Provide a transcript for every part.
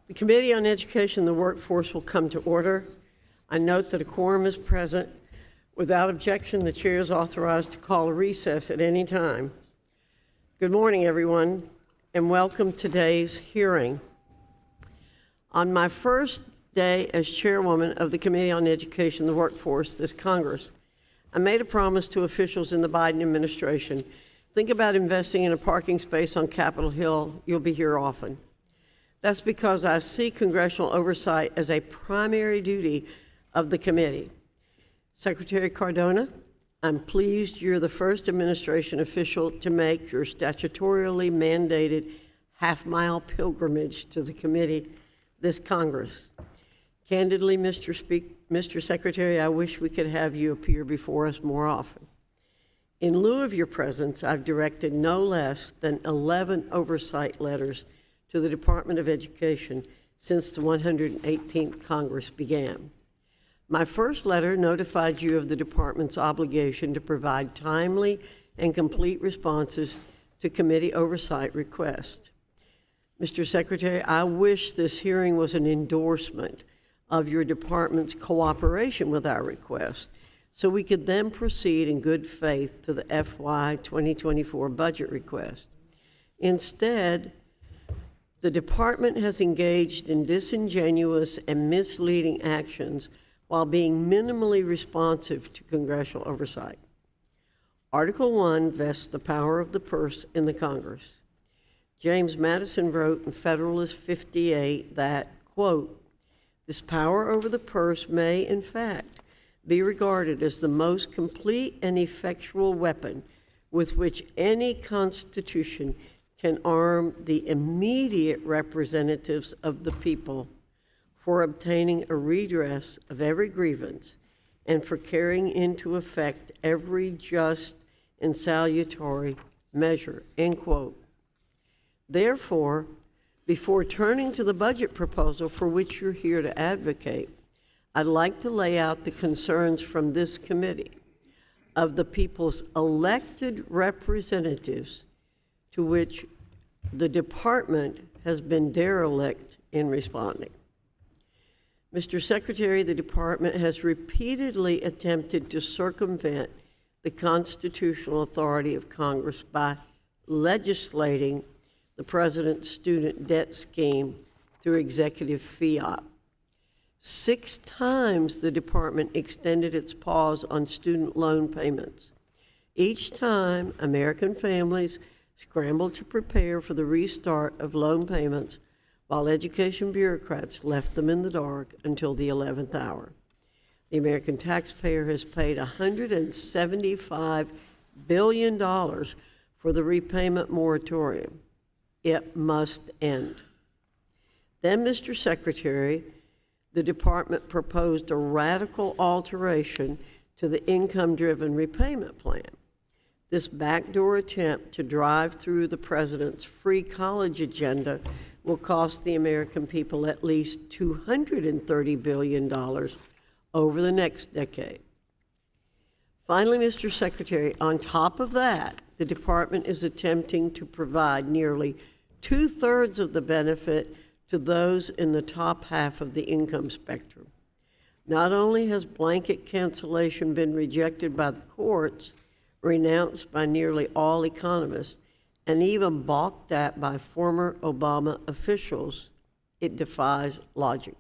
The Committee on Education and the Workforce will come to order. I note that a quorum is present. Without objection, the chair is authorized to call a recess at any time. Good morning, everyone, and welcome to today's hearing. On my first day as chairwoman of the Committee on Education and the Workforce this Congress, I made a promise to officials in the Biden administration. Think about investing in a parking space on Capitol Hill. You'll be here often. That's because I see congressional oversight as a primary duty of the committee. Secretary Cardona, I'm pleased you're the first administration official to make your statutorily mandated half-mile pilgrimage to the committee this Congress. Candidly, Mr. Secretary, I wish we could have you appear before us more often. In lieu of your presence, I've directed no less than 11 oversight letters to the Department of Education since the 118th Congress began. My first letter notified you of the department's obligation to provide timely and complete responses to committee oversight requests. Mr. Secretary, I wish this hearing was an endorsement of your department's cooperation with our request, so we could then proceed in good faith to the FY 2024 budget request. Instead, the department has engaged in disingenuous and misleading actions while being minimally responsive to congressional oversight. Article 1 vests the power of the purse in the Congress. James Madison wrote in Federalist 58 that, quote, "This power over the purse may, in fact, be regarded as the most complete and effectual weapon with which any constitution can arm the immediate representatives of the people for obtaining a redress of every grievance and for carrying into effect every just and salutary measure," end quote. Therefore, before turning to the budget proposal for which you're here to advocate, I'd like to lay out the concerns from this committee of the people's elected representatives to which the department has been derelict in responding. Mr. Secretary, the department has repeatedly attempted to circumvent the constitutional authority of Congress by legislating the president's student debt scheme through executive fiat. 6 times the department extended its pause on student loan payments. Each time, American families scrambled to prepare for the restart of loan payments while education bureaucrats left them in the dark until the 11th hour. The American taxpayer has paid $175 billion for the repayment moratorium. It must end. Then, Mr. Secretary, the department proposed a radical alteration to the income-driven repayment plan. This backdoor attempt to drive through the president's free college agenda will cost the American people at least $230 billion over the next decade. Finally, Mr. Secretary, on top of that, the department is attempting to provide nearly 2/3 of the benefit to those in the top half of the income spectrum. Not only has blanket cancellation been rejected by the courts, renounced by nearly all economists, and even balked at by former Obama officials, it defies logic.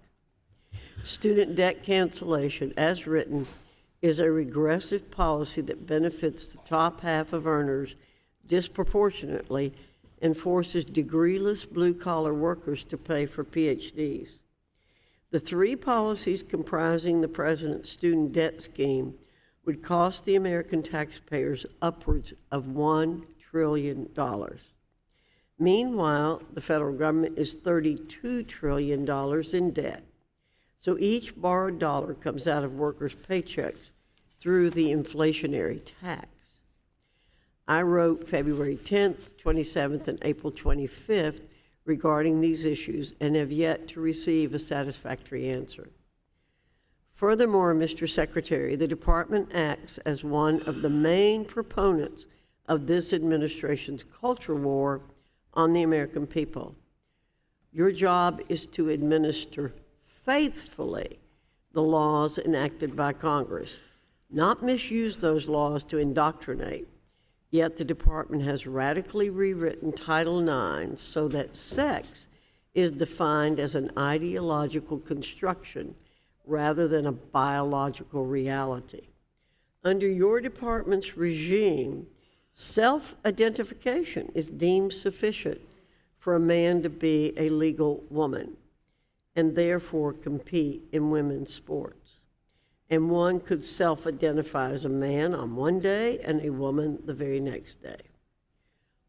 Student debt cancellation, as written, is a regressive policy that benefits the top half of earners disproportionately and forces degreeless blue-collar workers to pay for PhDs. The 3 policies comprising the president's student debt scheme would cost the American taxpayers upwards of $1 trillion. Meanwhile, the federal government is $32 trillion in debt. So each borrowed dollar comes out of workers' paychecks through the inflationary tax. I wrote February 10th, 27th, and April 25th regarding these issues and have yet to receive a satisfactory answer. Furthermore, Mr. Secretary, the department acts as one of the main proponents of this administration's culture war on the American people. Your job is to administer faithfully the laws enacted by Congress, not misuse those laws to indoctrinate. Yet the department has radically rewritten Title IX so that sex is defined as an ideological construction rather than a biological reality. Under your department's regime, self-identification is deemed sufficient for a man to be a legal woman and therefore compete in women's sports. And one could self-identify as a man on one day and a woman the very next day.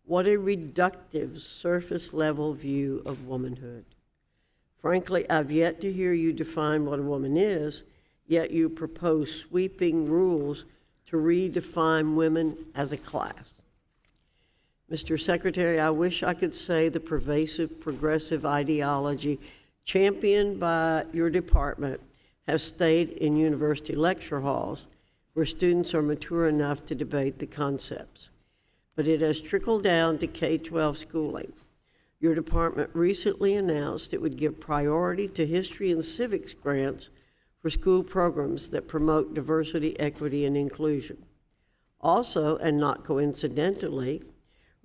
What a reductive, surface-level view of womanhood. Frankly, I've yet to hear you define what a woman is, yet you propose sweeping rules to redefine women as a class. Mr. Secretary, I wish I could say the pervasive progressive ideology championed by your department has stayed in university lecture halls where students are mature enough to debate the concepts. But it has trickled down to K-12 schooling. Your department recently announced it would give priority to history and civics grants for school programs that promote diversity, equity, and inclusion. Also, and not coincidentally,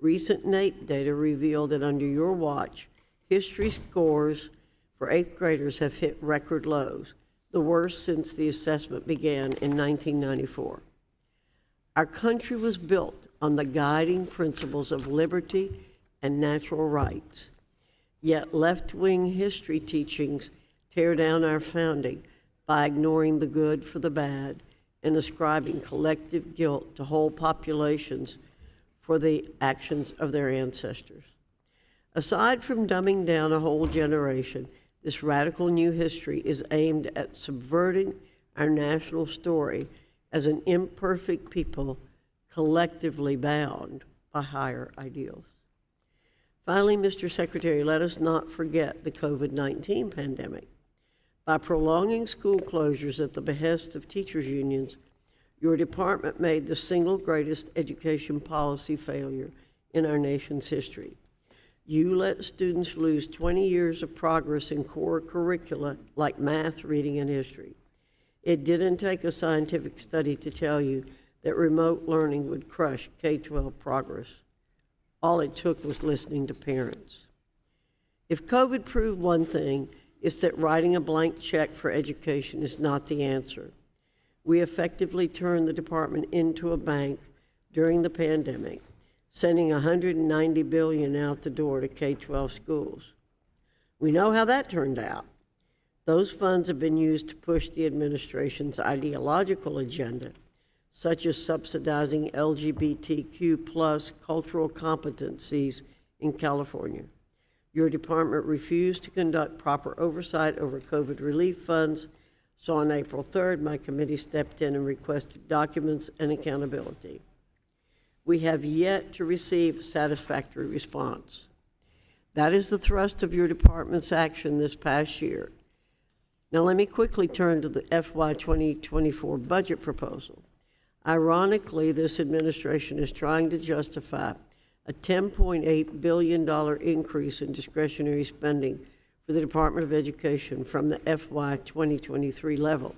recent NAEP data revealed that under your watch, history scores for 8th graders have hit record lows, the worst since the assessment began in 1994. Our country was built on the guiding principles of liberty and natural rights. Yet left-wing history teachings tear down our founding by ignoring the good for the bad and ascribing collective guilt to whole populations for the actions of their ancestors. Aside from dumbing down a whole generation, this radical new history is aimed at subverting our national story as an imperfect people collectively bound by higher ideals. Finally, Mr. Secretary, let us not forget the COVID-19 pandemic. By prolonging school closures at the behest of teachers' unions, your department made the single greatest education policy failure in our nation's history. You let students lose 20 years of progress in core curricula like math, reading, and history. It didn't take a scientific study to tell you that remote learning would crush K-12 progress. All it took was listening to parents. If COVID proved one thing, it's that writing a blank check for education is not the answer. We effectively turned the department into a bank during the pandemic, sending $190 billion out the door to K-12 schools. We know how that turned out. Those funds have been used to push the administration's ideological agenda, such as subsidizing LGBTQ+ cultural competencies in California. Your department refused to conduct proper oversight over COVID relief funds, so on April 3rd, my committee stepped in and requested documents and accountability. We have yet to receive a satisfactory response. That is the thrust of your department's action this past year. Now let me quickly turn to the FY 2024 budget proposal. Ironically, this administration is trying to justify a $10.8 billion increase in discretionary spending for the Department of Education from the FY 2023 level.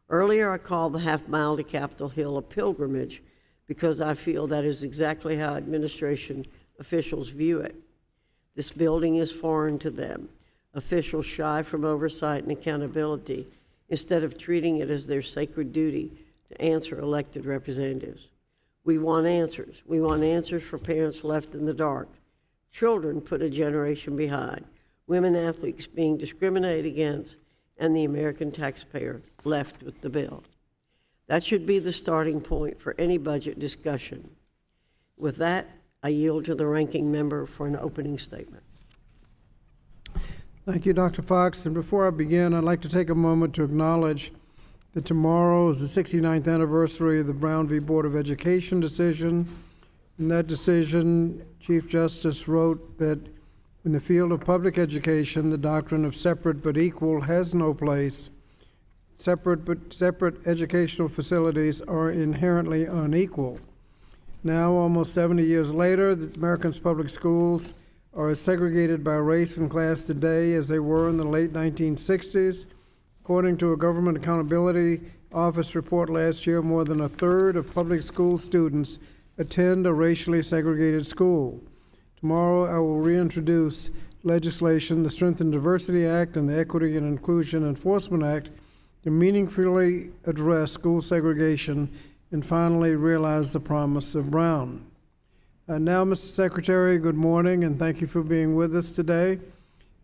Earlier, I called the half mile to Capitol Hill a pilgrimage because I feel that is exactly how administration officials view it. This building is foreign to them. Officials shy from oversight and accountability instead of treating it as their sacred duty to answer elected representatives. We want answers. We want answers for parents left in the dark, children put a generation behind, women athletes being discriminated against, and the American taxpayer left with the bill. That should be the starting point for any budget discussion. With that, I yield to the ranking member for an opening statement. Thank you, Dr. Fox. And before I begin, I'd like to take a moment to acknowledge that tomorrow is the 69th anniversary of the Brown v. Board of Education decision. In that decision, Chief Justice wrote that in the field of public education, the doctrine of separate but equal has no place. Separate educational facilities are inherently unequal. Now, almost 70 years later, the Americans' public schools are as segregated by race and class today as they were in the late 1960s. According to a Government Accountability Office report last year, more than a third of public school students attend a racially segregated school. Tomorrow, I will reintroduce legislation, the Strength and Diversity Act and the Equity and Inclusion Enforcement Act, to meaningfully address school segregation and finally realize the promise of Brown. Now, Mr. Secretary, good morning, and thank you for being with us today.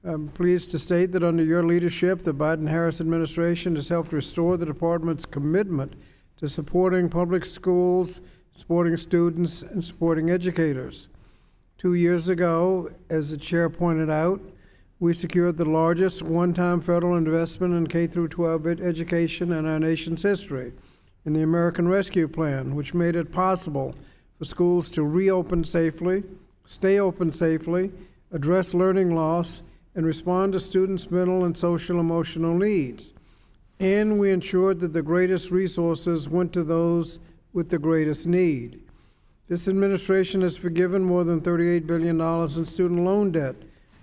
I'm pleased to state that under your leadership, the Biden-Harris administration has helped restore the department's commitment to supporting public schools, supporting students, and supporting educators. 2 years ago, as the chair pointed out, we secured the largest one-time federal investment in K-12 education in our nation's history in the American Rescue Plan, which made it possible for schools to reopen safely, stay open safely, address learning loss, and respond to students' mental and social emotional needs. And we ensured that the greatest resources went to those with the greatest need. This administration has forgiven more than $38 billion in student loan debt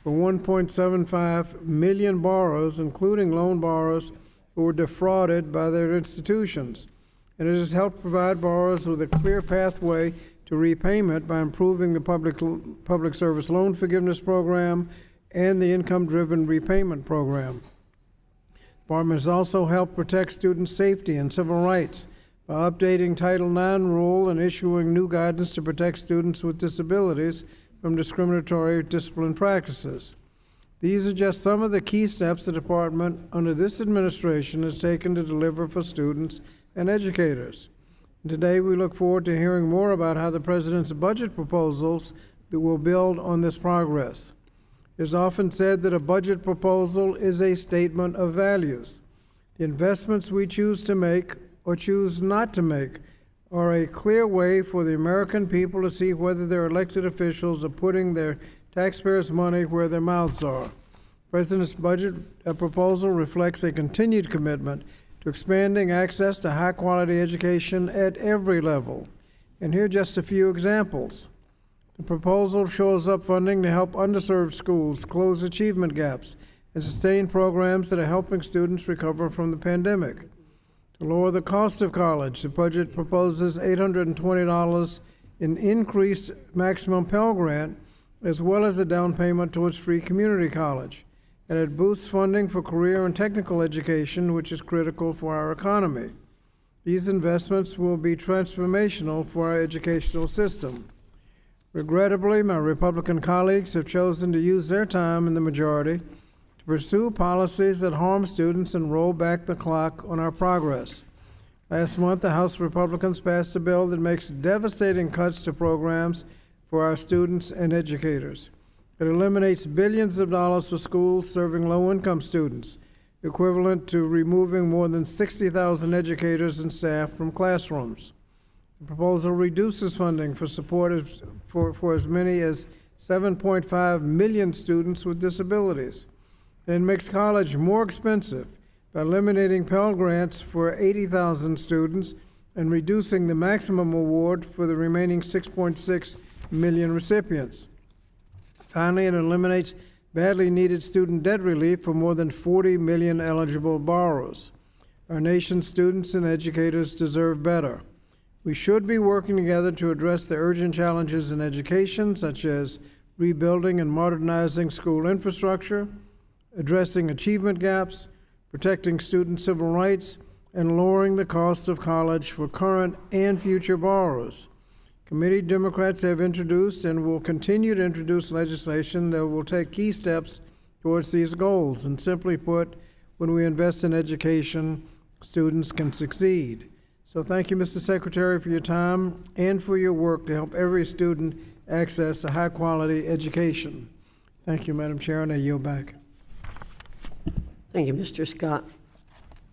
for 1.75 million borrowers, including loan borrowers who were defrauded by their institutions. And it has helped provide borrowers with a clear pathway to repayment by improving the public service loan forgiveness program and the income-driven repayment program. The department has also helped protect student safety and civil rights by updating Title IX rule and issuing new guidance to protect students with disabilities from discriminatory discipline practices. These are just some of the key steps the department under this administration has taken to deliver for students and educators. And today we look forward to hearing more about how the president's budget proposals will build on this progress. It is often said that a budget proposal is a statement of values. The investments we choose to make or choose not to make are a clear way for the American people to see whether their elected officials are putting their taxpayers' money where their mouths are. The President's budget proposal reflects a continued commitment to expanding access to high-quality education at every level. And here are just a few examples. The proposal shows up funding to help underserved schools close achievement gaps and sustain programs that are helping students recover from the pandemic. To lower the cost of college, the budget proposes $820 in increased maximum Pell Grant, as well as a down payment towards free community college. And it boosts funding for career and technical education, which is critical for our economy. These investments will be transformational for our educational system. Regrettably, my Republican colleagues have chosen to use their time in the majority to pursue policies that harm students and roll back the clock on our progress. Last month, the House Republicans passed a bill that makes devastating cuts to programs for our students and educators. It eliminates billions of dollars for schools serving low-income students, equivalent to removing more than 60,000 educators and staff from classrooms. The proposal reduces funding for support for as many as 7.5 million students with disabilities. And it makes college more expensive by eliminating Pell Grants for 80,000 students and reducing the maximum award for the remaining 6.6 million recipients. Finally, it eliminates badly needed student debt relief for more than 40 million eligible borrowers. Our nation's students and educators deserve better. We should be working together to address the urgent challenges in education, such as rebuilding and modernizing school infrastructure, addressing achievement gaps, protecting student civil rights, and lowering the cost of college for current and future borrowers. Committee Democrats have introduced and will continue to introduce legislation that will take key steps towards these goals. And simply put, when we invest in education, students can succeed. So thank you, Mr. Secretary, for your time and for your work to help every student access a high-quality education. Thank you, Madam Chair, and I yield back. Thank you, Mr. Scott.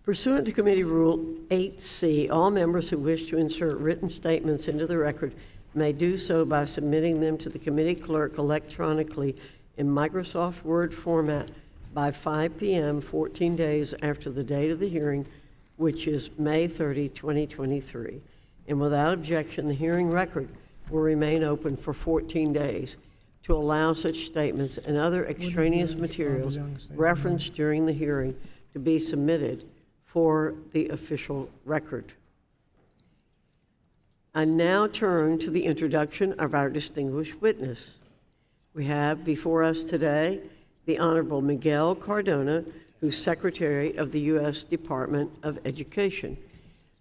Pursuant to Committee Rule 8C, all members who wish to insert written statements into the record may do so by submitting them to the committee clerk electronically in Microsoft Word format by 5 p.m. 14 days after the date of the hearing, which is May 30, 2023. And without objection, the hearing record will remain open for 14 days. to allow such statements and other extraneous materials referenced during the hearing to be submitted for the official record. I now turn to the introduction of our distinguished witness. We have before us today the Honorable Miguel Cardona, who's Secretary of the U.S. Department of Education.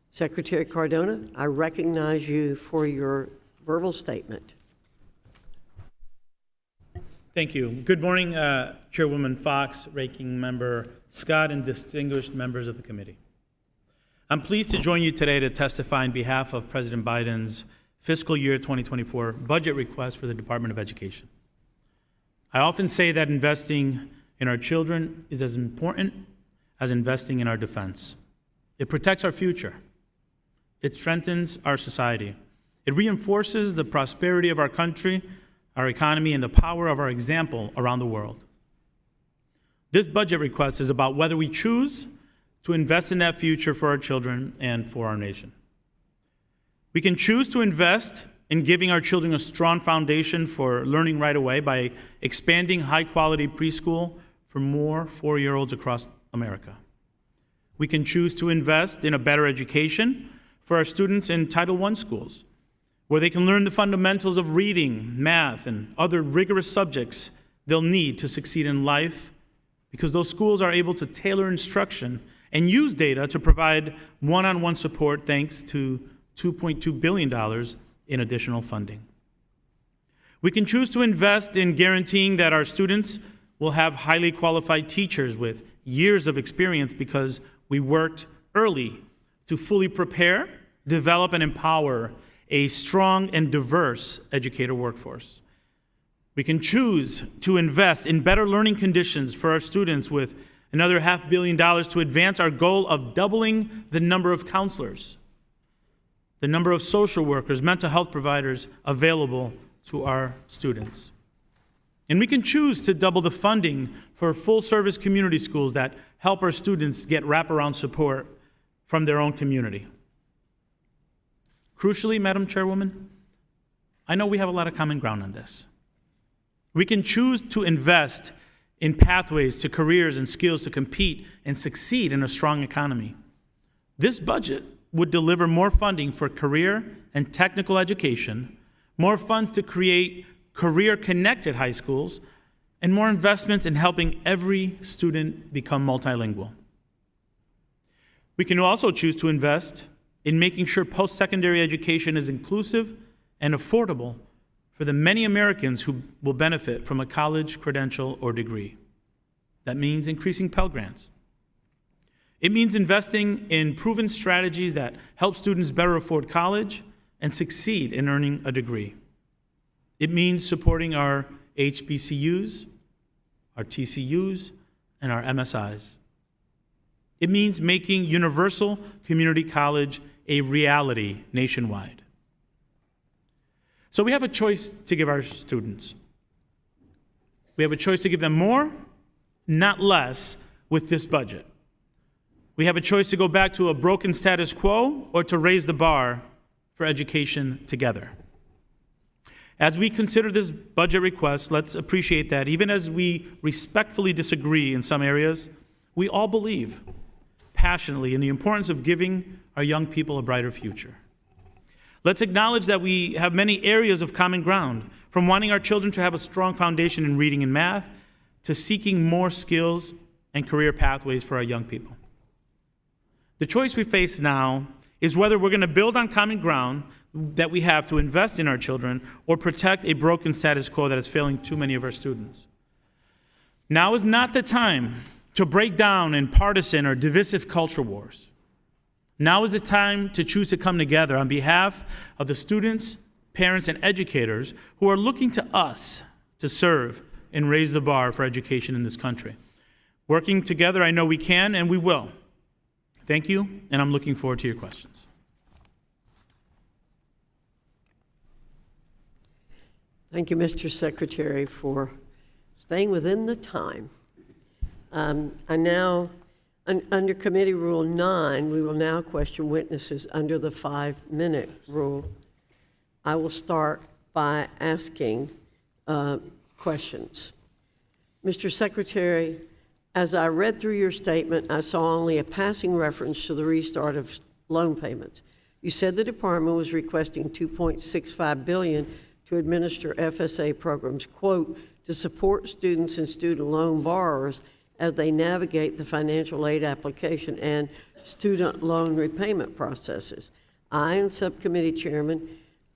Secretary Cardona, I recognize you for your verbal statement. Thank you. Good morning, Chairwoman Fox, Ranking Member Scott, and distinguished members of the committee. I'm pleased to join you today to testify on behalf of President Biden's fiscal year 2024 budget request for the Department of Education. I often say that investing in our children is as important as investing in our defense. It protects our future. It strengthens our society. It reinforces the prosperity of our country, our economy, and the power of our example around the world. This budget request is about whether we choose to invest in that future for our children and for our nation. We can choose to invest in giving our children a strong foundation for learning right away by expanding high-quality preschool for more 4-year-olds across America. We can choose to invest in a better education for our students in Title I schools, where they can learn the fundamentals of reading, math, and other rigorous subjects they'll need to succeed in life, because those schools are able to tailor instruction and use data to provide one-on-one support thanks to $2.2 billion in additional funding. We can choose to invest in guaranteeing that our students will have highly qualified teachers with years of experience because we worked early to fully prepare, develop, and empower a strong and diverse educator workforce. We can choose to invest in better learning conditions for our students with another $500 million to advance our goal of doubling the number of counselors, the number of social workers, mental health providers available to our students. And we can choose to double the funding for full-service community schools that help our students get wraparound support from their own community. Crucially, Madam Chairwoman, I know we have a lot of common ground on this. We can choose to invest in pathways to careers and skills to compete and succeed in a strong economy. This budget would deliver more funding for career and technical education, more funds to create career-connected high schools, and more investments in helping every student become multilingual. We can also choose to invest in making sure post-secondary education is inclusive and affordable for the many Americans who will benefit from a college credential or degree. That means increasing Pell Grants. It means investing in proven strategies that help students better afford college and succeed in earning a degree. It means supporting our HBCUs, our TCUs, and our MSIs. It means making universal community college a reality nationwide. So we have a choice to give our students. We have a choice to give them more, not less, with this budget. We have a choice to go back to a broken status quo or to raise the bar for education together. As we consider this budget request, let's appreciate that even as we respectfully disagree in some areas, we all believe passionately in the importance of giving our young people a brighter future. Let's acknowledge that we have many areas of common ground, from wanting our children to have a strong foundation in reading and math, to seeking more skills and career pathways for our young people. The choice we face now is whether we're going to build on common ground that we have to invest in our children or protect a broken status quo that is failing too many of our students. Now is not the time to break down in partisan or divisive culture wars. Now is the time to choose to come together on behalf of the students, parents, and educators who are looking to us to serve and raise the bar for education in this country. Working together, I know we can and we will. Thank you, and I'm looking forward to your questions. Thank you, Mr. Secretary, for staying within the time. Under Committee Rule 9, we will now question witnesses under the 5-minute rule. I will start by asking questions. Mr. Secretary, as I read through your statement, I saw only a passing reference to the restart of loan payments. You said the department was requesting $2.65 billion to administer FSA programs, quote, to support students and student loan borrowers as they navigate the financial aid application and student loan repayment processes. I and Subcommittee Chairman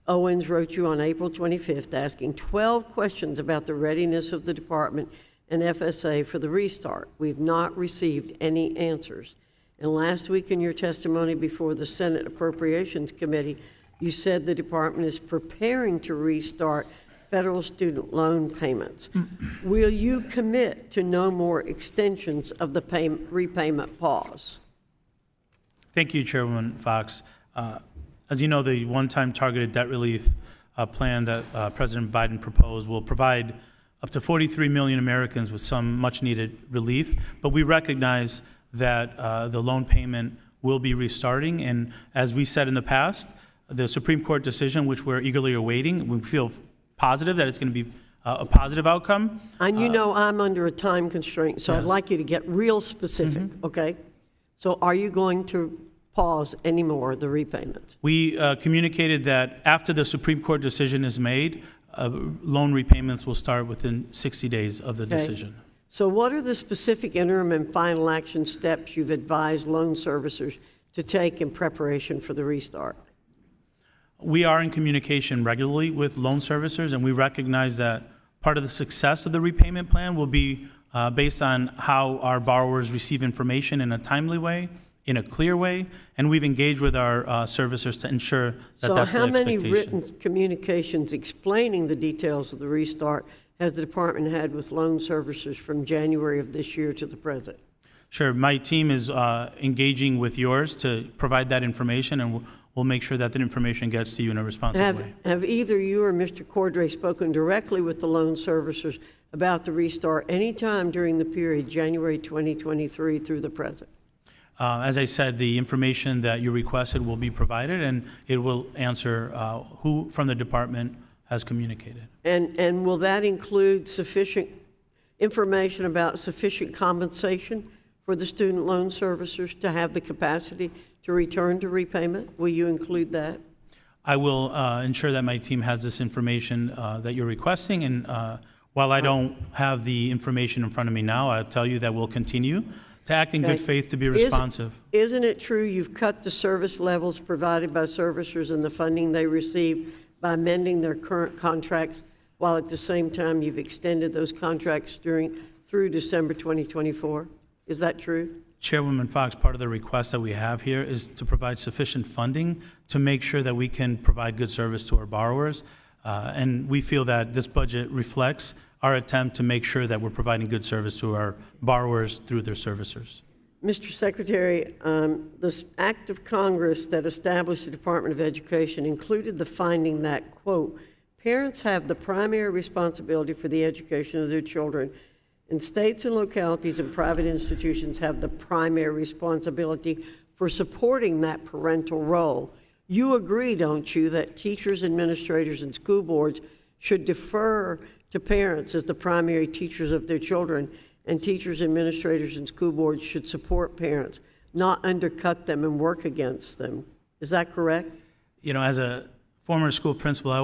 Owens wrote you on April 25th asking 12 questions about the readiness of the department and FSA for the restart. We've not received any answers. And last week in your testimony before the Senate Appropriations Committee, you said the department is preparing to restart federal student loan payments. Will you commit to no more extensions of the repayment pause? Thank you, Chairwoman Fox. As you know, the one-time targeted debt relief plan that President Biden proposed will provide up to 43 million Americans with some much-needed relief, but we recognize that the loan payment will be restarting, and as we said in the past, the Supreme Court decision, which we're eagerly awaiting, we feel positive that it's going to be a positive outcome. And you know I'm under a time constraint, so I'd Yes. like you to get real specific, okay? So are you going to pause any more the repayments? We communicated that after the Supreme Court decision is made, loan repayments will start within 60 days of the Okay. decision. So what are the specific interim and final action steps you've advised loan servicers to take in preparation for the restart? We are in communication regularly with loan servicers, and we recognize that part of the success of the repayment plan will be based on how our borrowers receive information in a timely way, in a clear way, and we've engaged with our servicers to ensure that So that's the how many expectation. written communications explaining the details of the restart has the department had with loan servicers from January of this year to the present? Sure, my team is engaging with yours to provide that information, and we'll make sure that that information gets to you in a responsive way. Have either you or Mr. Cordray spoken directly with the loan servicers about the restart any time during the period January 2023 through the present? As I said, the information that you requested will be provided, and it will answer who from the department has communicated. And will that include sufficient information about sufficient compensation for the student loan servicers to have the capacity to return to repayment? Will you include that? I will ensure that my team has this information that you're requesting, and while I don't have the information in front of me now, I'll tell you that we'll continue to act in good Okay. faith to be responsive. Isn't it true you've cut the service levels provided by servicers and the funding they receive by amending their current contracts, while at the same time you've extended those contracts through December 2024? Is that true? Chairwoman Fox, part of the request that we have here is to provide sufficient funding to make sure that we can provide good service to our borrowers. And we feel that this budget reflects our attempt to make sure that we're providing good service to our borrowers through their servicers. Mr. Secretary, this act of Congress that established the Department of Education included the finding that, quote, parents have the primary responsibility for the education of their children, and states and localities and private institutions have the primary responsibility for supporting that parental role. You agree, don't you, that teachers, administrators, and school boards should defer to parents as the primary teachers of their children, and teachers, administrators, and school boards should support parents, not undercut them and work against them. Is that correct? You know, as a former school principal, I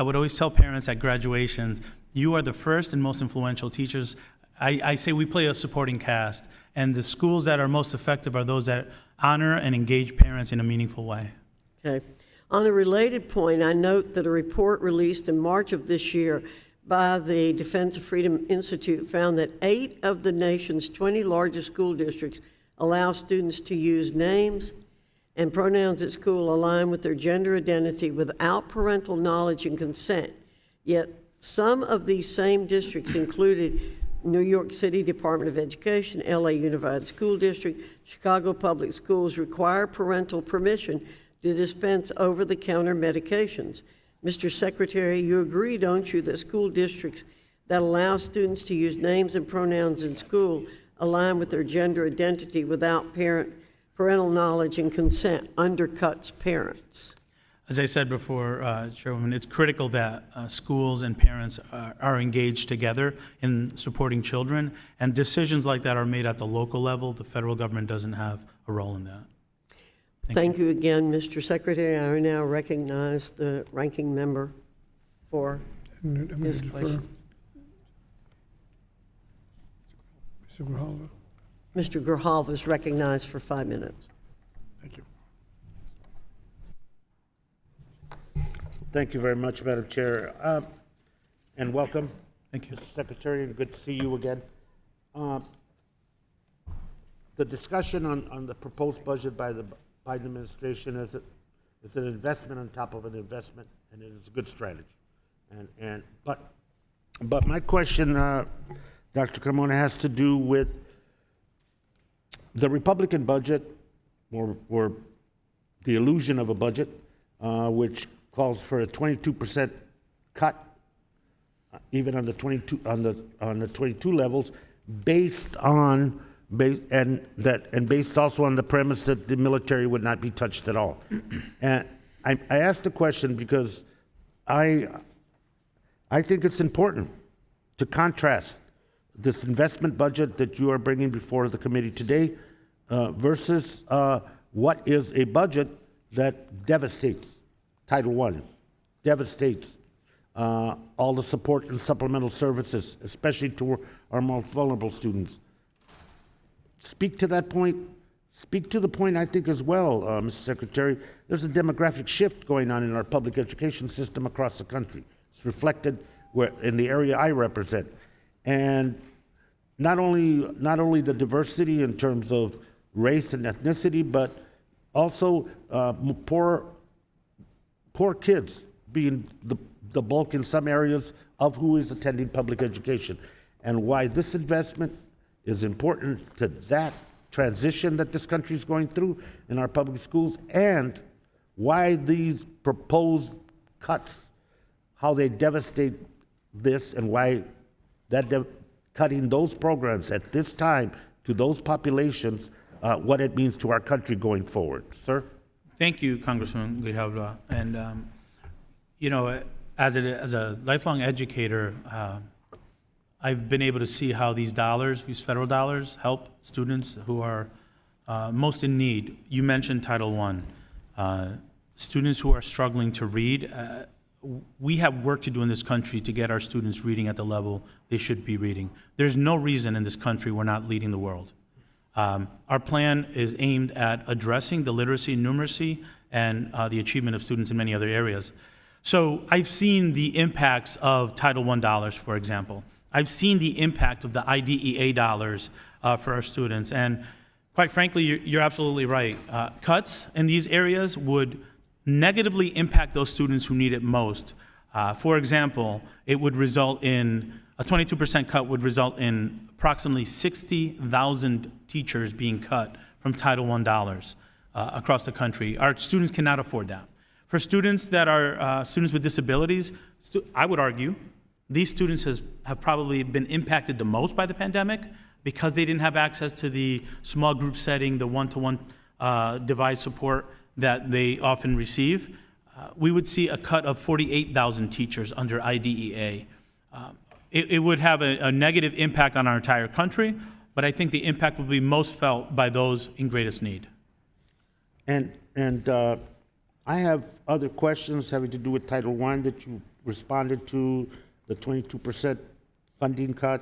would always tell parents at graduations, you are the first and most influential teachers. I say we play a supporting cast, and the schools that are most effective are those that honor and engage parents in a meaningful way. Okay. On a related point, I note that a report released in March of this year by the Defense of Freedom Institute found that 8 of the nation's 20 largest school districts allow students to use names and pronouns at school aligned with their gender identity without parental knowledge and consent. Yet some of these same districts included New York City Department of Education, LA Unified School District, Chicago Public Schools require parental permission to dispense over-the-counter medications. Mr. Secretary, you agree, don't you, that school districts that allow students to use names and pronouns in school align with their gender identity without parental knowledge and consent undercuts parents? As I said before, Chairwoman, it's critical that schools and parents are engaged together in supporting children, and decisions like that are made at the local level. The federal government doesn't have a role in that. Thank you again, Mr. Secretary. I now recognize the ranking member for his question. Mr. Grijalva. Mr. Grijalva is recognized for 5 minutes. Thank you. Thank you very much, Madam Chair, and welcome. Thank you. Mr. Secretary, and good to see you again. The discussion on the proposed budget by the Biden administration is an investment on top of an investment, and it is a good strategy. But my question, Dr. Carmona, has to do with the Republican budget, or the illusion of a budget, which calls for a 22% cut, even on the 22 levels, based also on the premise that the military would not be touched at all. And I asked the question because I think it's important to contrast this investment budget that you are bringing before the committee today versus what is a budget that devastates Title I, devastates all the support and supplemental services, especially to our most vulnerable students. Speak to that point. Speak to the point, I think, as well, Mr. Secretary. There's a demographic shift going on in our public education system across the country. It's reflected in the area I represent. And not only the diversity in terms of race and ethnicity, but also poor kids being the bulk in some areas of who is attending public education, and why this investment is important to that transition that this country is going through in our public schools, and why these proposed cuts, how they devastate this, and why cutting those programs at this time to those populations, what it means to our country going forward. Sir? Thank you, Congressman Grijalva. And, you know, as a lifelong educator, I've been able to see how these federal dollars, help students who are most in need. You mentioned Title I. Students who are struggling to read, we have work to do in this country to get our students reading at the level they should be reading. There's no reason in this country we're not leading the world. Our plan is aimed at addressing the literacy and numeracy and the achievement of students in many other areas. So I've seen the impacts of Title I dollars, for example. I've seen the impact of the IDEA dollars for our students. And quite frankly, you're absolutely right. Cuts in these areas would negatively impact those students who need it most. For example, it would result in a 22% cut would result in approximately 60,000 teachers being cut from Title I dollars across the country. Our students cannot afford that. For students that are students with disabilities, I would argue these students have probably been impacted the most by the pandemic because they didn't have access to the small group setting, the one-to-one device support that they often receive. We would see a cut of 48,000 teachers under IDEA. It would have a negative impact on our entire country, but I think the impact will be most felt by those in greatest need. And I have other questions having to do with Title I that you responded to, the 22% funding cut,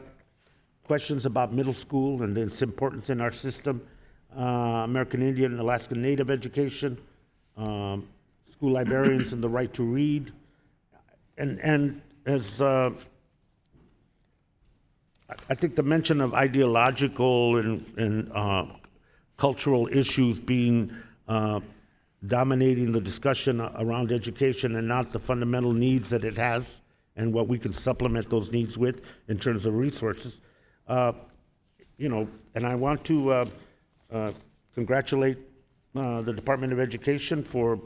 questions about middle school and its importance in our system, American Indian and Alaska Native education, school librarians and the right to read, and as I think the mention of ideological and cultural issues being dominating the discussion around education and not the fundamental needs that it has and what we can supplement those needs with in terms of resources. You know, and I want to congratulate the Department of Education for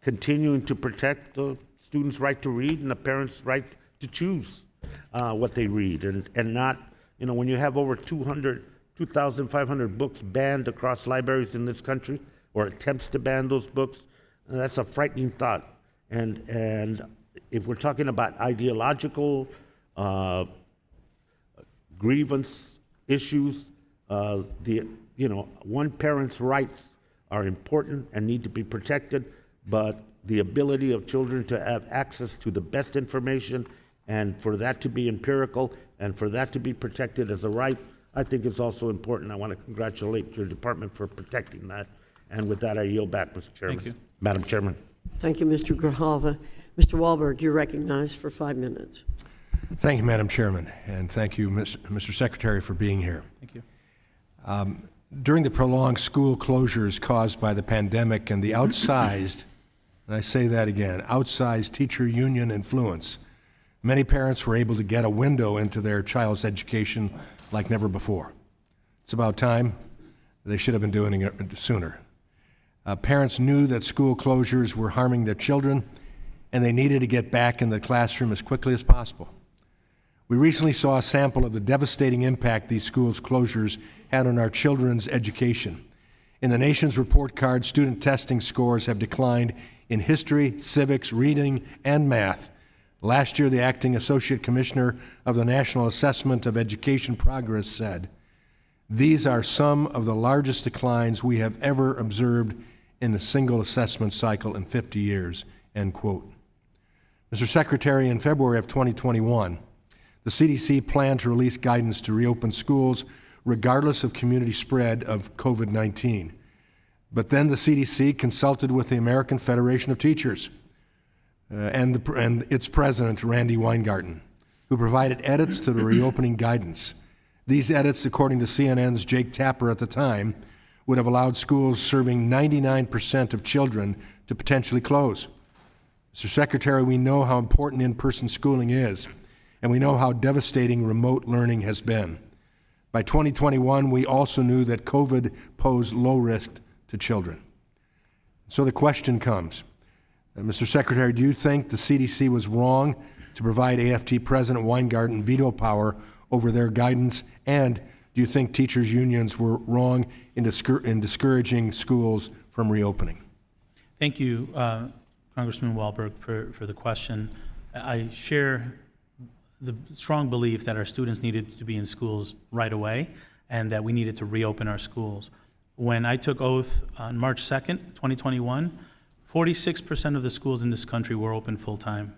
continuing to protect the students' right to read and the parents' right to choose what they read, and not, you know, when you have over 2,500 books banned across libraries in this country, or attempts to ban those books, That's a frightening thought. And if we're talking about ideological grievance issues, one parent's rights are important and need to be protected, but the ability of children to have access to the best information and for that to be empirical and for that to be protected as a right, I think is also important. I want to congratulate your department for protecting that. And with that, I yield back, Mr. Chairman. Thank you. Madam Chairman. Thank you, Mr. Grijalva. Mr. Wahlberg, you're recognized for 5 minutes. Thank you, Madam Chairman, and thank you, Mr. Secretary, for being here. Thank you. During the prolonged school closures caused by the pandemic and the outsized, and I say that again, outsized teacher union influence, many parents were able to get a window into their child's education like never before. It's about time. They should have been doing it sooner. Parents knew that school closures were harming their children, and they needed to get back in the classroom as quickly as possible. We recently saw a sample of the devastating impact these schools' closures had on our children's education. In the nation's report card, student testing scores have declined in history, civics, reading, and math. Last year, the acting associate commissioner of the National Assessment of Education Progress said, "These are some of the largest declines we have ever observed in a single assessment cycle in 50 years, end quote. Mr. Secretary, in February of 2021, the CDC planned to release guidance to reopen schools regardless of community spread of COVID-19. But then the CDC consulted with the American Federation of Teachers and its president, Randy Weingarten, who provided edits to the reopening guidance. These edits, according to CNN's Jake Tapper at the time, would have allowed schools serving 99% of children to potentially close. Mr. Secretary, we know how important in-person schooling is, and we know how devastating remote learning has been. By 2021, we also knew that COVID posed low risk to children. So the question comes, Mr. Secretary, do you think the CDC was wrong to provide AFT President Weingarten veto power over their guidance, and do you think teachers' unions were wrong in discouraging schools from reopening? Thank you, Congressman Wahlberg, for the question. I share the strong belief that our students needed to be in schools right away and that we needed to reopen our schools. When I took oath on March 2nd, 2021, 46% of the schools in this country were open full-time.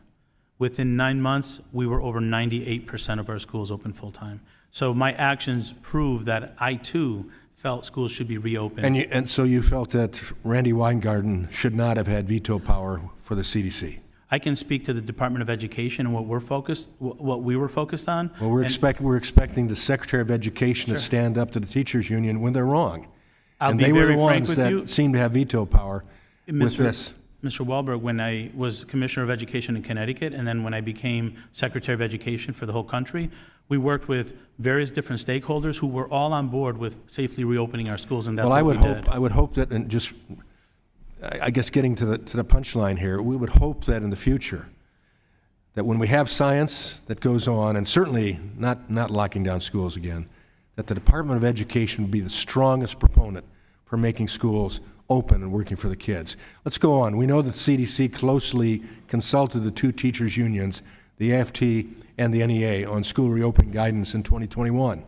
Within 9 months, we were over 98% of our schools open full-time. So my actions prove that I, too, felt schools should be reopened. And so you felt that Randy Weingarten should not have had veto power for the CDC? I can speak to the Department of Education and what we were focused on. Well, we're expecting the Secretary of Education to stand up to the teachers union when they're wrong. And they were the ones that seem to have veto power with this. Mr. Wahlberg, when I was Commissioner of Education in Connecticut, and then when I became Secretary of Education for the whole country, we worked with various different stakeholders who were all on board with safely reopening our schools, and that's what we did. I would hope that, and just, I guess getting to the punchline here, we would hope that in the future, that when we have science that goes on, and certainly not locking down schools again, that the Department of Education would be the strongest proponent for making schools open and working for the kids. Let's go on. We know that CDC closely consulted the two teachers' unions, the AFT and the NEA, on school reopening guidance in 2021.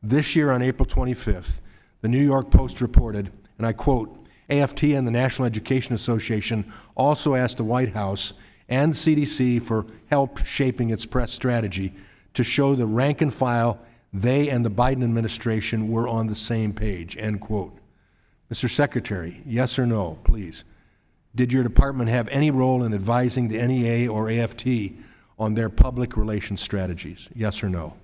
This year, on April 25th, the New York Post reported, and I quote, AFT and the National Education Association also asked the White House and CDC for help shaping its press strategy to show the rank and file they and the Biden administration were on the same page, end quote. Mr. Secretary, yes or no, please. Did your department have any role in advising the NEA or AFT on their public relations strategies? Yes or no?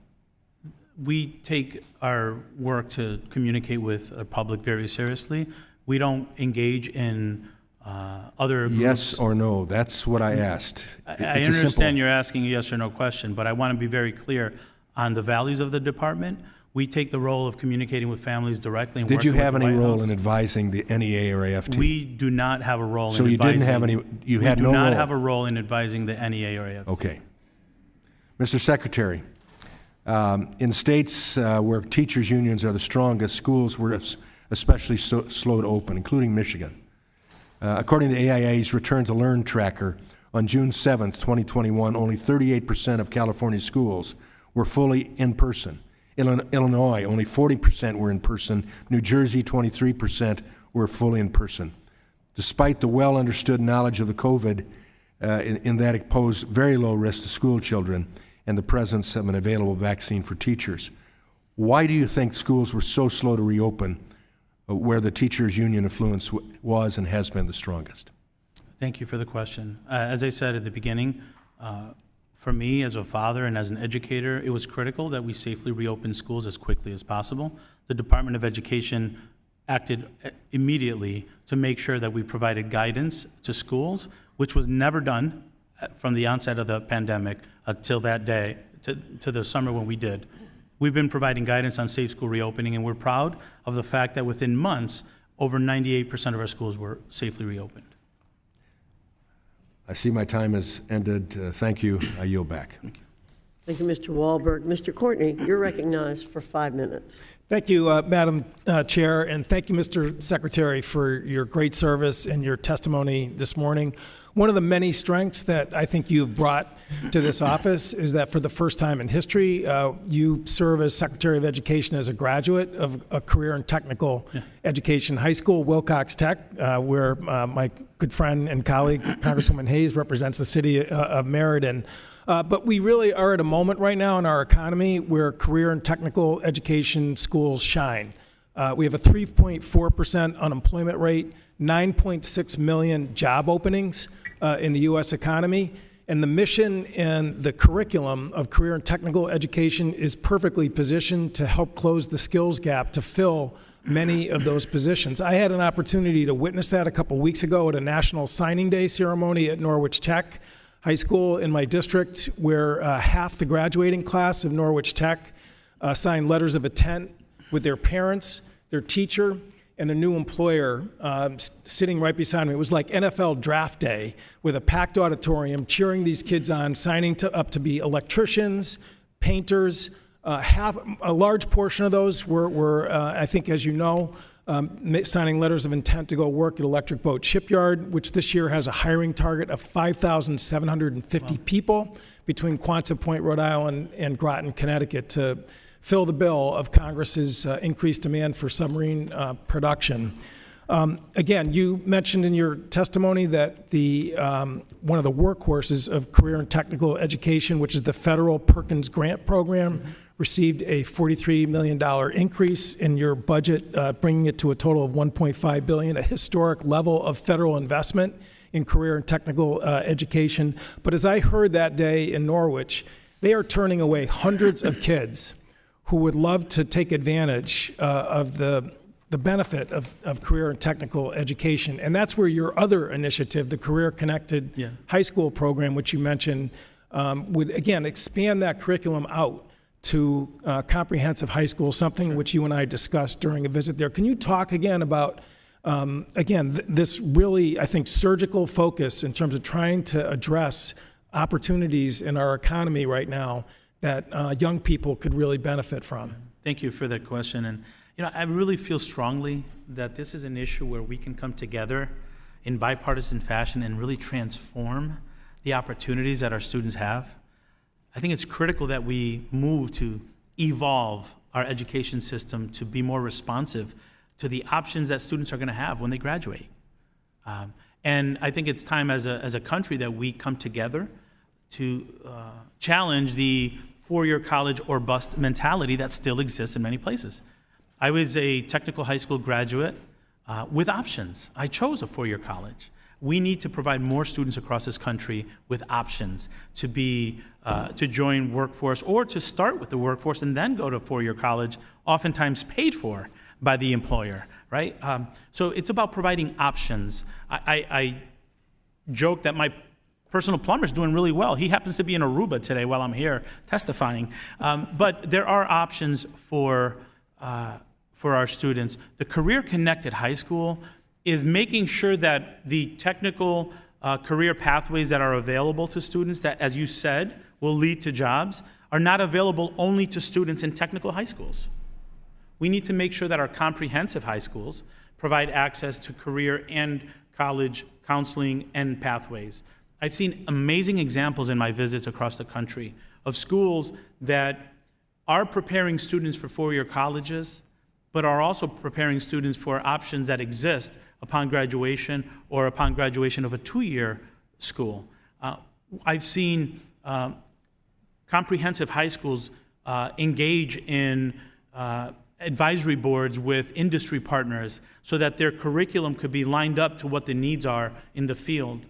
We take our work to communicate with the public very seriously. We don't engage in other groups. Yes or no? That's what I asked. I understand you're asking a yes or no question, but I want to be very clear on the values of the department. We take the role of communicating with families directly and Did you working have with the any White role House. in advising the NEA or AFT? We do not have a role So in you advising. didn't have any, you had no We do role? not have a role in advising the NEA or AFT. Okay. Mr. Secretary, in states where teachers' unions are the strongest, schools were especially slow to open, including Michigan. According to AIA's Return to Learn tracker, on June 7th, 2021, only 38% of California schools were fully in person. Illinois, only 40% were in person. New Jersey, 23% were fully in person. Despite the well-understood knowledge of the COVID, in that it posed very low risk to school children and the presence of an available vaccine for teachers. Why do you think schools were so slow to reopen where the teachers' union influence was and has been the strongest? Thank you for the question. As I said at the beginning, for me as a father and as an educator, it was critical that we safely reopen schools as quickly as possible. The Department of Education acted immediately to make sure that we provided guidance to schools, which was never done from the onset of the pandemic until that day, to the summer when we did. We've been providing guidance on safe school reopening, and we're proud of the fact that within months, over 98% of our schools were safely reopened. I see my time has ended. Thank you. I yield back. Thank you, Mr. Wahlberg. Mr. Courtney, you're recognized for 5 minutes. Thank you, Madam Chair, and thank you, Mr. Secretary, for your great service and your testimony this morning. One of the many strengths that I think you've brought to this office is that for the first time in history, you serve as Secretary of Education as a graduate of a career in technical education high school, Wilcox Tech, where my good friend and colleague, Congresswoman Hayes, represents the city of Meriden. But we really are at a moment right now in our economy where career and technical education schools shine. We have a 3.4% unemployment rate, 9.6 million job openings in the U.S. economy, and the mission and the curriculum of career and technical education is perfectly positioned to help close the skills gap to fill many of those positions. I had an opportunity to witness that a couple weeks ago at a National Signing Day ceremony at Norwich Tech High School in my district, where half the graduating class of Norwich Tech signed letters of intent with their parents, their teacher, and their new employer sitting right beside me. It was like NFL draft day with a packed auditorium cheering these kids on, signing up to be electricians, painters. A large portion of those were I think, as you know, signing letters of intent to go work at Electric Boat Shipyard, which this year has a hiring target of 5,750 people between Quonset Point, Rhode Island, and Groton, Connecticut, to fill the bill of Congress's increased demand for submarine production. Again, you mentioned in your testimony that one of the workhorses of career and technical education, which is the federal Perkins Grant Program, received a $43 million increase in your budget, bringing it to a total of $1.5 billion, a historic level of federal investment in career and technical education. But as I heard that day in Norwich, they are turning away hundreds of kids who would love to take advantage of the benefit of career and technical education. And that's where your other initiative, the Career Connected High School program, which you mentioned, would, again, expand that curriculum out to comprehensive high school, something which you and I discussed during a visit there. Can you talk again about, this really, I think, surgical focus in terms of trying to address opportunities in our economy right now that young people could really benefit from? Thank you for that question. And I really feel strongly that this is an issue where we can come together in bipartisan fashion and really transform the opportunities that our students have. I think it's critical that we move to evolve our education system to be more responsive to the options that students are going to have when they graduate. And I think it's time as a country that we come together to challenge the four-year college or bust mentality that still exists in many places. I was a technical high school graduate with options. I chose a four-year college. We need to provide more students across this country with options to join workforce or to start with the workforce and then go to four-year college, oftentimes paid for by the employer, right? So it's about providing options. I joke that my personal plumber is doing really well. He happens to be in Aruba today while I'm here testifying. But there are options for our students. The Career Connected High School is making sure that the technical career pathways that are available to students that, as you said, will lead to jobs are not available only to students in technical high schools. We need to make sure that our comprehensive high schools provide access to career and college counseling and pathways. I've seen amazing examples in my visits across the country of schools that are preparing students for four-year colleges, but are also preparing students for options that exist upon graduation or upon graduation of a two-year school. I've seen comprehensive high schools engage in advisory boards with industry partners so that their curriculum could be lined up to what the needs are in the field.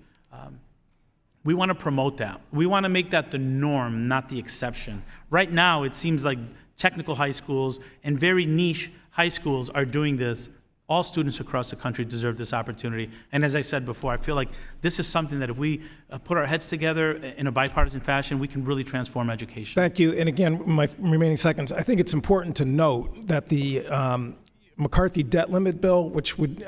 We want to promote that. We want to make that the norm, not the exception. Right now, it seems like technical high schools and very niche high schools are doing this. All students across the country deserve this opportunity. And as I said before, I feel like this is something that if we put our heads together in a bipartisan fashion, we can really transform education. Thank you. And again, my remaining seconds, I think it's important to note that the McCarthy debt limit bill, which would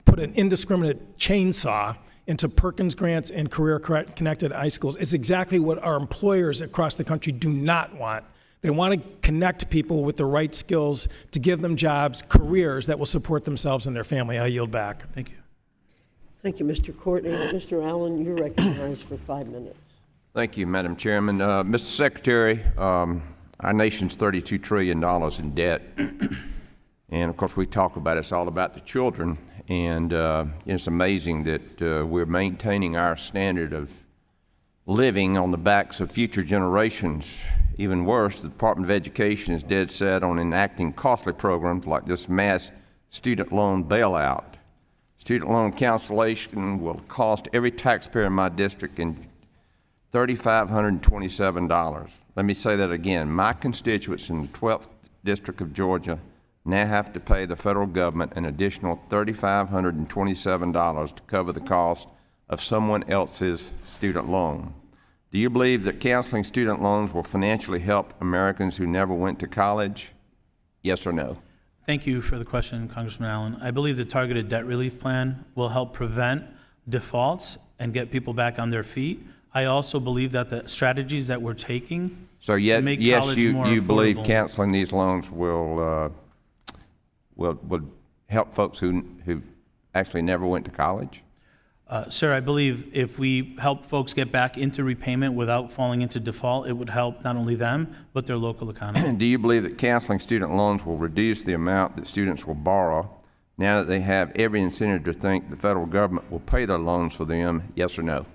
put an indiscriminate chainsaw into Perkins grants and career-connected high schools, is exactly what our employers across the country do not want. They want to connect people with the right skills to give them jobs, careers that will support themselves and their family. I yield back. Thank you. Thank you, Mr. Courtney. Mr. Allen, you're recognized for 5 minutes. Thank you, Madam Chairman. Mr. Secretary, our nation's $32 trillion in debt. And of course, we talk about it's all about the children. And it's amazing that we're maintaining our standard of living on the backs of future generations. Even worse, the Department of Education is dead set on enacting costly programs like this mass student loan bailout. Student loan cancellation will cost every taxpayer in my district $3,527. Let me say that again. My constituents in the 12th District of Georgia now have to pay the federal government an additional $3,527 to cover the cost of someone else's student loan. Do you believe that canceling student loans will financially help Americans who never went to college? Yes or no? Thank you for the question, Congressman Allen. I believe the targeted debt relief plan will help prevent defaults and get people back on their feet. I also believe that the strategies that we're taking So to make yes, college more you believe affordable. canceling these loans will help folks who actually never went to college? Sir, I believe if we help folks get back into repayment without falling into default, it would help not only them, but their local economy. Do you believe that canceling student loans will reduce the amount that students will borrow now that they have every incentive to think the federal government will pay their loans for them? Yes or no?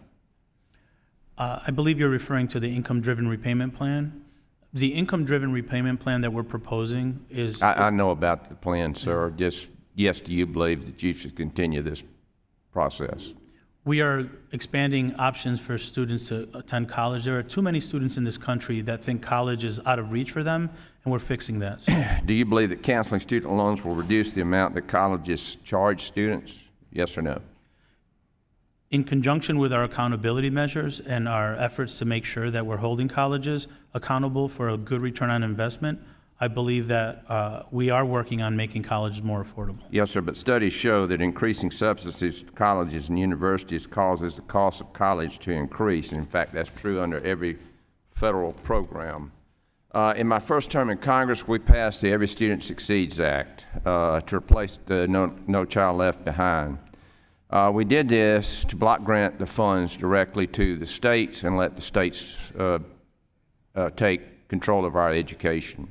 I believe you're referring to the income-driven repayment plan. The income-driven repayment plan that we're proposing is... I know about the plan, sir. Just, yes, do you believe that you should continue this process? We are expanding options for students to attend college. There are too many students in this country that think college is out of reach for them, and we're fixing that. So, Do you believe that canceling student loans will reduce the amount that colleges charge students? Yes or no? in conjunction with our accountability measures and our efforts to make sure that we're holding colleges accountable for a good return on investment, I believe that we are working on making colleges more affordable. Yes, sir, but studies show that increasing subsidies to colleges and universities causes the cost of college to increase. And in fact, that's true under every federal program. In my first term in Congress, we passed the Every Student Succeeds Act to replace the No Child Left Behind. We did this to block grant the funds directly to the states and let the states take control of our education.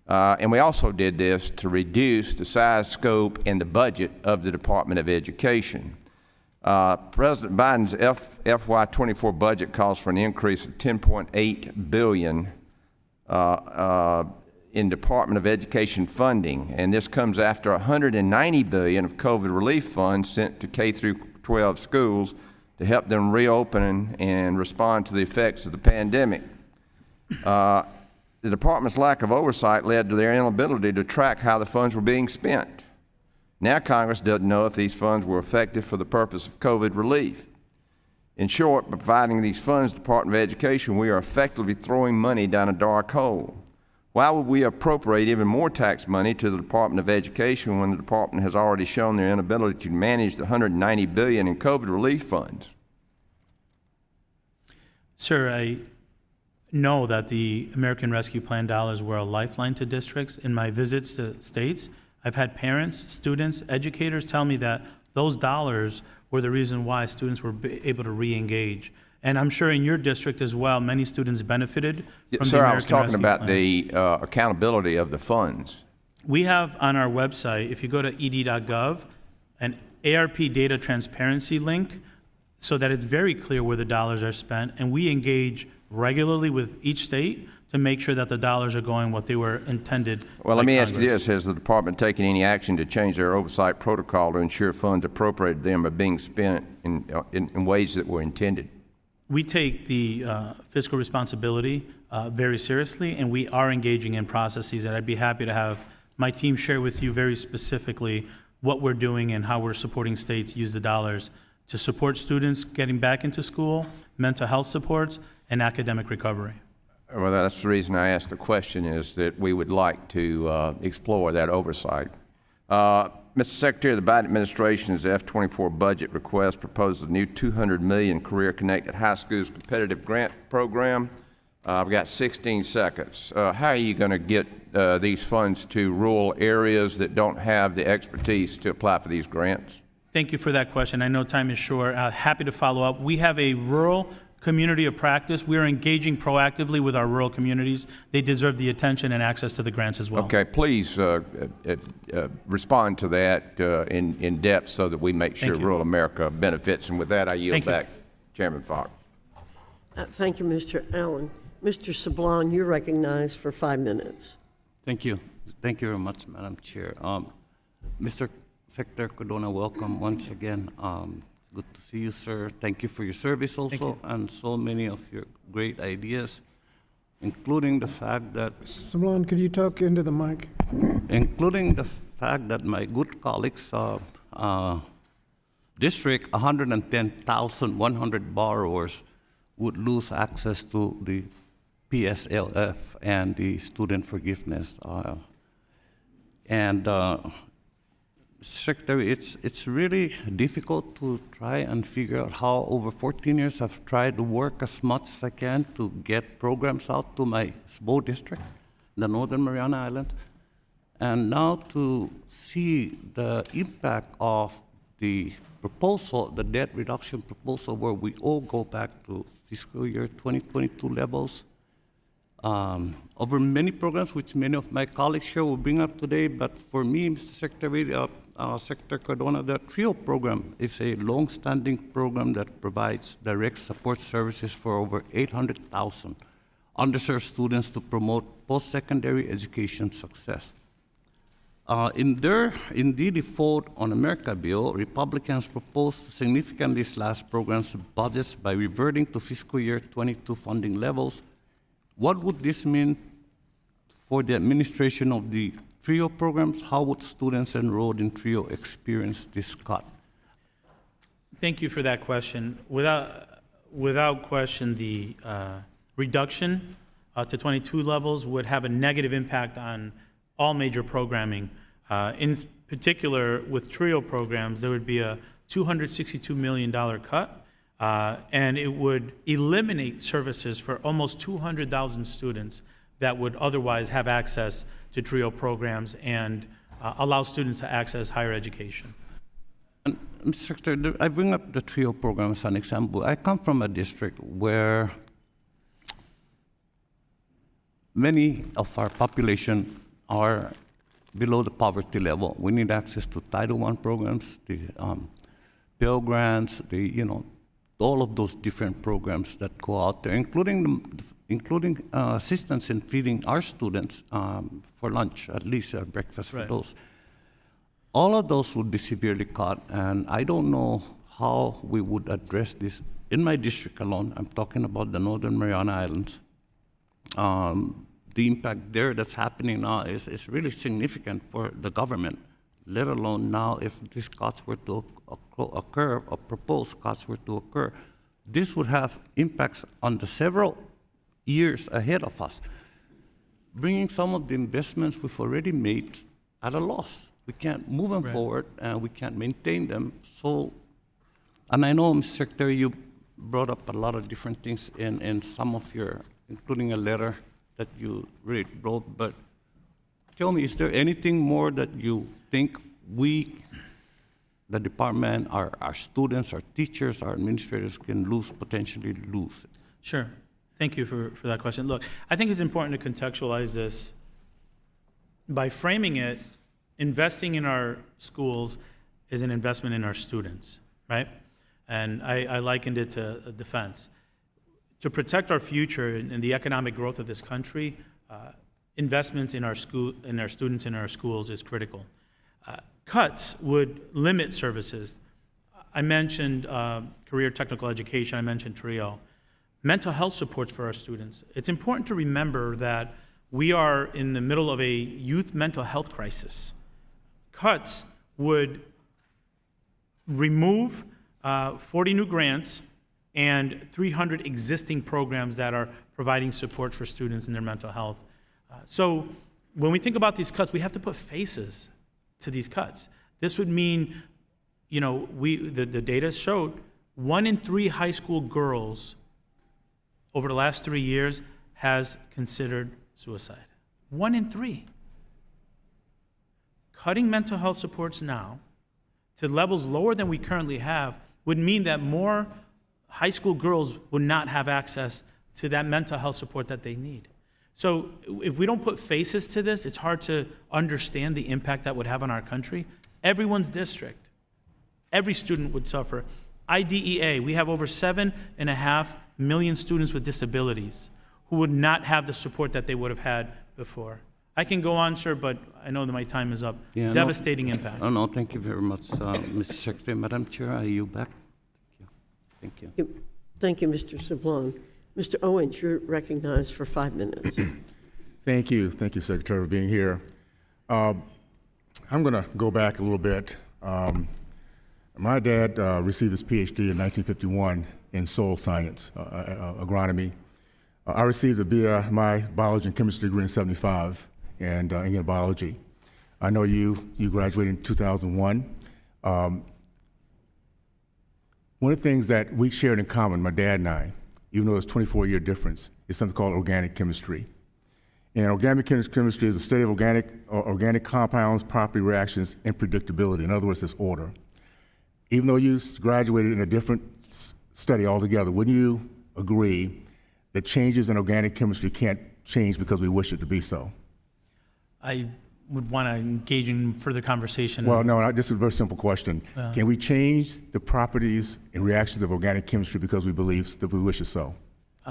And we also did this to reduce the size, scope, and the budget of the Department of Education. President Biden's FY24 budget calls for an increase of $10.8 billion in Department of Education funding, and this comes after $190 billion of COVID relief funds sent to K through 12 schools to help them reopen and respond to the effects of the pandemic. The department's lack of oversight led to their inability to track how the funds were being spent. Now Congress doesn't know if these funds were effective for the purpose of COVID relief. In short, by providing these funds to the Department of Education, we are effectively throwing money down a dark hole. Why would we appropriate even more tax money to the Department of Education when the department has already shown their inability to manage the $190 billion in COVID relief funds? Sir, I know that the American Rescue Plan dollars were a lifeline to districts. In my visits to states, I've had parents, students, educators tell me that those dollars were the reason why students were able to re-engage. And I'm sure in your district as well, many students benefited from the Sir, I was American talking Rescue about Plan. the accountability of the funds. We have on our website, if you go to ed.gov, an ARP data transparency link so that it's very clear where the dollars are spent, and we engage regularly with each state to make sure that the dollars are going what they were intended. Well, by let me ask you Congress. this. Has the department taken any action to change their oversight protocol to ensure funds appropriated to them are being spent in ways that were intended? We take the fiscal responsibility very seriously, and we are engaging in processes that I'd be happy to have my team share with you very specifically what we're doing and how we're supporting states use the dollars to support students getting back into school, mental health supports, and academic recovery. Well, that's the reason I asked the question, is that we would like to explore that oversight. Mr. Secretary, the Biden administration's F-24 budget request proposes a new $200 million career-connected high schools competitive grant program. I've got 16 seconds. How are you going to get these funds to rural areas that don't have the expertise to apply for these grants? Thank you for that question. I know time is short. Happy to follow up. We have a rural community of practice. We are engaging proactively with our rural communities. They deserve the attention and access to the grants as well. Okay, please respond to that in depth so that we make sure Thank you. rural America benefits. And with that, I yield Thank you. back. Chairman Fox. Thank you, Mr. Allen. Mr. Sablon, you're recognized for 5 minutes. Thank you. Thank you very much, Madam Chair. Mr. Secretary Cardona, welcome once again. Good to see you, sir. Thank you for your service also, and so many of your great ideas, including the fact that Sablon, could you talk into the mic? My good colleagues, district, 110,100 borrowers would lose access to the PSLF and the student forgiveness. Secretary, it's really difficult to try and figure out how over 14 years I've tried to work as much as I can to get programs out to my SBO district, the Northern Mariana Islands, and now to see the impact of the proposal, the debt reduction proposal, where we all go back to fiscal year 2022 levels, over many programs, which many of my colleagues here will bring up today. But for me, Mr. Secretary, Secretary Cardona, the TRIO program is a long-standing program that provides direct support services for over 800,000 underserved students to promote post-secondary education success. In the Default on America bill, Republicans proposed to significantly slash programs' budgets by reverting to fiscal year 22 funding levels. What would this mean for the administration of the TRIO programs? How would students enrolled in TRIO experience this cut? Thank you for that question. Without question, the reduction to 22 levels would have a negative impact on all major programming. In particular, with TRIO programs, there would be a $262 million cut, and it would eliminate services for almost 200,000 students that would otherwise have access to TRIO programs and allow students to access higher education. And, Mr. Secretary, I bring up the TRIO program as an example. I come from a district where many of our population are below the poverty level. We need access to Title I programs, the Pell Grants, all of those different programs that go out there, including assistance in feeding our students for lunch, at least breakfast for those. All of those would be severely cut, and I don't know how we would address this. In my district alone, I'm talking about the Northern Mariana Islands. The impact there that's happening now is really significant for the government, let alone now if these cuts were to occur, or proposed cuts were to occur. This would have impacts on the several years ahead of us, bringing some of the investments we've already made at a loss. We can't move them forward, and we can't maintain them. So, and I know, Mr. Secretary, you brought up a lot of different things in some of your, including a letter that you really wrote, but tell me, is there anything more that you think we the department, our students, our teachers, our administrators can potentially lose. Sure. Thank you for that question. Look, I think it's important to contextualize this by framing it, investing in our schools is an investment in our students, right? And I likened it to a defense. To protect our future and the economic growth of this country, investments in our students in our schools is critical. Cuts would limit services. I mentioned career technical education, I mentioned TRIO. Mental health supports for our students. It's important to remember that we are in the middle of a youth mental health crisis. Cuts would remove 40 new grants and 300 existing programs that are providing support for students in their mental health. So when we think about these cuts, we have to put faces to these cuts. This would mean, you know, the data showed 1 in 3 high school girls over the last 3 years has considered suicide. 1 in 3. Cutting mental health supports now to levels lower than we currently have would mean that more high school girls would not have access to that mental health support that they need. So if we don't put faces to this, it's hard to understand the impact that would have on our country. Everyone's district, every student would suffer. IDEA, we have over 7.5 million students with disabilities who would not have the support that they would have had before. I can go on, sir, but I know that my time is up. Yeah, Devastating impact. Oh, no, thank you very much, Mr. Secretary. Madam Chair, are you back? Thank you. Thank you, Mr. Sablon. Mr. Owens, you're recognized for 5 minutes. Thank you, Secretary, for being here. I'm going to go back a little bit. My dad received his PhD in 1951 in soil science, agronomy. I received my biology and chemistry degree in '75 and in biology. I know you graduated in 2001. One of the things that we shared in common, my dad and I, even though there's a 24-year difference, is something called organic chemistry. And organic chemistry is a study of organic compounds, property, reactions, and predictability. In other words, it's order. Even though you graduated in a different study altogether, wouldn't you agree that changes in organic chemistry can't change because we wish it to be so? I would want to engage in further conversation. Well, no, this is a very simple question. Can we change the properties and reactions of organic chemistry because we believe that we wish it so?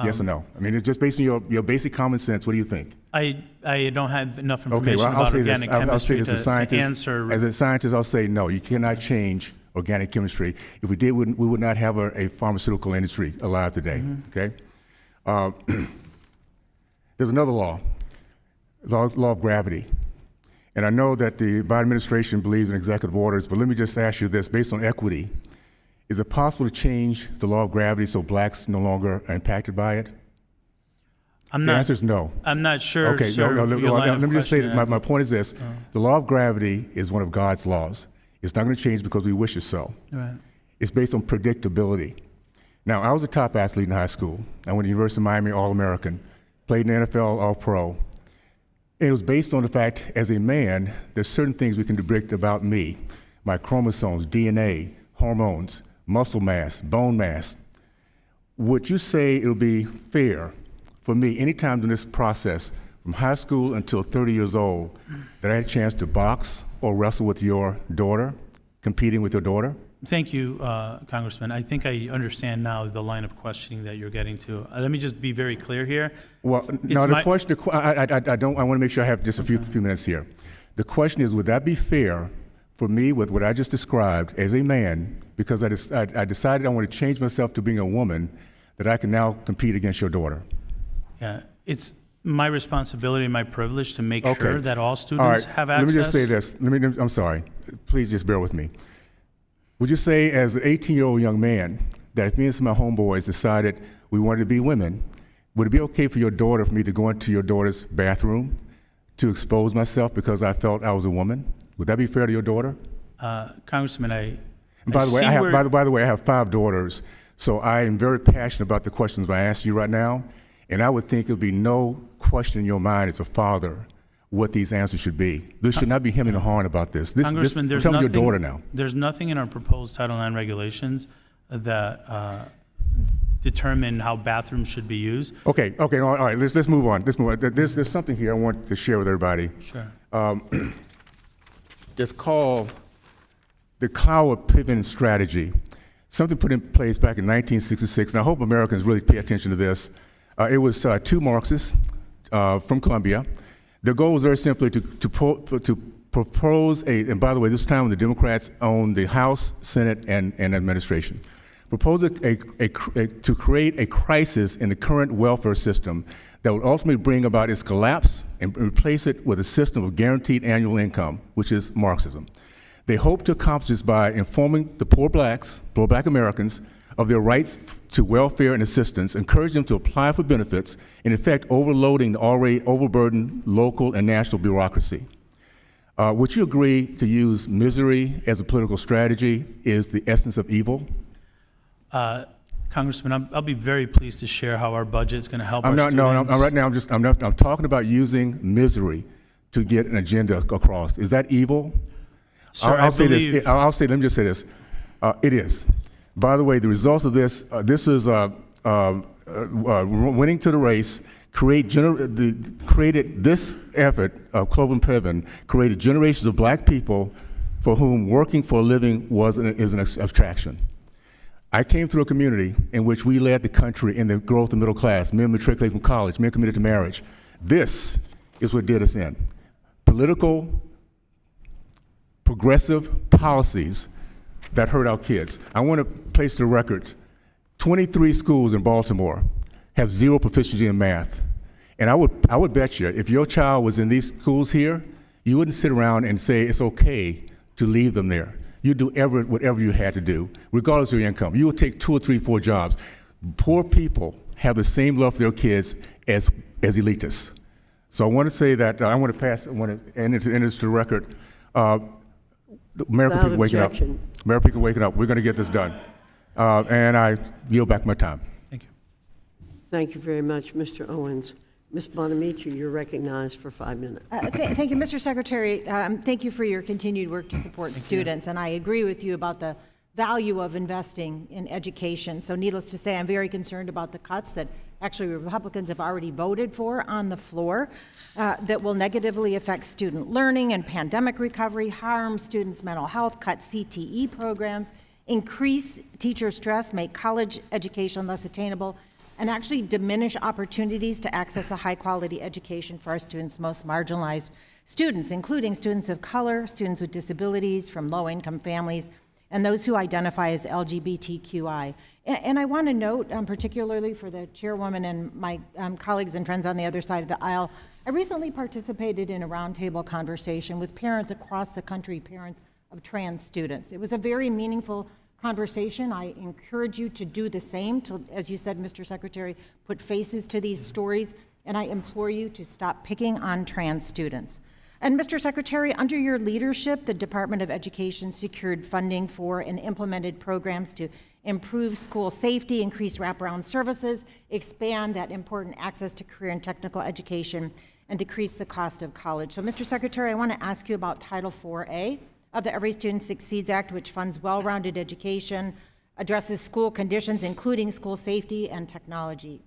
Yes or no? I mean, it's just based on your basic common sense. What do you think? I don't have enough information Okay, well, about organic chemistry I'll say this as a scientist. to answer. As a scientist, I'll say no. You cannot change organic chemistry. If we did, we would not have a pharmaceutical industry alive today. Okay. There's another law of gravity. And I know that the Biden administration believes in executive orders, but let me just ask you this, based on equity, is it possible to change the law of gravity so blacks no longer are impacted by it? The answer is no. I'm not sure, Okay, sir, let me just say that my point is this. The law of gravity is one of God's laws. It's not going to change because we wish it so. Right. It's based on predictability. Now, I was a top athlete in high school. I went to the University of Miami, All-American, played in the NFL, All-Pro. And it was based on the fact, as a man, there's certain things we can predict about me, my chromosomes, DNA, hormones, muscle mass, bone mass. Would you say it would be fair for me, anytime in this process, from high school until 30 years old, that I had a chance to box or wrestle with your daughter, competing with your daughter? Thank you, Congressman. I think I understand now the line of questioning that you're getting to. Let me just be very clear here. Well, no, the question, I want to make sure I have just a few minutes here. The question is, would that be fair for me with what I just described as a man, because I decided I want to change myself to being a woman, that I can now compete against your daughter? Yeah, it's my responsibility and my privilege to make sure that all students All right. have access. Let me just say this. I'm sorry. Please just bear with me. Would you say, as an 18-year-old young man, that if me and some of my homeboys decided we wanted to be women, would it be okay for your daughter, for me to go into your daughter's bathroom to expose myself because I felt I was a woman? Would that be fair to your daughter? Congressman, By the way, I have 5 daughters, so I am very passionate about the questions I ask you right now, and I would think it would be no question in your mind as a father what these answers should be. There should not be hemming and hawing about this. Congressman, I'm there's telling your nothing, daughter now. there's nothing in our proposed Title IX regulations that determine how bathrooms should be used. Okay, all right, let's move on. There's something here I want to share with everybody. Sure. It's called the Cloud Pivot Strategy, something put in place back in 1966, and I hope Americans really pay attention to this. It was two Marxists from Columbia. Their goal was very simply to propose and by the way, this time when the Democrats owned the House, Senate, and administration, propose to create a crisis in the current welfare system that would ultimately bring about its collapse and replace it with a system of guaranteed annual income, which is Marxism. They hope to accomplish this by informing the poor black Americans, of their rights to welfare and assistance, encourage them to apply for benefits, in effect overloading the already overburdened local and national bureaucracy. Would you agree to use misery as a political strategy is the essence of evil? Congressman, I'll be very pleased to share how our budget is going to help I'm our not. students. No, right now I'm talking about using misery to get an agenda across. Is that evil? Sir, I'll I say believe, this. Let me just say this. It is. By the way, the results of this. This is winning to the race. Created this effort of Cloven Piven created generations of black people for whom working for a living is an abstraction. I came through a community in which we led the country in the growth of the middle class, men matriculated from college, men committed to marriage. This is what did us in. Political, progressive policies that hurt our kids. I want to place the record. 23 schools in Baltimore have zero proficiency in math. And I would bet you, if your child was in these schools here, you wouldn't sit around and say it's okay to leave them there. You'd do whatever you had to do, regardless of your income. You would take 2 or 3, 4 jobs. Poor people have the same love for their kids as elitists. So I want to say that I want to end this to the record. American people waking up. American people waking up. We're going to get this done. And I yield back my time. Thank you. Thank you very much, Mr. Owens. Ms. Bonamici, you're recognized for 5 minutes. Thank you, Mr. Secretary. Thank you for your continued work to support students. And I agree with you about the value of investing in education. So needless to say, I'm very concerned about the cuts that actually Republicans have already voted for on the floor that will negatively affect student learning and pandemic recovery, harm students' mental health, cut CTE programs, increase teacher stress, make college education less attainable, and actually diminish opportunities to access a high-quality education for our students' most marginalized students, including students of color, students with disabilities from low-income families, and those who identify as LGBTQI. And I want to note, particularly for the chairwoman and my colleagues and friends on the other side of the aisle, I recently participated in a roundtable conversation with parents across the country, parents of trans students. It was a very meaningful conversation. I encourage you to do the same, to, as you said, Mr. Secretary, put faces to these stories, and I implore you to stop picking on trans students. And Mr. Secretary, under your leadership, the Department of Education secured funding for and implemented programs to improve school safety, increase wraparound services, expand that important access to career and technical education, and decrease the cost of college. So, Mr. Secretary, I want to ask you about Title IV-A of the Every Student Succeeds Act, which funds well-rounded education, addresses school conditions, including school safety and technology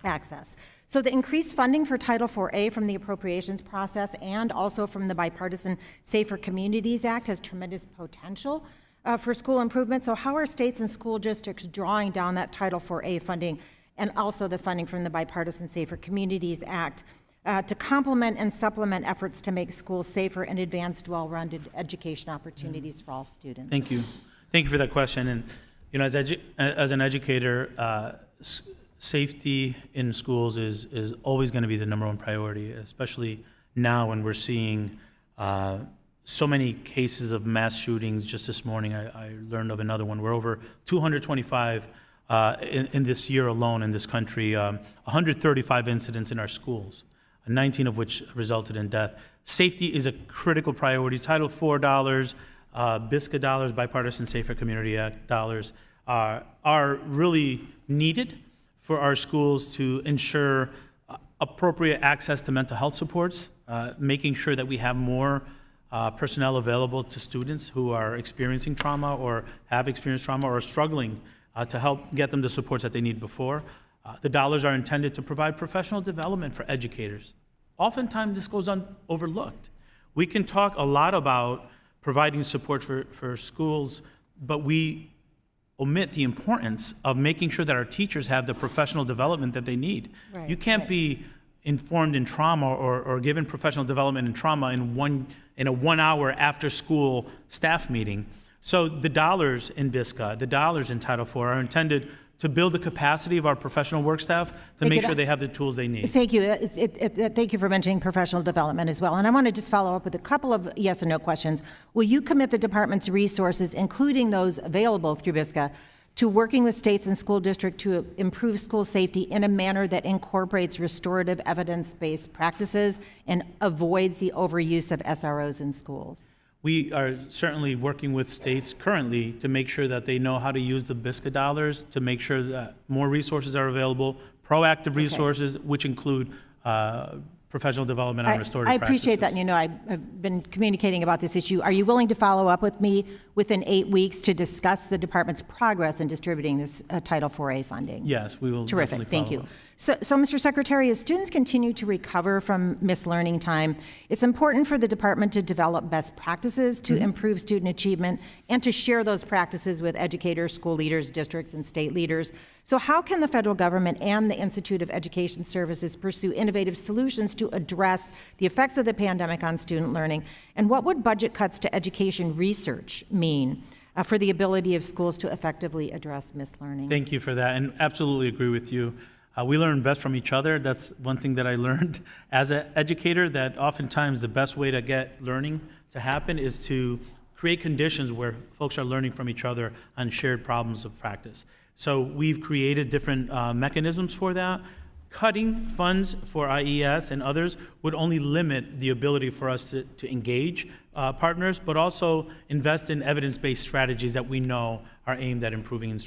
access. So the increased funding for Title IV-A from the appropriations process and also from the Bipartisan Safer Communities Act has tremendous potential for school improvement. So how are states and school districts drawing down that Title IV-A funding and also the funding from the Bipartisan Safer Communities Act to complement and supplement efforts to make schools safer and advance well-rounded education opportunities for all students? Thank you. Thank you for that question. And you know, as an educator, safety in schools is always going to be the #1 priority, especially now when we're seeing so many cases of mass shootings. Just this morning, I learned of another one. We're over 225 in this year alone in this country, 135 incidents in our schools, 19 of which resulted in death. Safety is a critical priority. Title IV dollars, BISCA dollars, Bipartisan Safer Community Act dollars are really needed for our schools to ensure appropriate access to mental health supports making sure that we have more personnel available to students who are experiencing trauma or have experienced trauma or are struggling to help get them the supports that they need before. The dollars are intended to provide professional development for educators. Oftentimes, this goes overlooked. We can talk a lot about providing support for schools, but we omit the importance of making sure that our teachers have the professional development that they need. Right, You can't be informed in trauma or given professional development in trauma in a 1 hour after school staff meeting. So the dollars in BISCA, the dollars in Title IV are intended to build the capacity of our professional work staff to make sure they have the tools they need. Thank you. Thank you for mentioning professional development as well. And I want to just follow up with a couple of yes and no questions. Will you commit the department's resources, including those available through BISCA, to working with states and school districts to improve school safety in a manner that incorporates restorative evidence-based practices and avoids the overuse of SROs in schools? We are certainly working with states currently to make sure that they know how to use the BISCA dollars, to make sure that more resources are available, proactive resources, which include professional development on restorative I appreciate that, practices. and I've been communicating about this issue. Are you willing to follow up with me within 8 weeks to discuss the department's progress in distributing this Title IV-A funding? Yes, we will Terrific, definitely thank follow you. up. So, Mr. Secretary, as students continue to recover from missed learning time, it's important for the department to develop best practices to improve student achievement and to share those practices with educators, school leaders, districts, and state leaders. So how can the federal government and the Institute of Education Services pursue innovative solutions to address the effects of the pandemic on student learning? And what would budget cuts to education research mean for the ability of schools to effectively address missed learning? Thank you for that, and absolutely agree with you. We learn best from each other. That's one thing that I learned as an educator, that oftentimes the best way to get learning to happen is to create conditions where folks are learning from each other on shared problems of practice. So we've created different mechanisms for that. Cutting funds for IES and others would only limit the ability for us to engage partners, but also invest in evidence-based strategies that we know are aimed at improving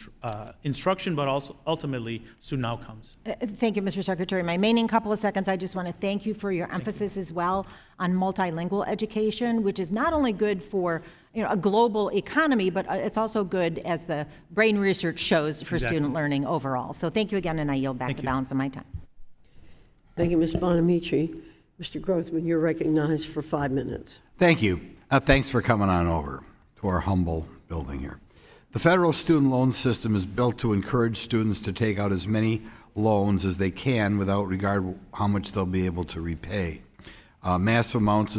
instruction, but also ultimately student outcomes. Thank you, Mr. Secretary. My remaining couple of seconds, I just want to thank you for your emphasis as well on multilingual education, which is not only good for a global economy, but it's also good, as the brain research shows, for student learning overall. So thank you again, and I yield back the balance of my time. Thank you, Ms. Bonamici. Mr. Grothman, you're recognized for 5 minutes. Thank you. Thanks for coming on over to our humble building here. The federal student loan system is built to encourage students to take out as many loans as they can without regard how much they'll be able to repay. The massive amounts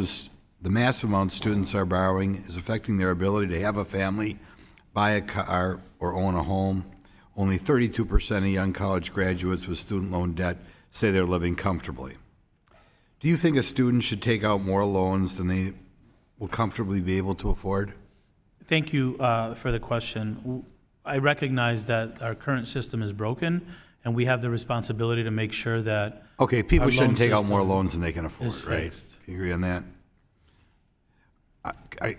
students are borrowing is affecting their ability to have a family, buy a car, or own a home. Only 32% of young college graduates with student loan debt say they're living comfortably. Do you think a student should take out more loans than they will comfortably be able to afford? Thank you for the question. I recognize that our current system is broken, and we have the responsibility to make sure that Okay, people our shouldn't loan take out more system loans than they can afford, is right? fixed. Can you agree on that?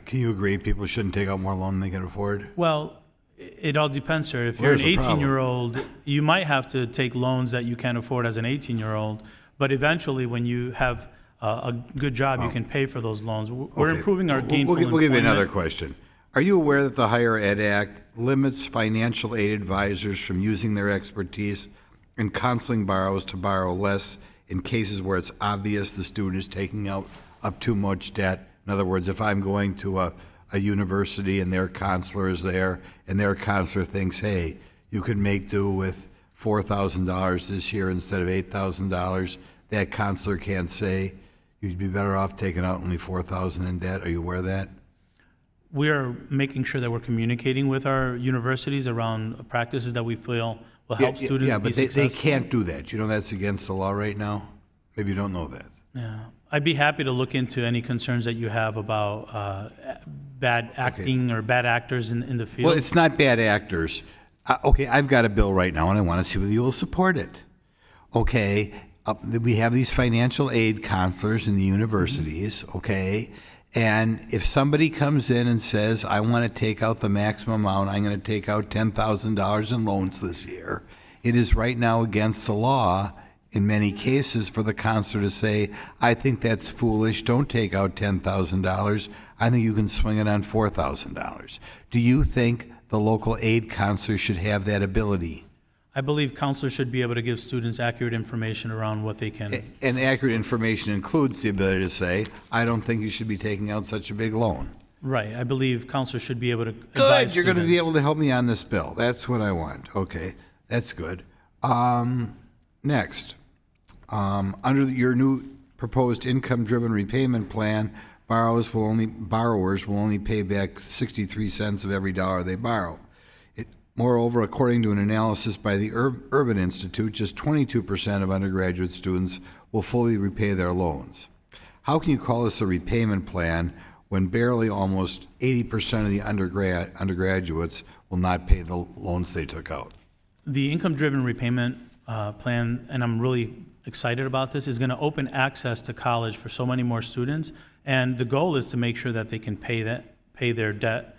Can you agree people shouldn't take out more loan than they can afford? Well, it all depends, sir. If you're an Here's the problem. 18-year-old, you might have to take loans that you can't afford as an 18-year-old, but eventually, when you have a good job, you can pay for those loans. We're Okay. improving our We'll gainful give you another employment. question. Are you aware that the Higher Ed Act limits financial aid advisors from using their expertise in counseling borrowers to borrow less in cases where it's obvious the student is taking out up too much debt? In other words, if I'm going to a university and their counselor is there and their counselor thinks, hey, you could make do with $4,000 this year instead of $8,000, that counselor can't say, you'd be better off taking out only $4,000 in debt. Are you aware of that? We are making sure that we're communicating with our universities around practices that we feel will help students Yeah, be but they successful. can't do that. You know that's against the law right now? Maybe you don't know that. Yeah, I'd be happy to look into any concerns that you have about bad acting or bad actors in the field. Well, it's not bad actors. Okay, I've got a bill right now, and I want to see whether you will support it. Okay, we have these financial aid counselors in the universities, okay? And if somebody comes in and says, I want to take out the maximum amount, I'm going to take out $10,000 in loans this year, it is right now against the law in many cases for the counselor to say, I think that's foolish, don't take out $10,000, I think you can swing it on $4,000. Do you think the local aid counselor should have that ability? I believe counselors should be able to give students accurate information around what they can. And accurate information includes the ability to say, I don't think you should be taking out such a big loan. Right. I believe counselors should be able to advise Good, you're going to be students. able to help me on this bill. That's what I want. Okay, that's good. Next, under your new proposed income-driven repayment plan, borrowers will only pay back 63 cents of every dollar they borrow. Moreover, according to an analysis by the Urban Institute, just 22% of undergraduate students will fully repay their loans. How can you call this a repayment plan when barely almost 80% of the undergraduates will not pay the loans they took out? The income-driven repayment plan, and I'm really excited about this, is going to open access to college for so many more students. And the goal is to make sure that they can pay their debt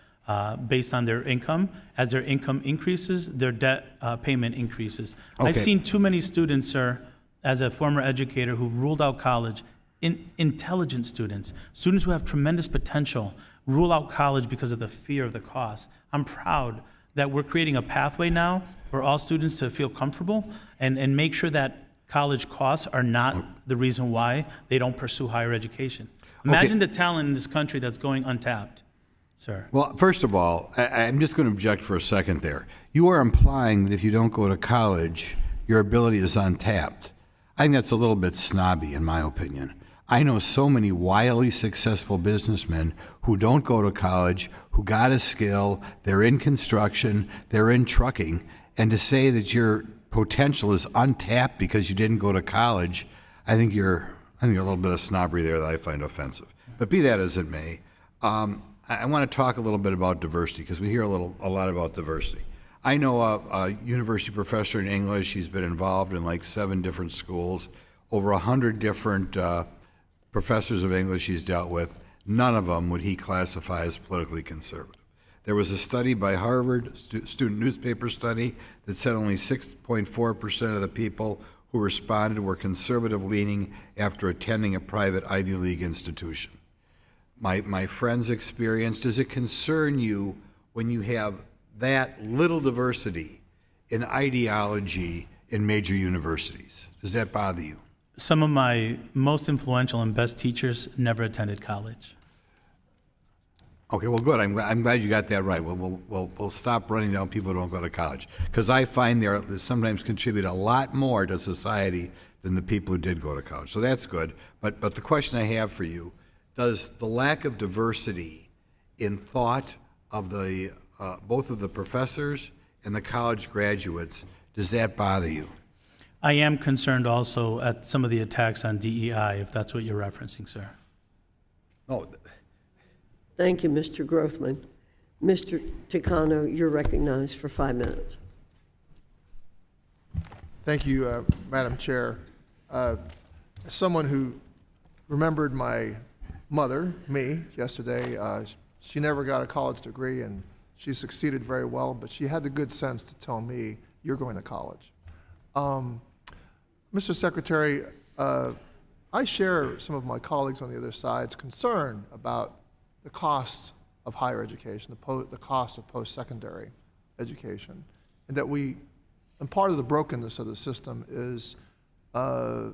based on their income. As their income increases, their debt payment increases. Okay. I've seen too many students, sir, as a former educator, who've ruled out college, intelligent students who have tremendous potential, rule out college because of the fear of the cost. I'm proud that we're creating a pathway now for all students to feel comfortable and make sure that college costs are not the reason why they don't pursue higher education. Imagine the talent in this country that's going untapped, sir. Well, first of all, I'm just going to object for a second there. You are implying that if you don't go to college, your ability is untapped. I think that's a little bit snobby, in my opinion. I know so many wildly successful businessmen who don't go to college, who got a skill, they're in construction, they're in trucking, and to say that your potential is untapped because you didn't go to college, I think you're a little bit of snobbery there that I find offensive. But be that as it may, I want to talk a little bit about diversity because we hear a lot about diversity. I know a university professor in English. He's been involved in like 7 different schools, over 100 different professors of English he's dealt with. None of them would he classify as politically conservative. There was a study by Harvard, student newspaper study, that said only 6.4% of the people who responded were conservative-leaning after attending a private Ivy League institution. My friend's experience, does it concern you when you have that little diversity in ideology in major universities? Does that bother you? Some of my most influential and best teachers never attended college. Okay, well, good. I'm glad you got that right. We'll stop running down people who don't go to college, because I find they sometimes contribute a lot more to society than the people who did go to college. So that's good. But the question I have for you: does the lack of diversity in thought of the both of the professors and the college graduates, does that bother you? I am concerned also at some of the attacks on DEI, if that's what you're referencing, sir. Oh, Thank you, Mr. Grothman. Mr. Takano, you're recognized for 5 minutes. Thank you, Madam Chair. As someone who remembered my mother, me, yesterday, she never got a college degree, and she succeeded very well, but she had the good sense to tell me, you're going to college. Mr. Secretary, I share some of my colleagues on the other side's concern about the cost of higher education, the cost of post-secondary education, and that and part of the brokenness of the system is, more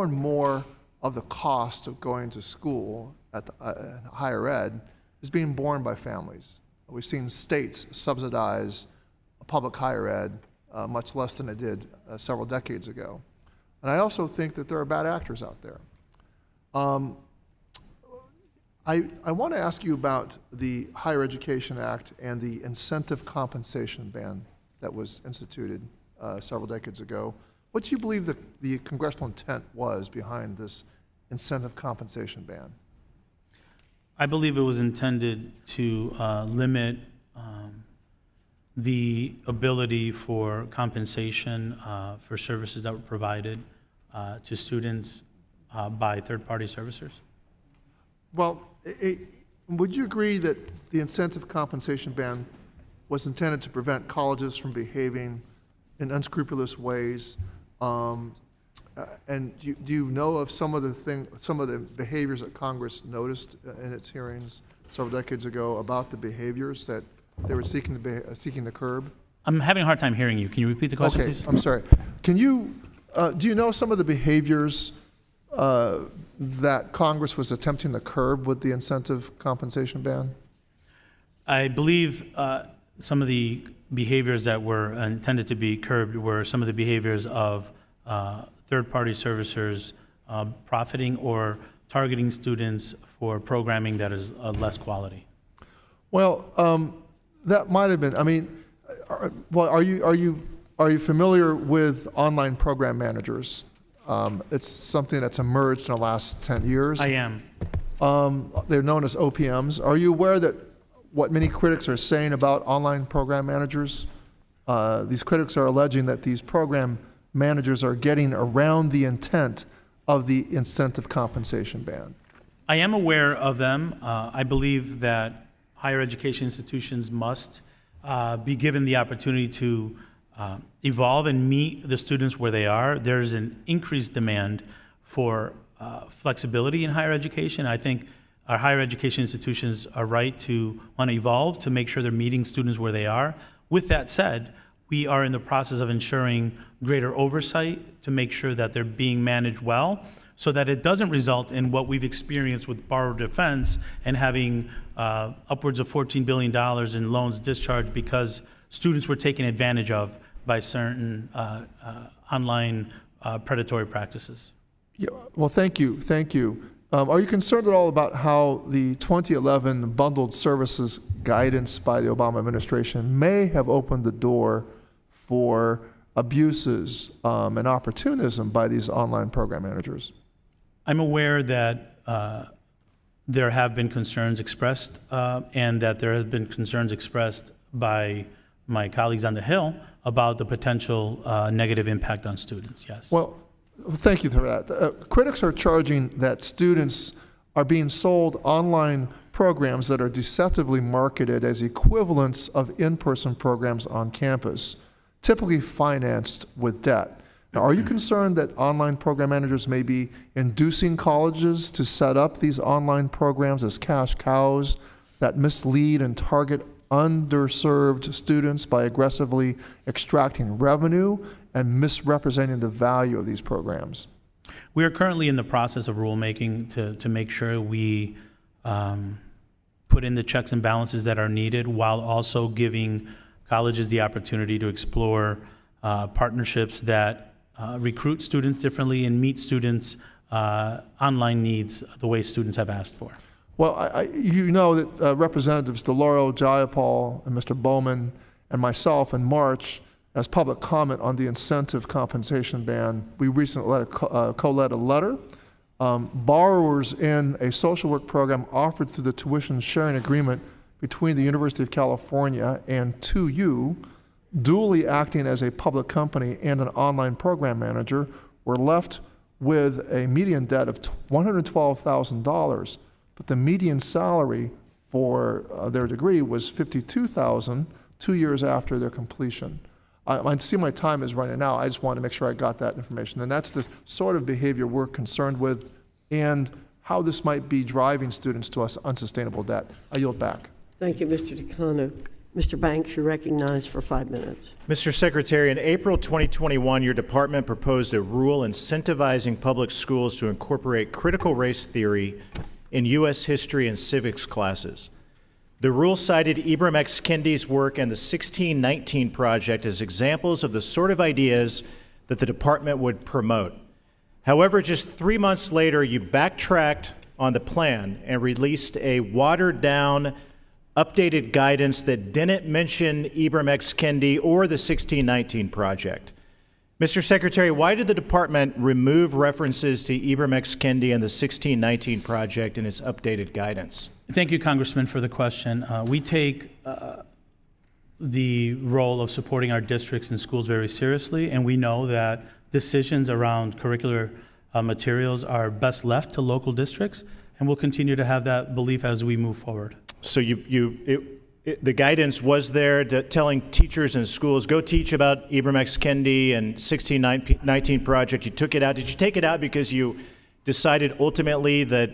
and more of the cost of going to school at higher ed is being borne by families. We've seen states subsidize public higher ed much less than it did several decades ago. And I also think that there are bad actors out there. I want to ask you about the Higher Education Act and the incentive compensation ban that was instituted several decades ago. What do you believe the congressional intent was behind this incentive compensation ban? I believe it was intended to limit the ability for compensation for services that were provided to students by third-party servicers. Well, would you agree that the incentive compensation ban was intended to prevent colleges from behaving in unscrupulous ways And do you know of some of the behaviors that Congress noticed in its hearings several decades ago about the behaviors that they were seeking to curb? I'm having a hard time hearing you. Can you repeat the question, Okay, please? I'm sorry. Can you, do you know some of the behaviors that Congress was attempting to curb with the incentive compensation ban? I believe some of the behaviors that were intended to be curbed were some of the behaviors of third-party servicers profiting or targeting students for programming that is less quality. Well, that might have been. I mean, are you familiar with online program managers? It's something that's emerged in the last 10 years. I am. They're known as OPMs. Are you aware that what many critics are saying about online program managers? These critics are alleging that these program managers are getting around the intent of the incentive compensation ban. I am aware of them. I believe that higher education institutions must be given the opportunity to evolve and meet the students where they are. There's an increased demand for flexibility in higher education. I think our higher education institutions are right to want to evolve to make sure they're meeting students where they are. With that said, we are in the process of ensuring greater oversight to make sure that they're being managed well, so that it doesn't result in what we've experienced with borrower defense and having upwards of $14 billion in loans discharged because students were taken advantage of by certain online predatory practices. Yeah, well, thank you. Thank you. Are you concerned at all about how the 2011 bundled services guidance by the Obama administration may have opened the door for abuses and opportunism by these online program managers? I'm aware that there have been concerns expressed and that there has been concerns expressed by my colleagues on the Hill about the potential negative impact on students, yes. Well, thank you for that. Critics are charging that students are being sold online programs that are deceptively marketed as equivalents of in-person programs on campus, typically financed with debt. Now, are you concerned that online program managers may be inducing colleges to set up these online programs as cash cows that mislead and target underserved students by aggressively extracting revenue and misrepresenting the value of these programs? We are currently in the process of rulemaking to make sure we put in the checks and balances that are needed while also giving colleges the opportunity to explore partnerships that recruit students differently and meet students' online needs the way students have asked for. Well, you know that Representatives DeLauro, Jayapal, and Mr. Bowman and myself in March, as public comment on the incentive compensation ban, we recently co-led a letter. Borrowers in a social work program offered through the tuition sharing agreement between the University of California and 2U, duly acting as a public company and an online program manager, were left with a median debt of $112,000, but the median salary for their degree was $52,000 2 years after their completion. I see my time is running out. I just want to make sure I got that information. And that's the sort of behavior we're concerned with and how this might be driving students to unsustainable debt. I yield back. Thank you, Mr. DeCano. Mr. Banks, you're recognized for 5 minutes. Mr. Secretary, in April 2021, your department proposed a rule incentivizing public schools to incorporate critical race theory in U.S. history and civics classes. The rule cited Ibram X. Kendi's work and the 1619 Project as examples of the sort of ideas that the department would promote. However, just 3 months later, you backtracked on the plan and released a watered-down, updated guidance that didn't mention Ibram X. Kendi or the 1619 Project. Mr. Secretary, why did the department remove references to Ibram X. Kendi and the 1619 Project in its updated guidance? Thank you, Congressman, for the question. We take the role of supporting our districts and schools very seriously, and we know that decisions around curricular materials are best left to local districts, and we'll continue to have that belief as we move forward. So the guidance was there telling teachers in schools, go teach about Ibram X. Kendi and 1619 Project. You took it out. Did you take it out because you decided ultimately that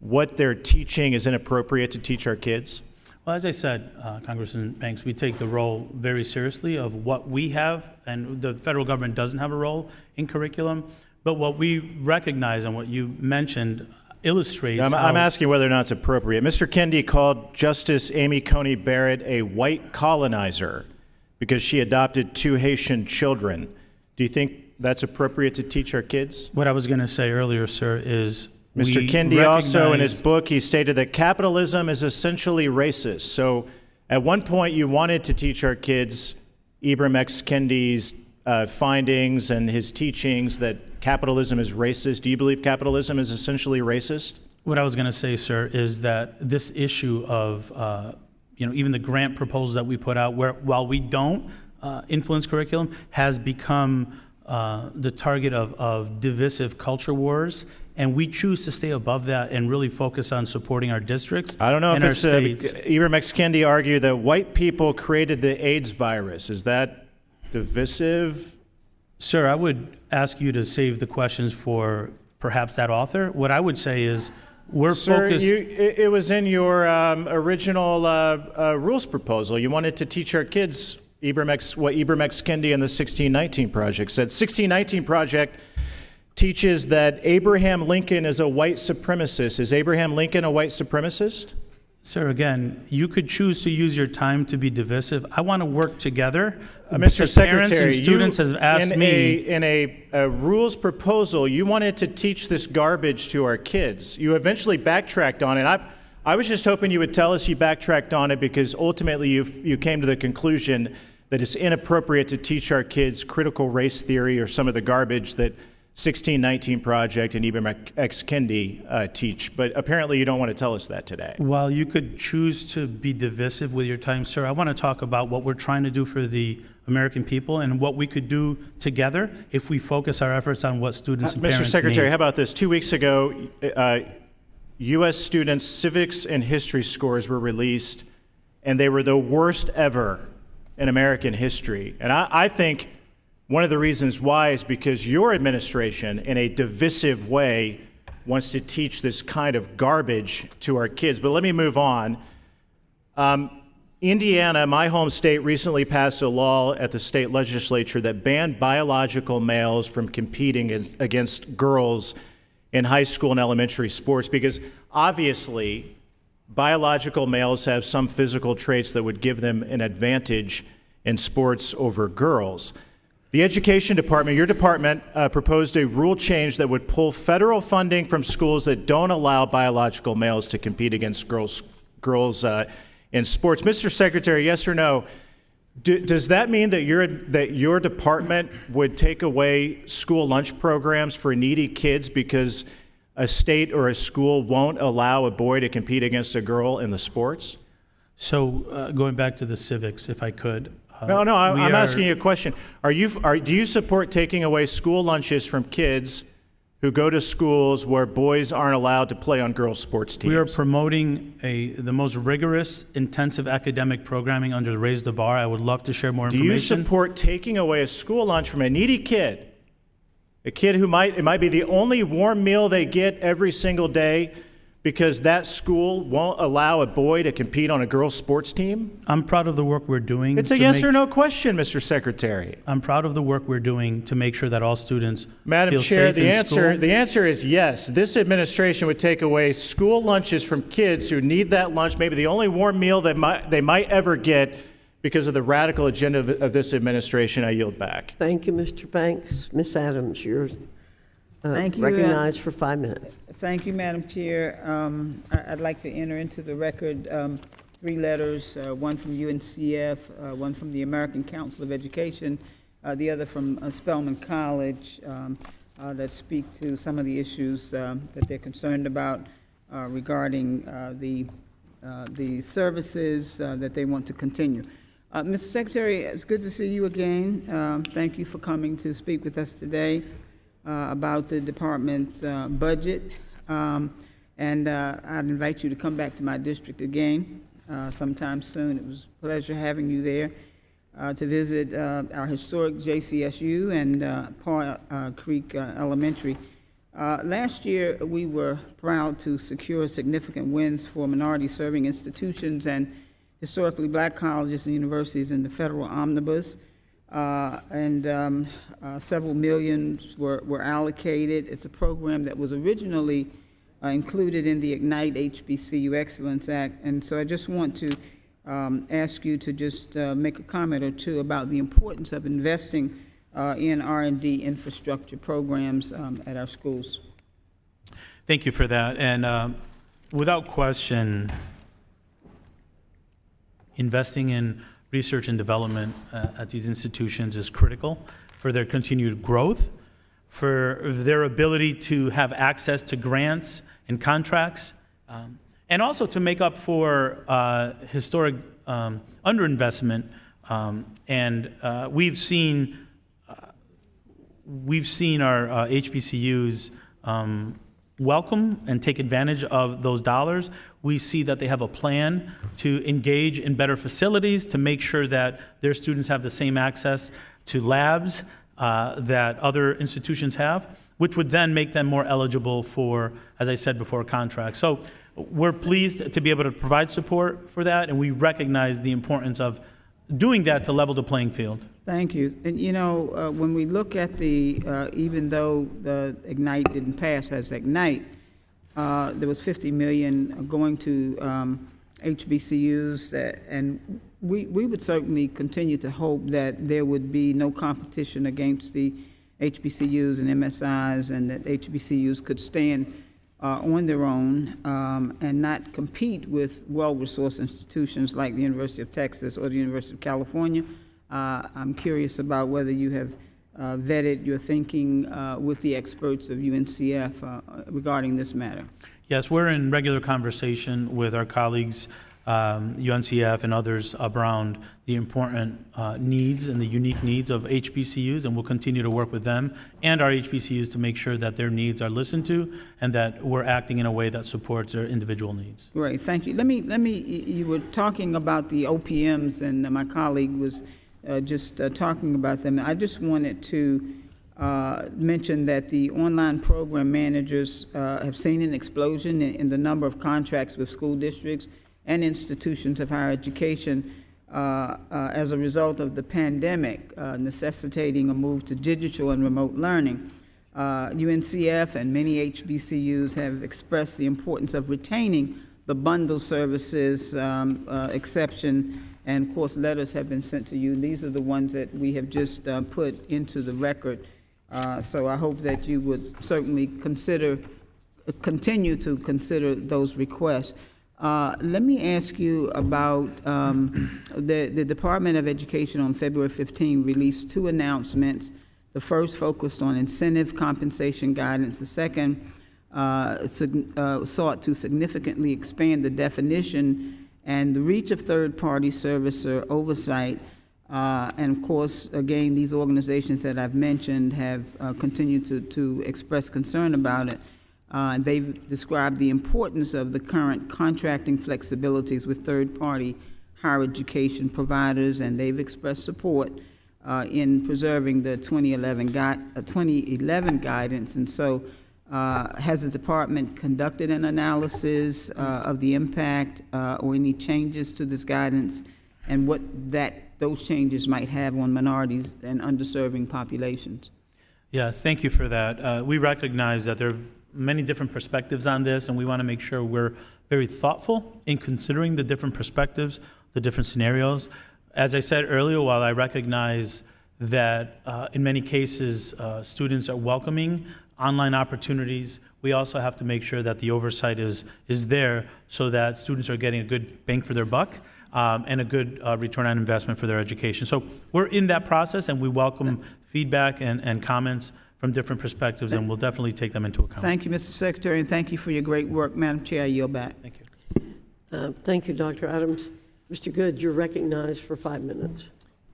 what they're teaching is inappropriate to teach our kids? Well, as I said, Congressman Banks, we take the role very seriously of what we have, and the federal government doesn't have a role in curriculum. But what we recognize and what you mentioned illustrates I'm asking whether or not it's appropriate. Mr. Kendi called Justice Amy Coney Barrett a white colonizer because she adopted 2 Haitian children. Do you think that's appropriate to teach our kids? What I was going to say earlier, sir, is Mr. Kendi also, in his book, he stated that capitalism is essentially racist. So at one point, you wanted to teach our kids Ibram X. Kendi's findings and his teachings that capitalism is racist. Do you believe capitalism is essentially racist? What I was going to say, sir, is that this issue of, even the grant proposals that we put out, where while we don't influence curriculum, has become the target of divisive culture wars. And we choose to stay above that and really focus on supporting our districts. I don't know and if our it's states. Ibram X. Kendi argued that white people created the AIDS virus. Is that divisive? Sir, I would ask you to save the questions for perhaps that author. What I would say is we're focused. It was in your original rules proposal. You wanted to teach our kids what Ibram X. Kendi and the 1619 Project said. 1619 Project teaches that Abraham Lincoln is a white supremacist. Is Abraham Lincoln a white supremacist? Sir, again, you could choose to use your time to be divisive. I want to work together. Mr. Secretary, parents and students have asked me. In a rules proposal, you wanted to teach this garbage to our kids. You eventually backtracked on it. I was just hoping you would tell us you backtracked on it because ultimately you came to the conclusion that it's inappropriate to teach our kids critical race theory or some of the garbage that 1619 Project and Ibram X. Kendi teach, but apparently you don't want to tell us that today. While you could choose to be divisive with your time, sir, I want to talk about what we're trying to do for the American people and what we could do together if we focus our efforts on what students and parents Mr. Secretary, need. how about this? 2 weeks ago, U.S. students' civics and history scores were released, and they were the worst ever in American history. And I think one of the reasons why is because your administration, in a divisive way, wants to teach this kind of garbage to our kids. But let me move on. Indiana, my home state, recently passed a law at the state legislature that banned biological males from competing against girls in high school and elementary sports because obviously biological males have some physical traits that would give them an advantage in sports over girls. The Education Department, your department, proposed a rule change that would pull federal funding from schools that don't allow biological males to compete against girls in sports. Mr. Secretary, yes or no? Does that mean that your department would take away school lunch programs for needy kids because a state or a school won't allow a boy to compete against a girl in the sports? So going back to the civics, if I could. I'm asking you a question. Do you support taking away school lunches from kids who go to schools where boys aren't allowed to play on girls' sports teams? We are promoting the most rigorous, intensive academic programming under Raise the Bar. I would love to share more information. Do you support taking away a school lunch from a needy kid, a kid who it might be the only warm meal they get every single day, because that school won't allow a boy to compete on a girls' sports team? I'm proud of the work we're doing. It's a yes or no question, Mr. Secretary. I'm proud of the work we're doing to make sure that all students Madam feel Chair, safe in school. the answer is yes. This administration would take away school lunches from kids who need that lunch, maybe the only warm meal they might ever get, because of the radical agenda of this administration. I yield back. Thank you, Mr. Banks. Ms. Adams, you're Thank you, recognized for 5 minutes. Thank you, Madam Chair. I'd like to enter into the record 3 letters, one from UNCF, one from the American Council of Education, the other from Spelman College, that speak to some of the issues that they're concerned about regarding the services that they want to continue. Mr. Secretary, it's good to see you again. Thank you for coming to speak with us today about the department's budget. And I'd invite you to come back to my district again sometime soon. It was a pleasure having you there to visit our historic JCSU and Paw Creek Elementary. Last year, we were proud to secure significant wins for minority-serving institutions and historically black colleges and universities in the federal omnibus, and several millions were allocated. It's a program that was originally included in the Ignite HBCU Excellence Act, and so I just want to ask you to just make a comment or two about the importance of investing in R&D infrastructure programs at our schools. Thank you for that. And without question, investing in research and development at these institutions is critical for their continued growth, for their ability to have access to grants and contracts, and also to make up for historic underinvestment. And we've seen our HBCUs welcome and take advantage of those dollars. We see that they have a plan to engage in better facilities, to make sure that their students have the same access to labs that other institutions have, which would then make them more eligible for, as I said before, contracts. So we're pleased to be able to provide support for that, and we recognize the importance of doing that to level the playing field. Thank you. And you know, when we look at the, even though the Ignite didn't pass as Ignite, there was $50 million going to HBCUs, and we would certainly continue to hope that there would be no competition against the HBCUs and MSIs, and that HBCUs could stand on their own and not compete with well-resourced institutions like the University of Texas or the University of California. I'm curious about whether you have vetted your thinking with the experts of UNCF regarding this matter. Yes, we're in regular conversation with our colleagues, UNCF and others, around the important needs and the unique needs of HBCUs, and we'll continue to work with them and our HBCUs to make sure that their needs are listened to and that we're acting in a way that supports their individual needs. Great, thank you. Let me. You were talking about the OPMs, and my colleague was just talking about them. I just wanted to mention that the online program managers have seen an explosion in the number of contracts with school districts and institutions of higher education as a result of the pandemic, necessitating a move to digital and remote learning. UNCF and many HBCUs have expressed the importance of retaining the bundle services exception, and of course letters have been sent to you. These are the ones that we have just put into the record. So I hope that you would certainly continue to consider those requests. Let me ask you about the Department of Education on February 15 released two announcements. The first focused on incentive compensation guidance. The second sought to significantly expand the definition and the reach of third-party servicer oversight. And of course, again, these organizations that I've mentioned have continued to express concern about it. They've described the importance of the current contracting flexibilities with third-party higher education providers, and they've expressed support in preserving the 2011 guidance. And so has the department conducted an analysis of the impact or any changes to this guidance, and what those changes might have on minorities and underserving populations? Yes, thank you for that. We recognize that there are many different perspectives on this, and we want to make sure we're very thoughtful in considering the different perspectives, the different scenarios. As I said earlier, while I recognize that in many cases students are welcoming online opportunities, we also have to make sure that the oversight is there so that students are getting a good bang for their buck and a good return on investment for their education. So we're in that process, and we welcome feedback and comments from different perspectives, and we'll definitely take them into account. Thank you, Mr. Secretary, and thank you for your great work. Madam Chair, I yield back. Thank you. Thank you, Dr. Adams. Mr. Good, you're recognized for 5 minutes.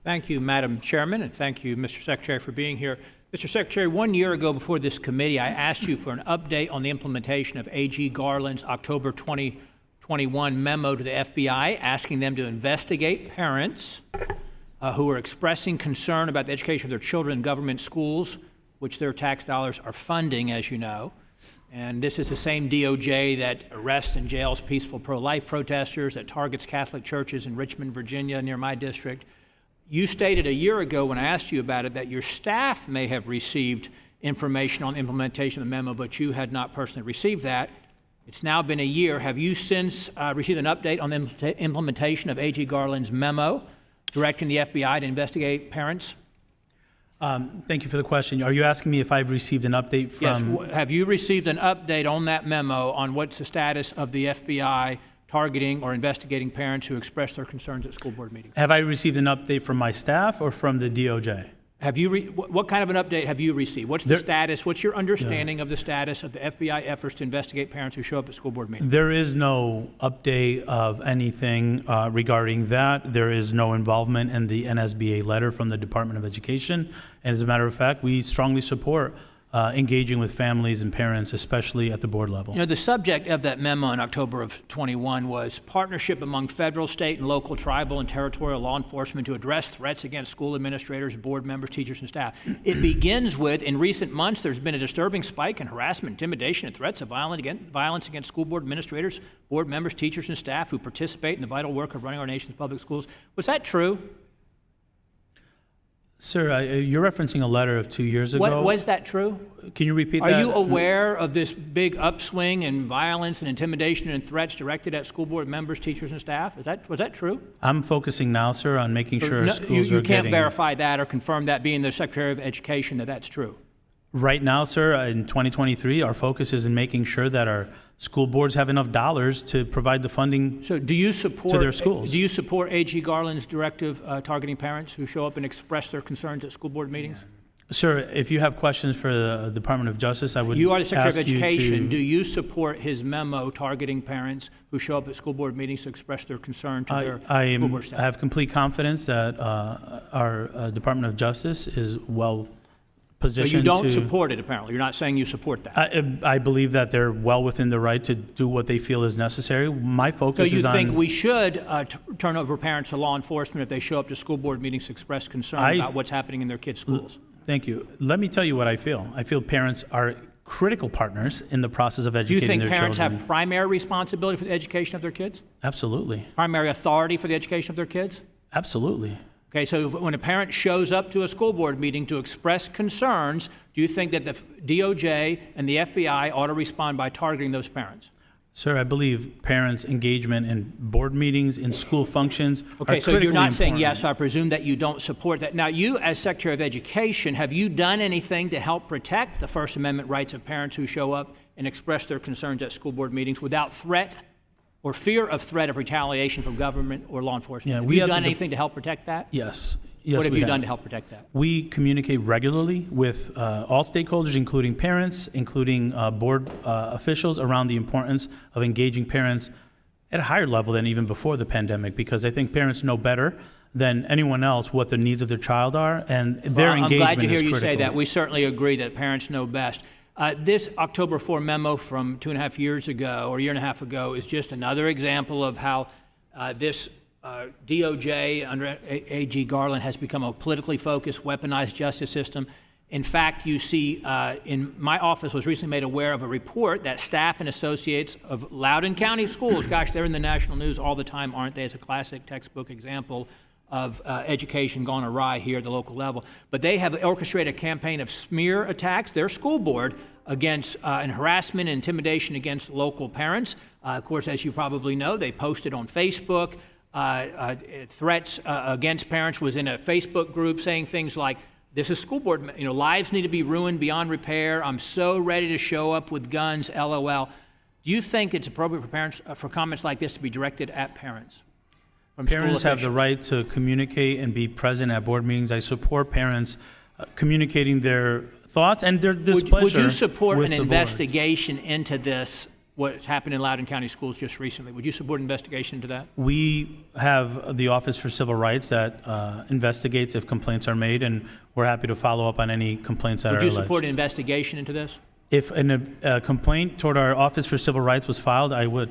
Thank you, Madam Chairman, and thank you, Mr. Secretary, for being here. Mr. Secretary, 1 year ago before this committee, I asked you for an update on the implementation of A.G. Garland's October 2020 21 memo to the FBI asking them to investigate parents who are expressing concern about the education of their children in government schools, which their tax dollars are funding, as you know. And this is the same DOJ that arrests and jails peaceful pro-life protesters, that targets Catholic churches in Richmond, Virginia, near my district. You stated a year ago when I asked you about it that your staff may have received information on implementation of the memo, but you had not personally received that. It's now been a year. Have you since received an update on the implementation of A.G. Garland's memo directing the FBI to investigate parents? Thank you for the question. Are you asking me if I've received an update from? Yes. Have you received an update on that memo on what's the status of the FBI targeting or investigating parents who express their concerns at school board meetings? Have I received an update from my staff or from the DOJ? Have you what kind of an update have you received? What's the status? What's your understanding of the status of the FBI efforts to investigate parents who show up at school board meetings? There is no update of anything regarding that. There is no involvement in the NSBA letter from the Department of Education. And as a matter of fact, we strongly support engaging with families and parents, especially at the board level. You know, the subject of that memo in October of 21 was partnership among federal, state, and local, tribal, and territorial law enforcement to address threats against school administrators, board members, teachers, and staff. It begins with, in recent months, there's been a disturbing spike in harassment, intimidation, and threats of violence against school board administrators, board members, teachers, and staff who participate in the vital work of running our nation's public schools. Was that true? Sir, you're referencing a letter of 2 years ago. Was that true? Can you repeat that? Are you aware of this big upswing in violence and intimidation and threats directed at school board members, teachers, and staff? Was that true? I'm focusing now, sir, on making sure No, schools are getting... You can't verify that or confirm that, being the Secretary of Education, that that's true. Right now, sir, in 2023, our focus is in making sure that our school boards have enough dollars to provide the funding to their schools. Do you support A.G. Garland's directive targeting parents who show up and express their concerns at school board meetings? Sir, if you have questions for the Department of Justice, I would You are the Secretary of ask you Education. Do to... you support his memo targeting parents who show up at school board meetings to express their concern to their school board staff? I have complete confidence that our Department of Justice is well positioned So you don't support it, apparently. You're not saying you support that. I believe that they're well within the right to do what they feel is necessary. My focus is on... So you think we should turn over parents to law enforcement if they show up to school board meetings to express concern about what's happening in their kids' schools? Thank you. Let me tell you what I feel. I feel parents are critical partners in the process of educating their children. Do you think parents have primary responsibility for the education of their kids? Absolutely. Primary authority for the education of their kids? Absolutely. Okay, so when a parent shows up to a school board meeting to express concerns, do you think that the DOJ and the FBI ought to respond by targeting those parents? Sir, I believe parents' engagement in board meetings, in school functions, Okay, are so you're critically not saying important. yes, I presume that you don't support that. Now, you, as Secretary of Education, have you done anything to help protect the First Amendment rights of parents who show up and express their concerns at school board meetings without threat or fear of threat of retaliation from government or law enforcement? Yeah, have we you have done to- anything to help protect that? Yes. Yes, What have we you done to help protect that? We communicate regularly with all stakeholders, including parents, including board officials, around the importance of engaging parents at a higher level than even before the pandemic, because I think parents know better than anyone else what the needs of their child are, and their engagement is critical. I'm glad to hear you say that. We certainly agree that parents know best. This October 4 memo from 2.5 years ago, or a year and a half ago, is just another example of how this DOJ under A.G. Garland has become a politically focused, weaponized justice system. In fact, you see, in my office was recently made aware of a report that staff and associates of Loudoun County schools, gosh, they're in the national news all the time, aren't they? It's a classic textbook example of education gone awry here at the local level. But they have orchestrated a campaign of smear attacks, their school board, against and harassment and intimidation against local parents. Of course, as you probably know, they posted on Facebook. Threats against parents was in a Facebook group saying things like, this is school board, lives need to be ruined beyond repair. I'm so ready to show up with guns, LOL. Do you think it's appropriate for parents, for comments like this to be directed at parents? Parents have the right to communicate and be present at board meetings. I support parents communicating their thoughts and their displeasure. Would you support with an the investigation into this, what's happened in Loudoun County schools just recently? Would you support an investigation into that? We have the Office for Civil Rights that investigates if complaints are made, and we're happy to follow up on any complaints that are alleged. Would you support an investigation into this? If a complaint toward our Office for Civil Rights was filed, I would.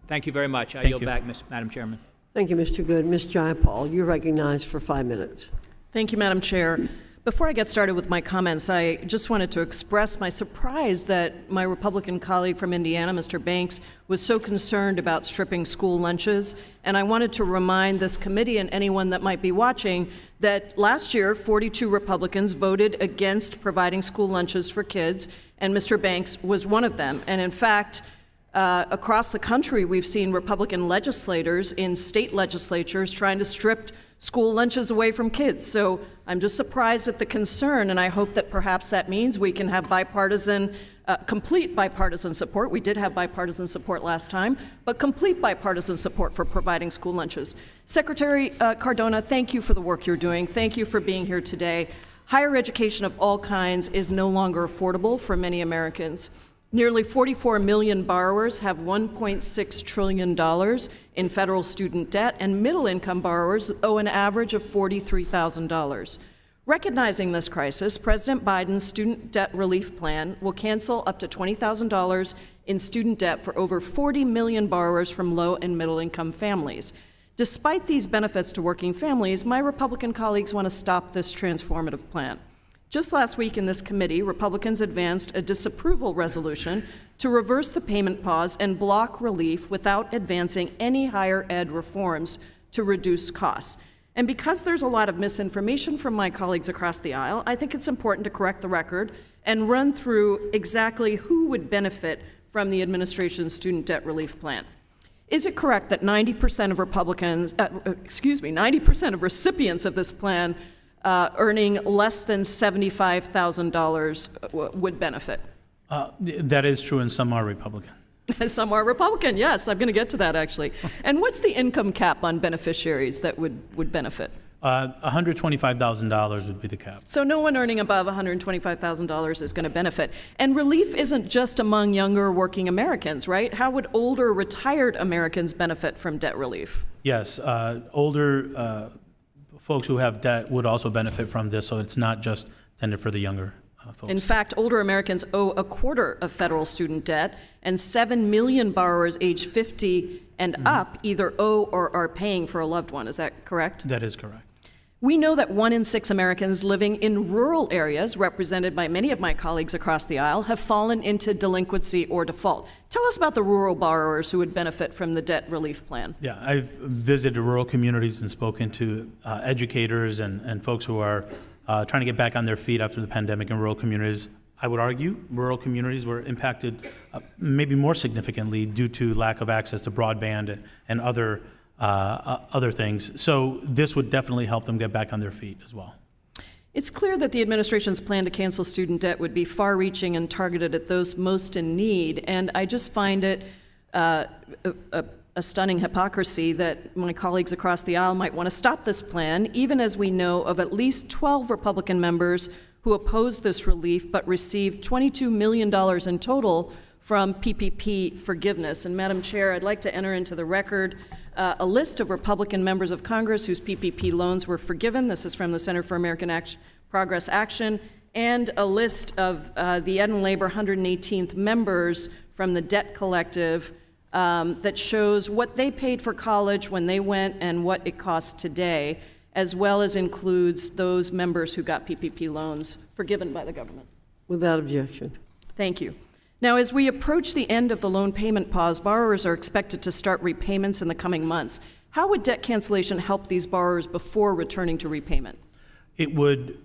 Thank you very much. I Thank yield you. back, Madam Chairman. Thank you, Mr. Good. Ms. Jayapal, you're recognized for 5 minutes. Thank you, Madam Chair. Before I get started with my comments, I just wanted to express my surprise that my Republican colleague from Indiana, Mr. Banks, was so concerned about stripping school lunches. And I wanted to remind this committee and anyone that might be watching that last year, 42 Republicans voted against providing school lunches for kids, and Mr. Banks was one of them. And in fact, across the country, we've seen Republican legislators in state legislatures trying to strip school lunches away from kids. So I'm just surprised at the concern, and I hope that perhaps that means we can have bipartisan, complete bipartisan support. We did have bipartisan support last time, but complete bipartisan support for providing school lunches. Secretary Cardona, thank you for the work you're doing. Thank you for being here today. Higher education of all kinds is no longer affordable for many Americans. Nearly 44 million borrowers have $1.6 trillion in federal student debt, and middle-income borrowers owe an average of $43,000. Recognizing this crisis, President Biden's student debt relief plan will cancel up to $20,000 in student debt for over 40 million borrowers from low and middle-income families. Despite these benefits to working families, my Republican colleagues want to stop this transformative plan. Just last week in this committee, Republicans advanced a disapproval resolution to reverse the payment pause and block relief without advancing any higher ed reforms to reduce costs. And because there's a lot of misinformation from my colleagues across the aisle, I think it's important to correct the record and run through exactly who would benefit from the administration's student debt relief plan. Is it correct that 90% of 90% of recipients of this plan earning less than $75,000 would benefit? That is true, and some are Republican. Some are Republican, yes. I'm going to get to that, actually. And what's the income cap on beneficiaries that would benefit? $125,000 would be the cap. So no one earning above $125,000 is going to benefit. And relief isn't just among younger working Americans, right? How would older retired Americans benefit from debt relief? Yes, older folks who have debt would also benefit from this, so it's not just intended for the younger folks. In fact, older Americans owe a quarter of federal student debt, and 7 million borrowers age 50 and up either owe or are paying for a loved one. Is that correct? That is correct. We know that 1 in 6 Americans living in rural areas, represented by many of my colleagues across the aisle, have fallen into delinquency or default. Tell us about the rural borrowers who would benefit from the debt relief plan. Yeah, I've visited rural communities and spoken to educators and folks who are trying to get back on their feet after the pandemic in rural communities. I would argue rural communities were impacted maybe more significantly due to lack of access to broadband and other things. So this would definitely help them get back on their feet as well. It's clear that the administration's plan to cancel student debt would be far-reaching and targeted at those most in need, and I just find it a stunning hypocrisy that my colleagues across the aisle might want to stop this plan, even as we know of at least 12 Republican members who opposed this relief but received $22 million in total from PPP forgiveness. And Madam Chair, I'd like to enter into the record a list of Republican members of Congress whose PPP loans were forgiven. This is from the Center for American Progress Action, and a list of the Ed and Labor 118th members from the Debt Collective that shows what they paid for college when they went and what it costs today, as well as includes those members who got PPP loans forgiven by the government. Without objection. Thank you. Now, as we approach the end of the loan payment pause, borrowers are expected to start repayments in the coming months. How would debt cancellation help these borrowers before returning to repayment? It would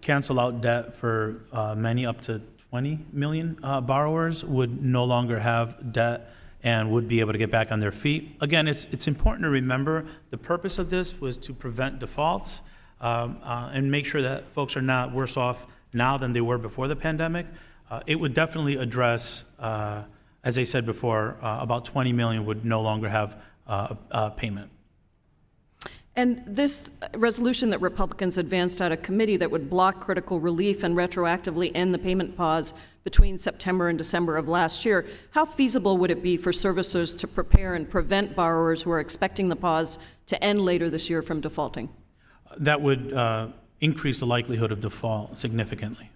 cancel out debt for many, up to 20 million borrowers would no longer have debt and would be able to get back on their feet. Again, it's important to remember the purpose of this was to prevent defaults and make sure that folks are not worse off now than they were before the pandemic. It would definitely address, as I said before, about 20 million would no longer have payment. And this resolution that Republicans advanced out of committee that would block critical relief and retroactively end the payment pause between September and December of last year, how feasible would it be for servicers to prepare and prevent borrowers who are expecting the pause to end later this year from defaulting? That would increase the likelihood of default significantly.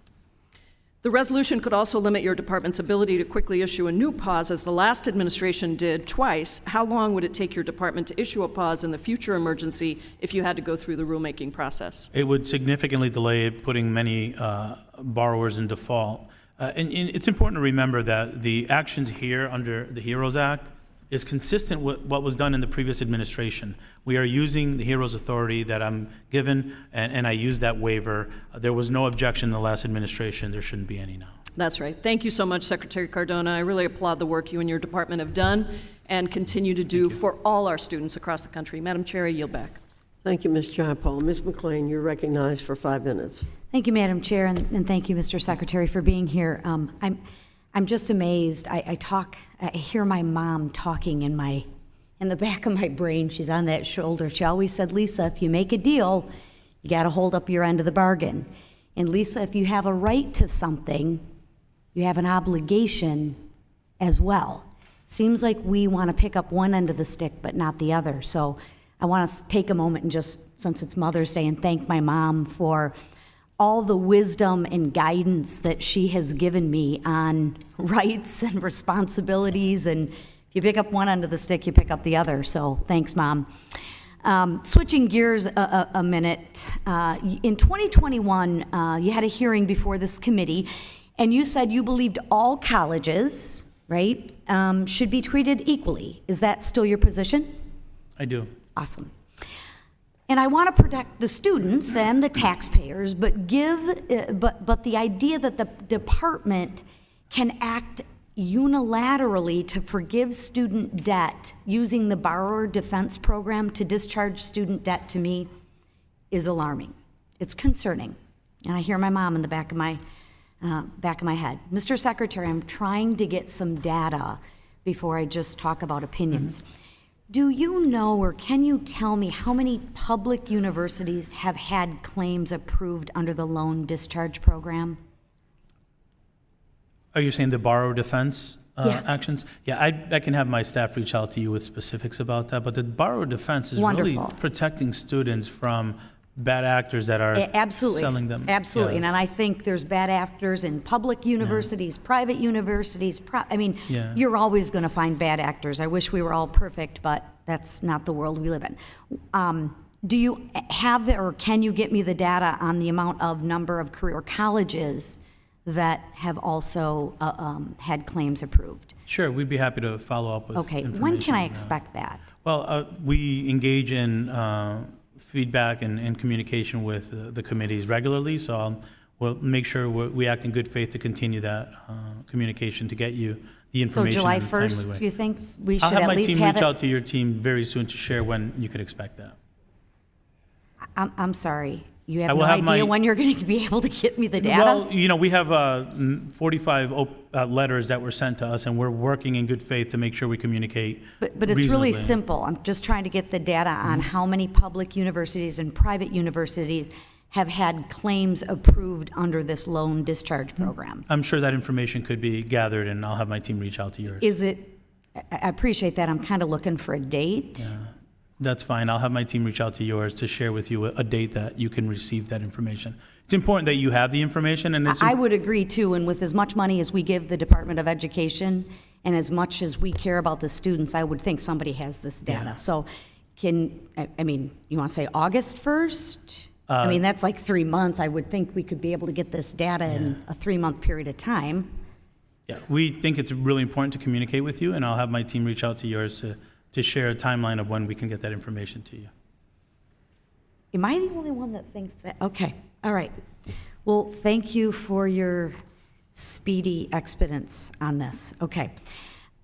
The resolution could also limit your department's ability to quickly issue a new pause, as the last administration did twice. How long would it take your department to issue a pause in the future emergency if you had to go through the rulemaking process? It would significantly delay it, putting many borrowers in default. And it's important to remember that the actions here under the HEROES Act is consistent with what was done in the previous administration. We are using the HEROES authority that I'm given, and I use that waiver. There was no objection in the last administration. There shouldn't be any now. That's right. Thank you so much, Secretary Cardona. I really applaud the work you and your department have done and continue to do for all our students across the country. Madam Chair, I yield back. Thank you, Ms. Jayapal. Ms. McLean, you're recognized for 5 minutes. Thank you, Madam Chair, and thank you, Mr. Secretary, for being here. I'm just amazed. I hear my mom talking in the back of my brain. She's on that shoulder. She always said, Lisa, if you make a deal, you got to hold up your end of the bargain. And Lisa, if you have a right to something, you have an obligation as well. Seems like we want to pick up one end of the stick, but not the other. So I want to take a moment and just, since it's Mother's Day, and thank my mom for all the wisdom and guidance that she has given me on rights and responsibilities. And if you pick up one end of the stick, you pick up the other. So thanks, Mom. Switching gears a minute, in 2021, you had a hearing before this committee, and you said you believed all colleges, right, should be treated equally. Is that still your position? I do. Awesome. And I want to protect the students and the taxpayers, but the idea that the department can act unilaterally to forgive student debt using the borrower defense program to discharge student debt, to me, is alarming. It's concerning. And I hear my mom in the back of my head. Mr. Secretary, I'm trying to get some data before I just talk about opinions. Mm-hmm. Do you know, or can you tell me, how many public universities have had claims approved under the loan discharge program? Are you saying the borrower defense Yeah. actions? Yeah, I can have my staff reach out to you with specifics about that, but the borrower defense is Wonderful. really protecting students from bad actors that are selling them. Absolutely. Yes. And I think there's bad actors in public universities, private universities. You're always going to find bad actors. I wish we were all perfect, but that's not the world we live in. Do you have, or can you get me the data on the number of career colleges that have also had claims approved? Sure, we'd be happy to follow up with information. When can I on that. expect that? Well, we engage in feedback and communication with the committees regularly, so we'll make sure we act in good faith to continue that communication to get you the information. So July in a timely 1st, way. do you think we should I'll have at my least team have reach it? out to your team very soon to share when you could expect that. I'm sorry. You I have will no have idea my- when you're going to be able to get me the data? Well, we have 45 letters that were sent to us, and we're working in good faith to make sure we communicate But it's really reasonably. simple. I'm just trying to get the data on how many public universities and private universities have had claims approved under this loan discharge program. I'm sure that information could be gathered, and I'll have my team reach out to yours. I appreciate that. I'm kind of looking for a date. That's fine. I'll have my team reach out to yours to share with you a date that you can receive that information. It's important that you have the information, and I would agree too, and with as much money as we give the Department of Education and as much as we care about the students, I would think somebody has this data. Yeah. So you want to say August 1st? That's like 3 months. I would think we could be able to get this data in a 3-month period of time. Yeah, we think it's really important to communicate with you, and I'll have my team reach out to yours to share a timeline of when we can get that information to you. Am I the only one that thinks that? Okay, all right. Well, thank you for your speedy expedience on this. Okay.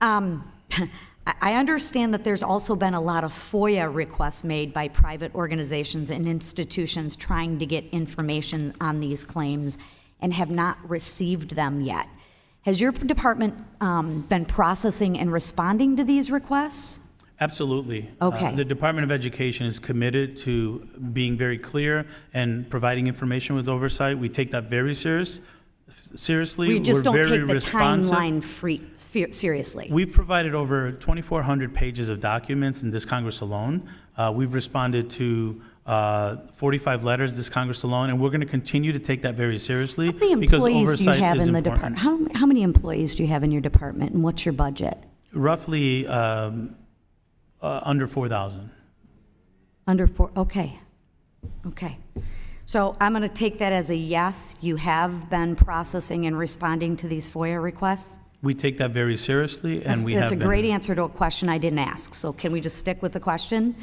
I understand that there's also been a lot of FOIA requests made by private organizations and institutions trying to get information on these claims and have not received them yet. Has your department been processing and responding to these requests? Absolutely. Okay. The Department of Education is committed to being very clear and providing information with oversight. We take that very seriously. We just We're don't very take the responsive. timeline seriously. We've provided over 2,400 pages of documents in this Congress alone. We've responded to 45 letters this Congress alone, and we're going to continue to take that very seriously How many because employees do you oversight have is in the important. department? How many employees do you have in your department, and what's your budget? Roughly under 4,000. Under 4, okay. Okay. So I'm going to take that as a yes. You have been processing and responding to these FOIA requests? We take that very seriously, and we have That's a been. great answer to a question I didn't ask. So can we just stick with the question?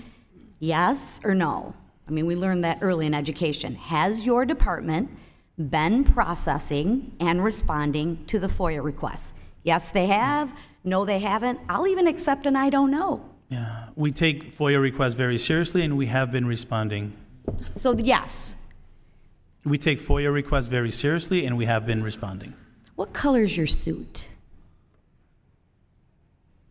Yes or no? I mean, we learned that early in education. Has your department been processing and responding to the FOIA requests? Yes, they have. No, they haven't. I'll even accept an I don't know. Yeah, we take FOIA requests very seriously, and we have been responding. So yes. We take FOIA requests very seriously, and we have been responding. What color is your suit?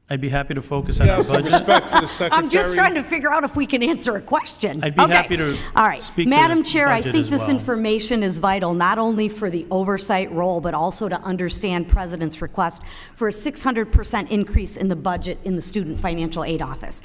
I'd be happy to focus on our budget. Respect for the secretary. I'm just trying to figure out if we can answer a question. I'd be happy to All right. speak to Madam the Chair, I budget think as this well. information is vital, not only for the oversight role, but also to understand President's request for a 600% increase in the budget in the Student Financial Aid Office.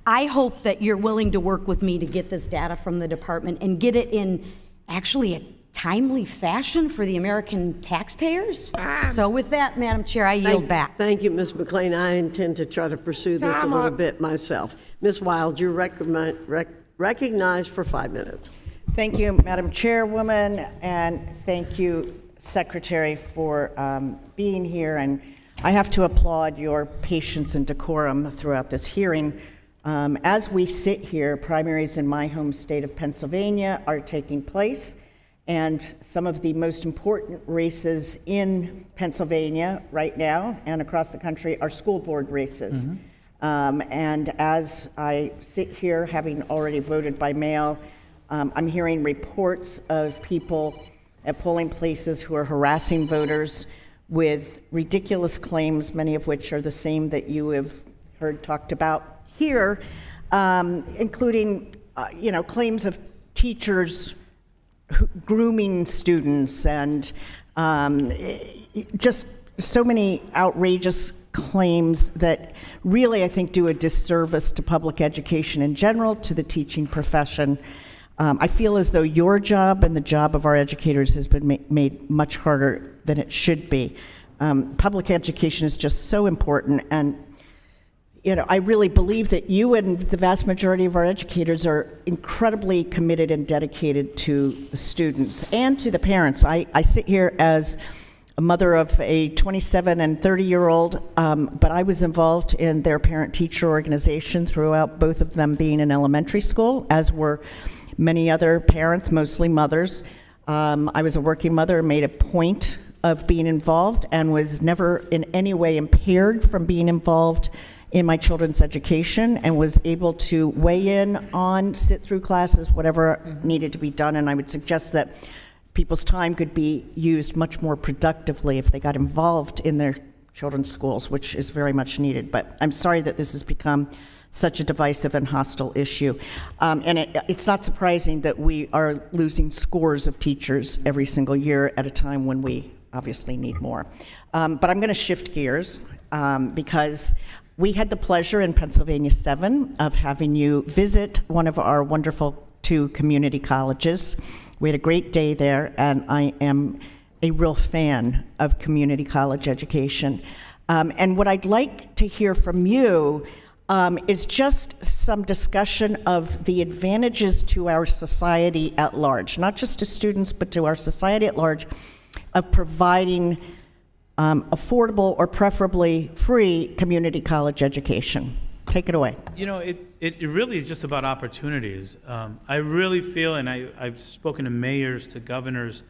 I hope that you're willing to work with me to get this data from the department and get it in actually a timely fashion for the American taxpayers. So with that, Madam Chair, I yield back. Thank you, Ms. McLean. I intend to try to pursue this a little bit myself. Ms. Wild, you're recognized for 5 minutes. Thank you, Madam Chairwoman, and thank you, Secretary, for being here. And I have to applaud your patience and decorum throughout this hearing. As we sit here, primaries in my home state of Pennsylvania are taking place. And some of the most important races in Pennsylvania right now and across the country are school board races. And as I sit here, having already voted by mail, I'm hearing reports of people at polling places who are harassing voters with ridiculous claims, many of which are the same that you have heard talked about here, including claims of teachers grooming students and just so many outrageous claims that really, I think, do a disservice to public education in general, to the teaching profession. I feel as though your job and the job of our educators has been made much harder than it should be. Public education is just so important, and I really believe that you and the vast majority of our educators are incredibly committed and dedicated to the students and to the parents. I sit here as a mother of a 27 and 30-year-old, but I was involved in their parent-teacher organization throughout both of them being in elementary school, as were many other parents, mostly mothers. I was a working mother, made a point of being involved, and was never in any way impaired from being involved in my children's education, and was able to weigh in on, sit through classes, whatever needed to be done. And I would suggest that people's time could be used much more productively if they got involved in their children's schools, which is very much needed. But I'm sorry that this has become such a divisive and hostile issue. And it's not surprising that we are losing scores of teachers every single year at a time when we obviously need more. But I'm going to shift gears because we had the pleasure in Pennsylvania 7 of having you visit one of our wonderful 2 community colleges. We had a great day there, and I am a real fan of community college education. And what I'd like to hear from you is just some discussion of the advantages to our society at large, not just to students, but to our society at large, of providing affordable or preferably free community college education. Take it away. It really is just about opportunities. I really feel, and I've spoken to mayors, to governors,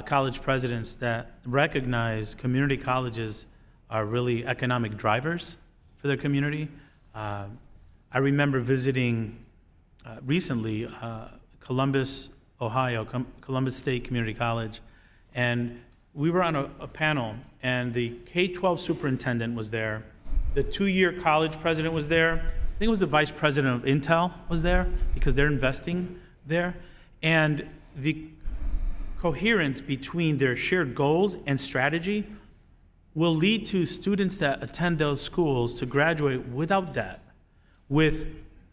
college presidents that recognize community colleges are really economic drivers for their community. I remember visiting recently Columbus, Ohio, Columbus State Community College, and we were on a panel, and the K-12 superintendent was there, the 2-year college president was there, I think it was the vice president of Intel was there, because they're investing there, and the coherence between their shared goals and strategy will lead to students that attend those schools to graduate without debt, with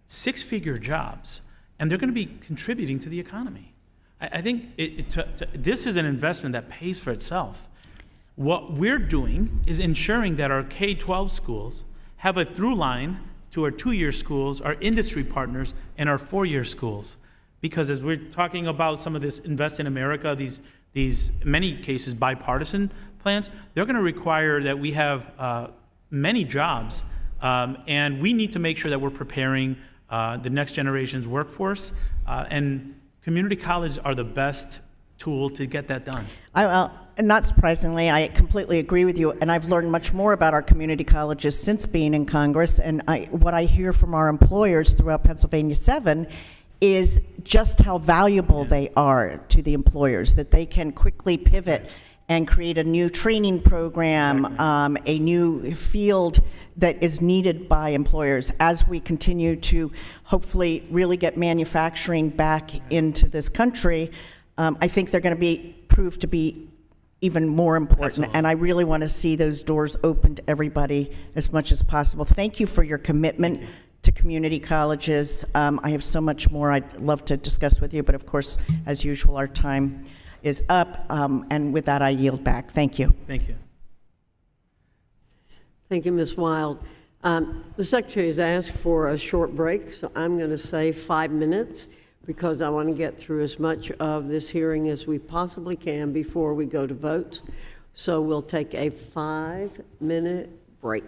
6-figure jobs. and they're going to be contributing to the economy. I think this is an investment that pays for itself. What we're doing is ensuring that our K-12 schools have a through line to our 2-year schools, our industry partners, and our 4-year schools. Because as we're talking about some of this Invest in America, these many cases bipartisan plans, they're going to require that we have many jobs, and we need to make sure that we're preparing the next generation's workforce, and community colleges are the best tool to get that done. Not surprisingly, I completely agree with you, and I've learned much more about our community colleges since being in Congress, and what I hear from our employers throughout Pennsylvania 7 is just how valuable they are to the employers, that they can quickly pivot and create a new training program, a new field that is needed by employers as we continue to hopefully really get manufacturing back into this country. I think they're going to prove to be even more important. Absolutely. And I really want to see those doors open to everybody as much as possible. Thank you for your commitment to community colleges. I have so much more I'd love to discuss with you, but of course, as usual, our time is up. And with that, I yield back. Thank you. Thank you. Thank you, Ms. Wild. The Secretary has asked for a short break, so I'm going to say 5 minutes because I want to get through as much of this hearing as we possibly can before we go to vote. So we'll take a 5-minute break.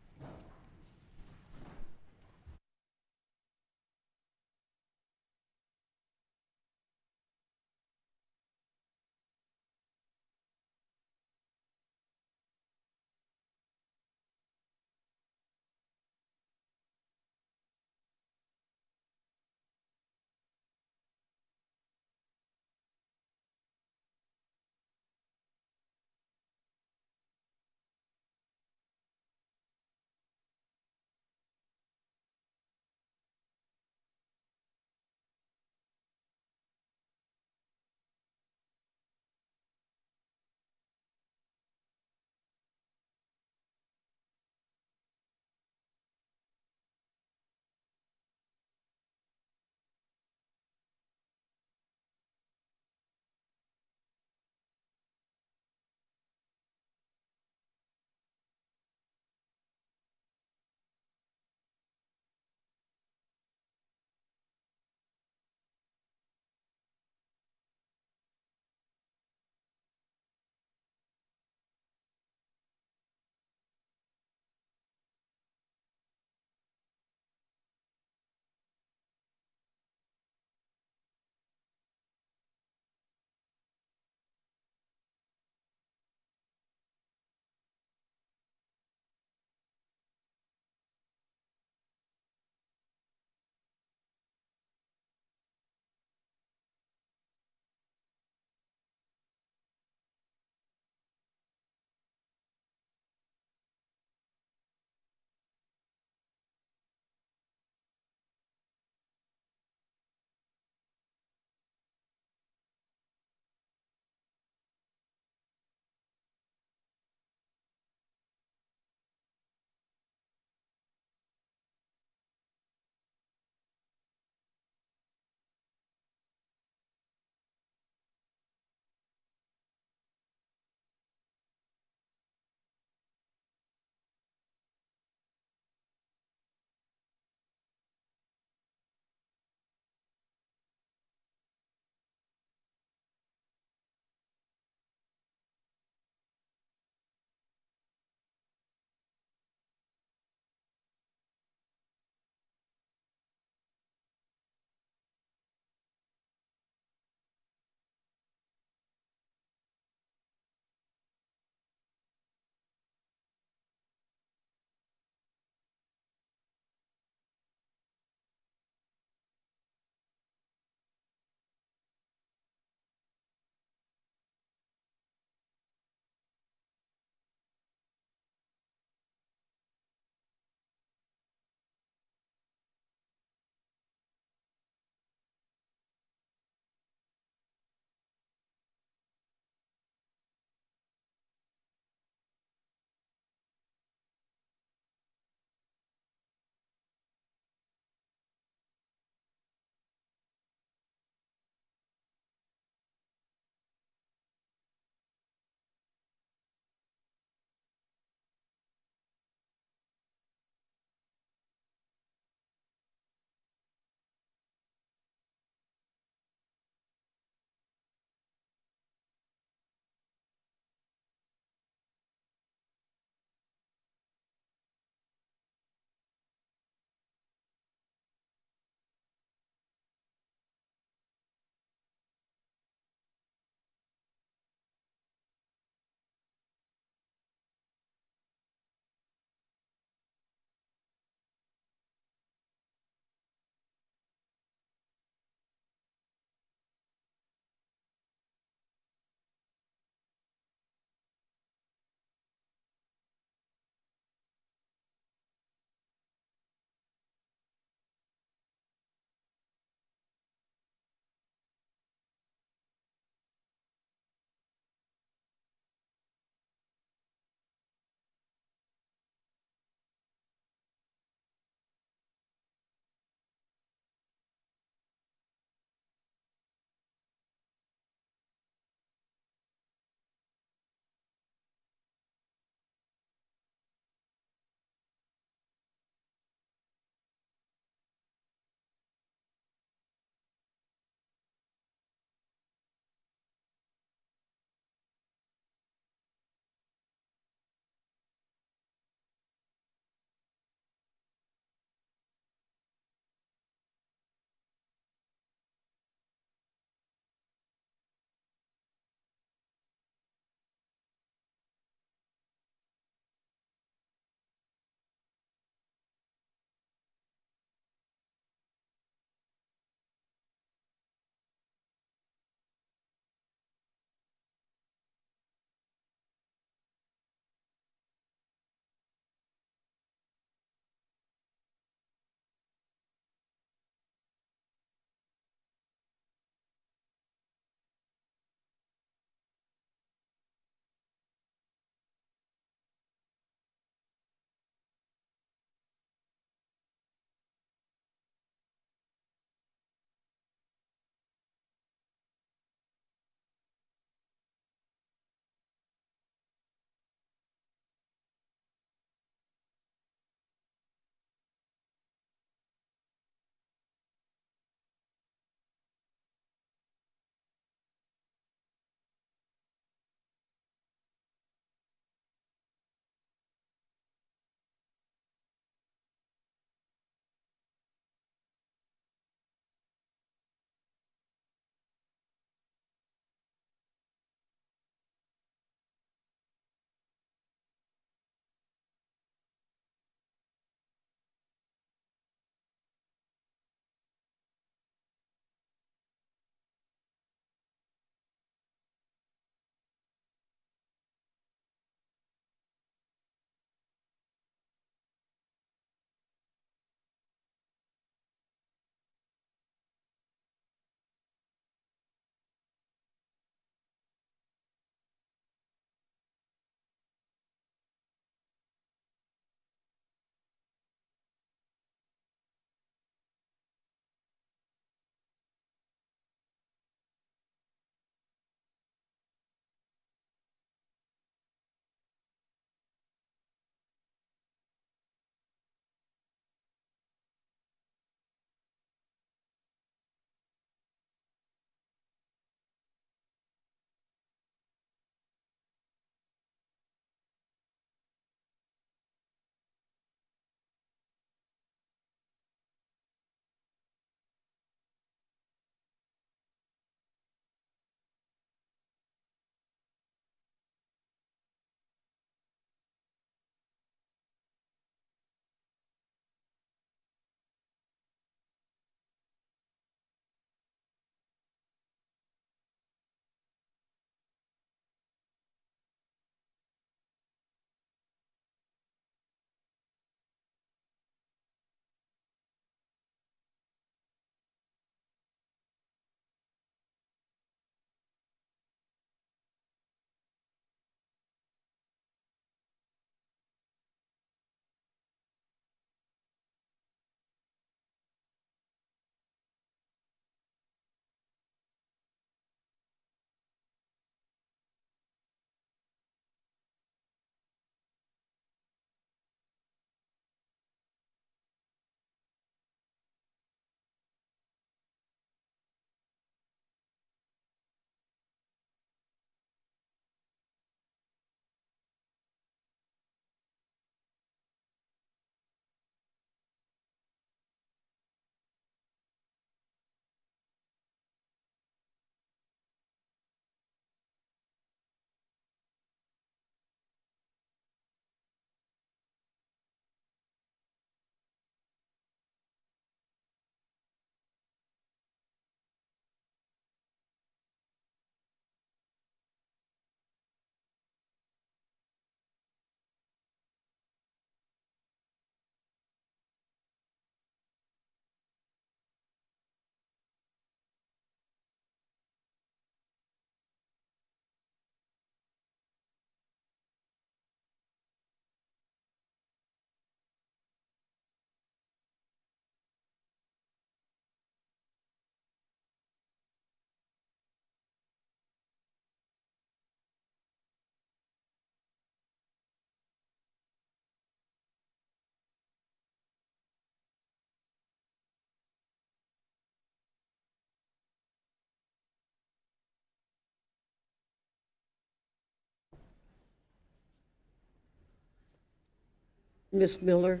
Ms. Miller,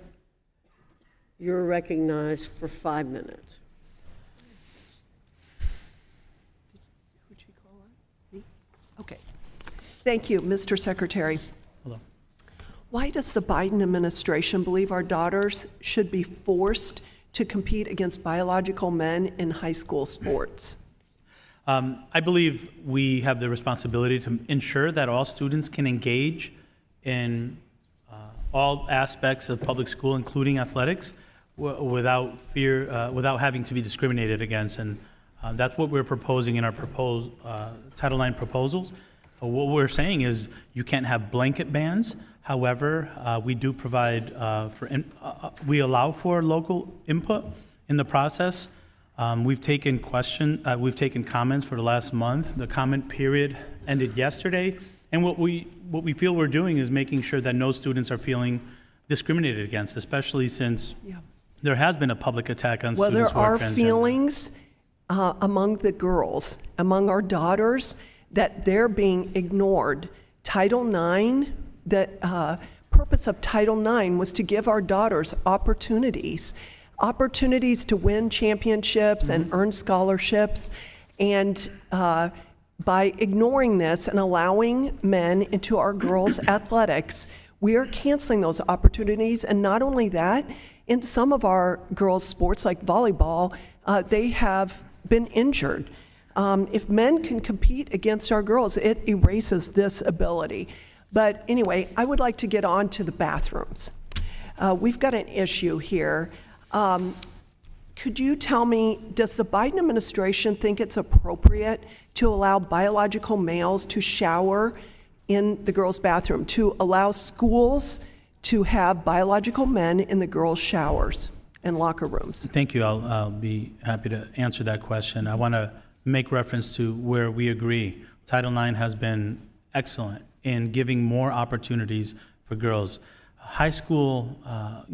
you're recognized for 5 minutes. Okay. Thank you, Mr. Secretary. Hello. Why does the Biden administration believe our daughters should be forced to compete against biological men in high school sports? I believe we have the responsibility to ensure that all students can engage in all aspects of public school, including athletics, without fear, without having to be discriminated against. And that's what we're proposing in our Title IX proposals. What we're saying is you can't have blanket bans. However, we do provide we allow for local input in the process. We've taken comments for the last month. The comment period ended yesterday, and what we feel we're doing is making sure that no students are feeling discriminated against, especially since there has been a public attack on Well, students there who are are transgender. feelings among the girls, among our daughters, that they're being ignored. Title IX, the purpose of Title IX was to give our daughters opportunities to win championships and earn scholarships. And by ignoring this and allowing men into our girls' athletics, we are canceling those opportunities. And not only that, in some of our girls' sports like volleyball, they have been injured. If men can compete against our girls, it erases this ability. But anyway, I would like to get on to the bathrooms. We've got an issue here. Could you tell me, does the Biden administration think it's appropriate to allow biological males to shower in the girls' bathroom, to allow schools to have biological men in the girls' showers and locker rooms? Thank you. I'll be happy to answer that question. I want to make reference to where we agree. Title IX has been excellent in giving more opportunities for girls. High school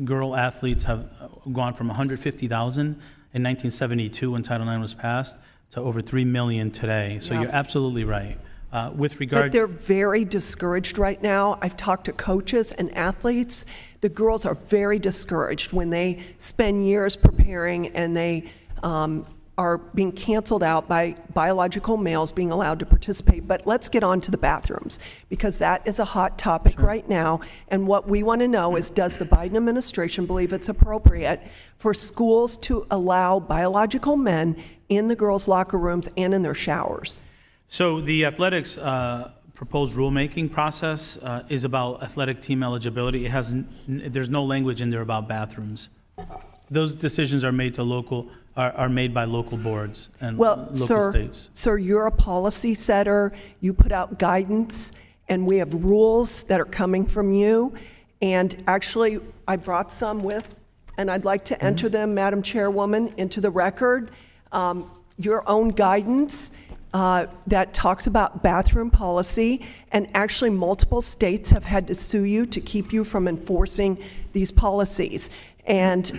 girl athletes have gone from 150,000 in 1972 when Title IX was passed to over 3 million today. So you're absolutely right. With regard, But they're very discouraged right now. I've talked to coaches and athletes. The girls are very discouraged when they spend years preparing and they are being canceled out by biological males being allowed to participate. But let's get on to the bathrooms, because that is a hot topic right now. And what we want to know is, does the Biden administration believe it's appropriate for schools to allow biological men in the girls' locker rooms and in their showers? so the athletics proposed rulemaking process is about athletic team eligibility. There's no language in there about bathrooms. Those decisions are made are made by local boards and local states. Sir, you're a policy setter. You put out guidance, and we have rules that are coming from you. And actually, I brought some with, and I'd like to enter them, Madam Chairwoman, into the record. Your own guidance that talks about bathroom policy, and actually multiple states have had to sue you to keep you from enforcing these policies. And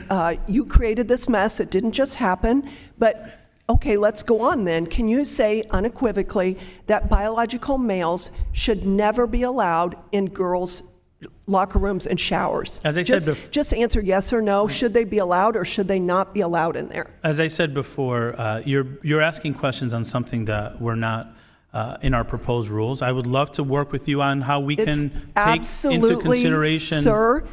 you created this mess. It didn't just happen. But, okay, let's go on then. Can you say unequivocally that biological males should never be allowed in girls' locker rooms and showers? As I said just answer yes or no. Should they be allowed or should they not be allowed in there? As I said before, you're asking questions on something that we're not in our proposed rules. I would love to work with you on how we can take into consideration. Sir,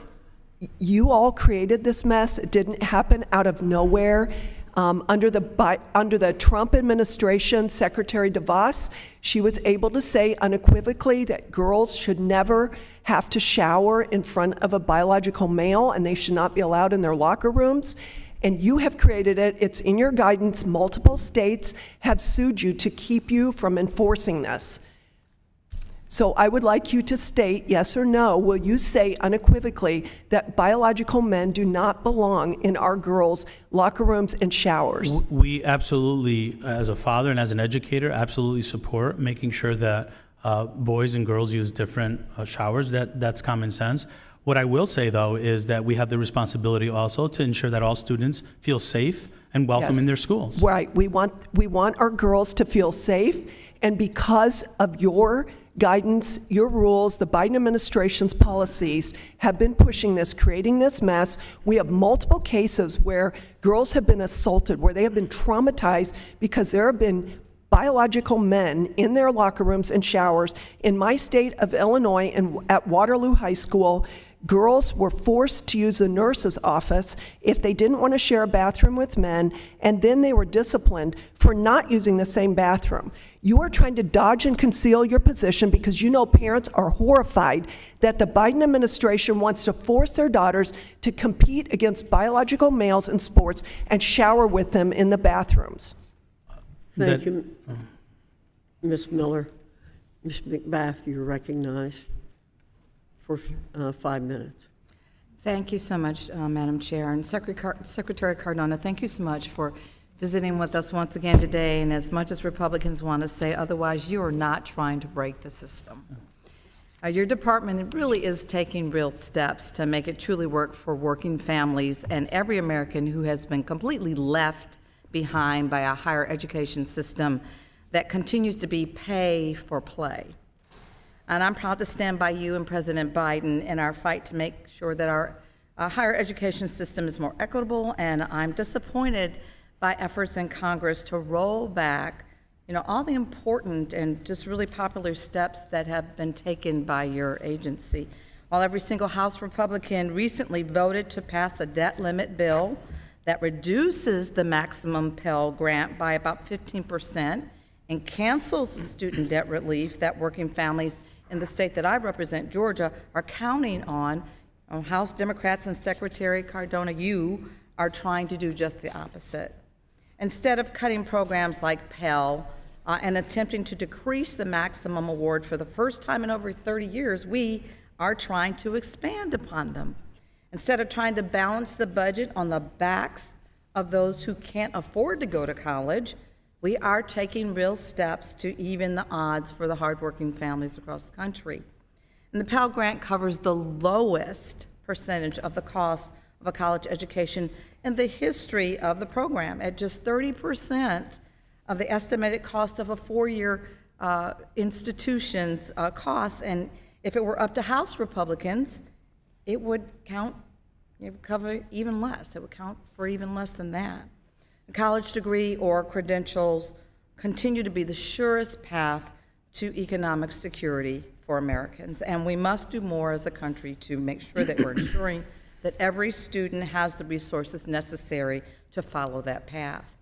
you all created this mess. It didn't happen out of nowhere. Under the Trump administration, Secretary DeVos, she was able to say unequivocally that girls should never have to shower in front of a biological male, and they should not be allowed in their locker rooms. And you have created it. It's in your guidance. Multiple states have sued you to keep you from enforcing this. So I would like you to state, yes or no, will you say unequivocally that biological men do not belong in our girls' locker rooms and showers? We absolutely, as a father and as an educator, absolutely support making sure that boys and girls use different showers. That's common sense. What I will say, though, is that we have the responsibility also to ensure that all students feel safe and welcome in their schools. Right. We want our girls to feel safe, and because of your guidance, your rules, the Biden administration's policies have been pushing this, creating this mess. We have multiple cases where girls have been assaulted, where they have been traumatized because there have been biological men in their locker rooms and showers. In my state of Illinois, and at Waterloo High School, girls were forced to use the nurse's office if they didn't want to share a bathroom with men, and then they were disciplined for not using the same bathroom. You are trying to dodge and conceal your position because you know parents are horrified that the Biden administration wants to force their daughters to compete against biological males in sports and shower with them in the bathrooms. Thank you, Ms. Miller. Ms. McBath, you're recognized for 5 minutes. Thank you so much, Madam Chair. And Secretary Cardona, thank you so much for visiting with us once again today. And as much as Republicans want to say otherwise, you are not trying to break the system. Your department really is taking real steps to make it truly work for working families and every American who has been completely left behind by a higher education system that continues to be pay for play. And I'm proud to stand by you and President Biden in our fight to make sure that our higher education system is more equitable, and I'm disappointed by efforts in Congress to roll back, all the important and just really popular steps that have been taken by your agency. While every single House Republican recently voted to pass a debt limit bill that reduces the maximum Pell Grant by about 15% and cancels the student debt relief that working families in the state that I represent, Georgia, are counting on, House Democrats and Secretary Cardona, you are trying to do just the opposite. Instead of cutting programs like Pell and attempting to decrease the maximum award for the first time in over 30 years, we are trying to expand upon them. Instead of trying to balance the budget on the backs of those who can't afford to go to college, we are taking real steps to even the odds for the hardworking families across the country. And the Pell Grant covers the lowest percentage of the cost of a college education in the history of the program, at just 30% of the estimated cost of a four-year institution's costs. And if it were up to House Republicans, it would cover even less. It would count for even less than that. A college degree or credentials continue to be the surest path to economic security for Americans, and we must do more as a country to make sure that we're ensuring that every student has the resources necessary to follow that path.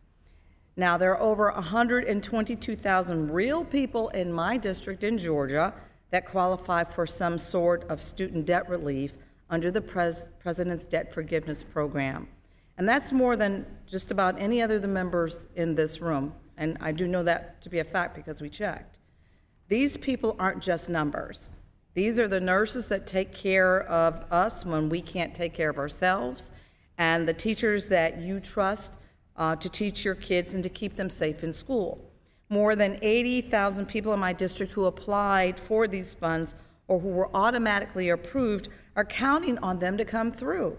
Now, there are over 122,000 real people in my district in Georgia that qualify for some sort of student debt relief under the President's Debt Forgiveness Program. And that's more than just about any other of the members in this room. And I do know that to be a fact because we checked. These people aren't just numbers. These are the nurses that take care of us when we can't take care of ourselves, and the teachers that you trust to teach your kids and to keep them safe in school. More than 80,000 people in my district who applied for these funds or who were automatically approved are counting on them to come through.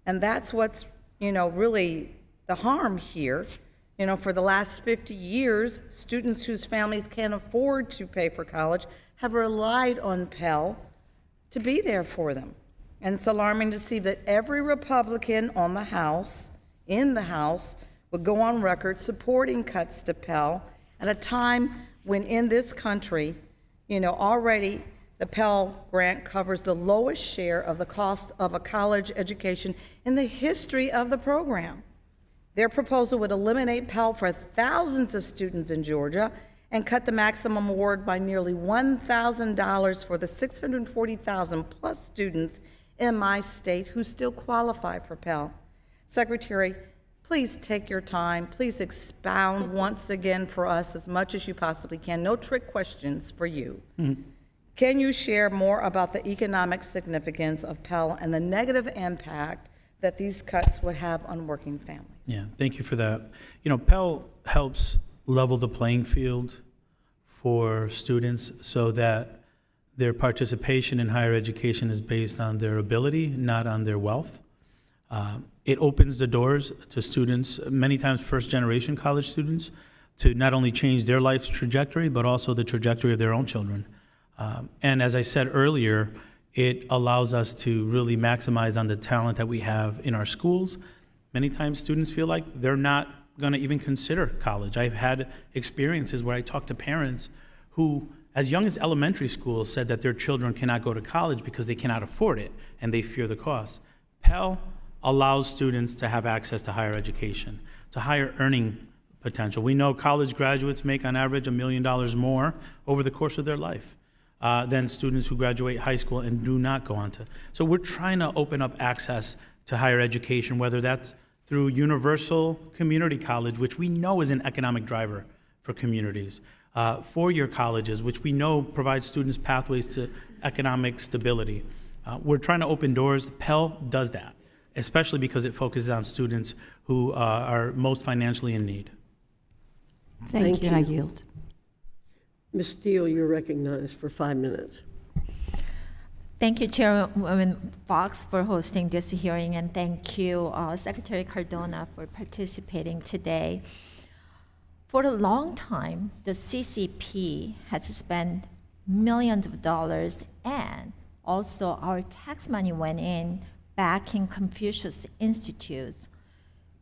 And that's what's, really the harm here. For the last 50 years, students whose families can't afford to pay for college have relied on Pell to be there for them. And it's alarming to see that every Republican in the House, would go on record supporting cuts to Pell at a time when in this country, already the Pell Grant covers the lowest share of the cost of a college education in the history of the program. Their proposal would eliminate Pell for thousands of students in Georgia and cut the maximum award by nearly $1,000 for the 640,000 plus students in my state who still qualify for Pell. Secretary, please take your time. Please expound once again for us as much as you possibly can. No trick questions for you. Can you share more about the economic significance of Pell and the negative impact that these cuts would have on working families? Yeah, thank you for that. Pell helps level the playing field for students so that their participation in higher education is based on their ability, not on their wealth. It opens the doors to students, many times first-generation college students, to not only change their life's trajectory, but also the trajectory of their own children. And as I said earlier, it allows us to really maximize on the talent that we have in our schools. Many times students feel like they're not going to even consider college. I've had experiences where I talk to parents who, as young as elementary school, said that their children cannot go to college because they cannot afford it and they fear the cost. Pell allows students to have access to higher education, to higher earning potential. We know college graduates make on average $1 million more over the course of their life than students who graduate high school and do not go on to. So we're trying to open up access to higher education, whether that's through universal community college, which we know is an economic driver for communities, four-year colleges, which we know provide students pathways to economic stability. We're trying to open doors. Pell does that, especially because it focuses on students who are most financially in need. Thank you. I yield. Ms. Steele, you're recognized for 5 minutes. Thank you, Chairwoman Fox, for hosting this hearing, and thank you, Secretary Cardona, for participating today. For a long time, the CCP has spent millions of dollars, and also our tax money went in backing Confucius Institutes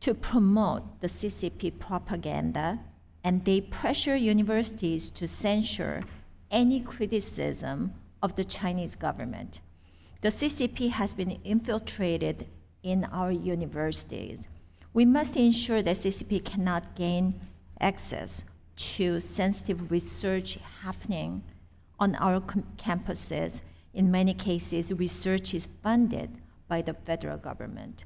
to promote the CCP propaganda, and they pressure universities to censor any criticism of the Chinese government. The CCP has been infiltrated in our universities. We must ensure that CCP cannot gain access to sensitive research happening on our campuses. In many cases, research is funded by the federal government.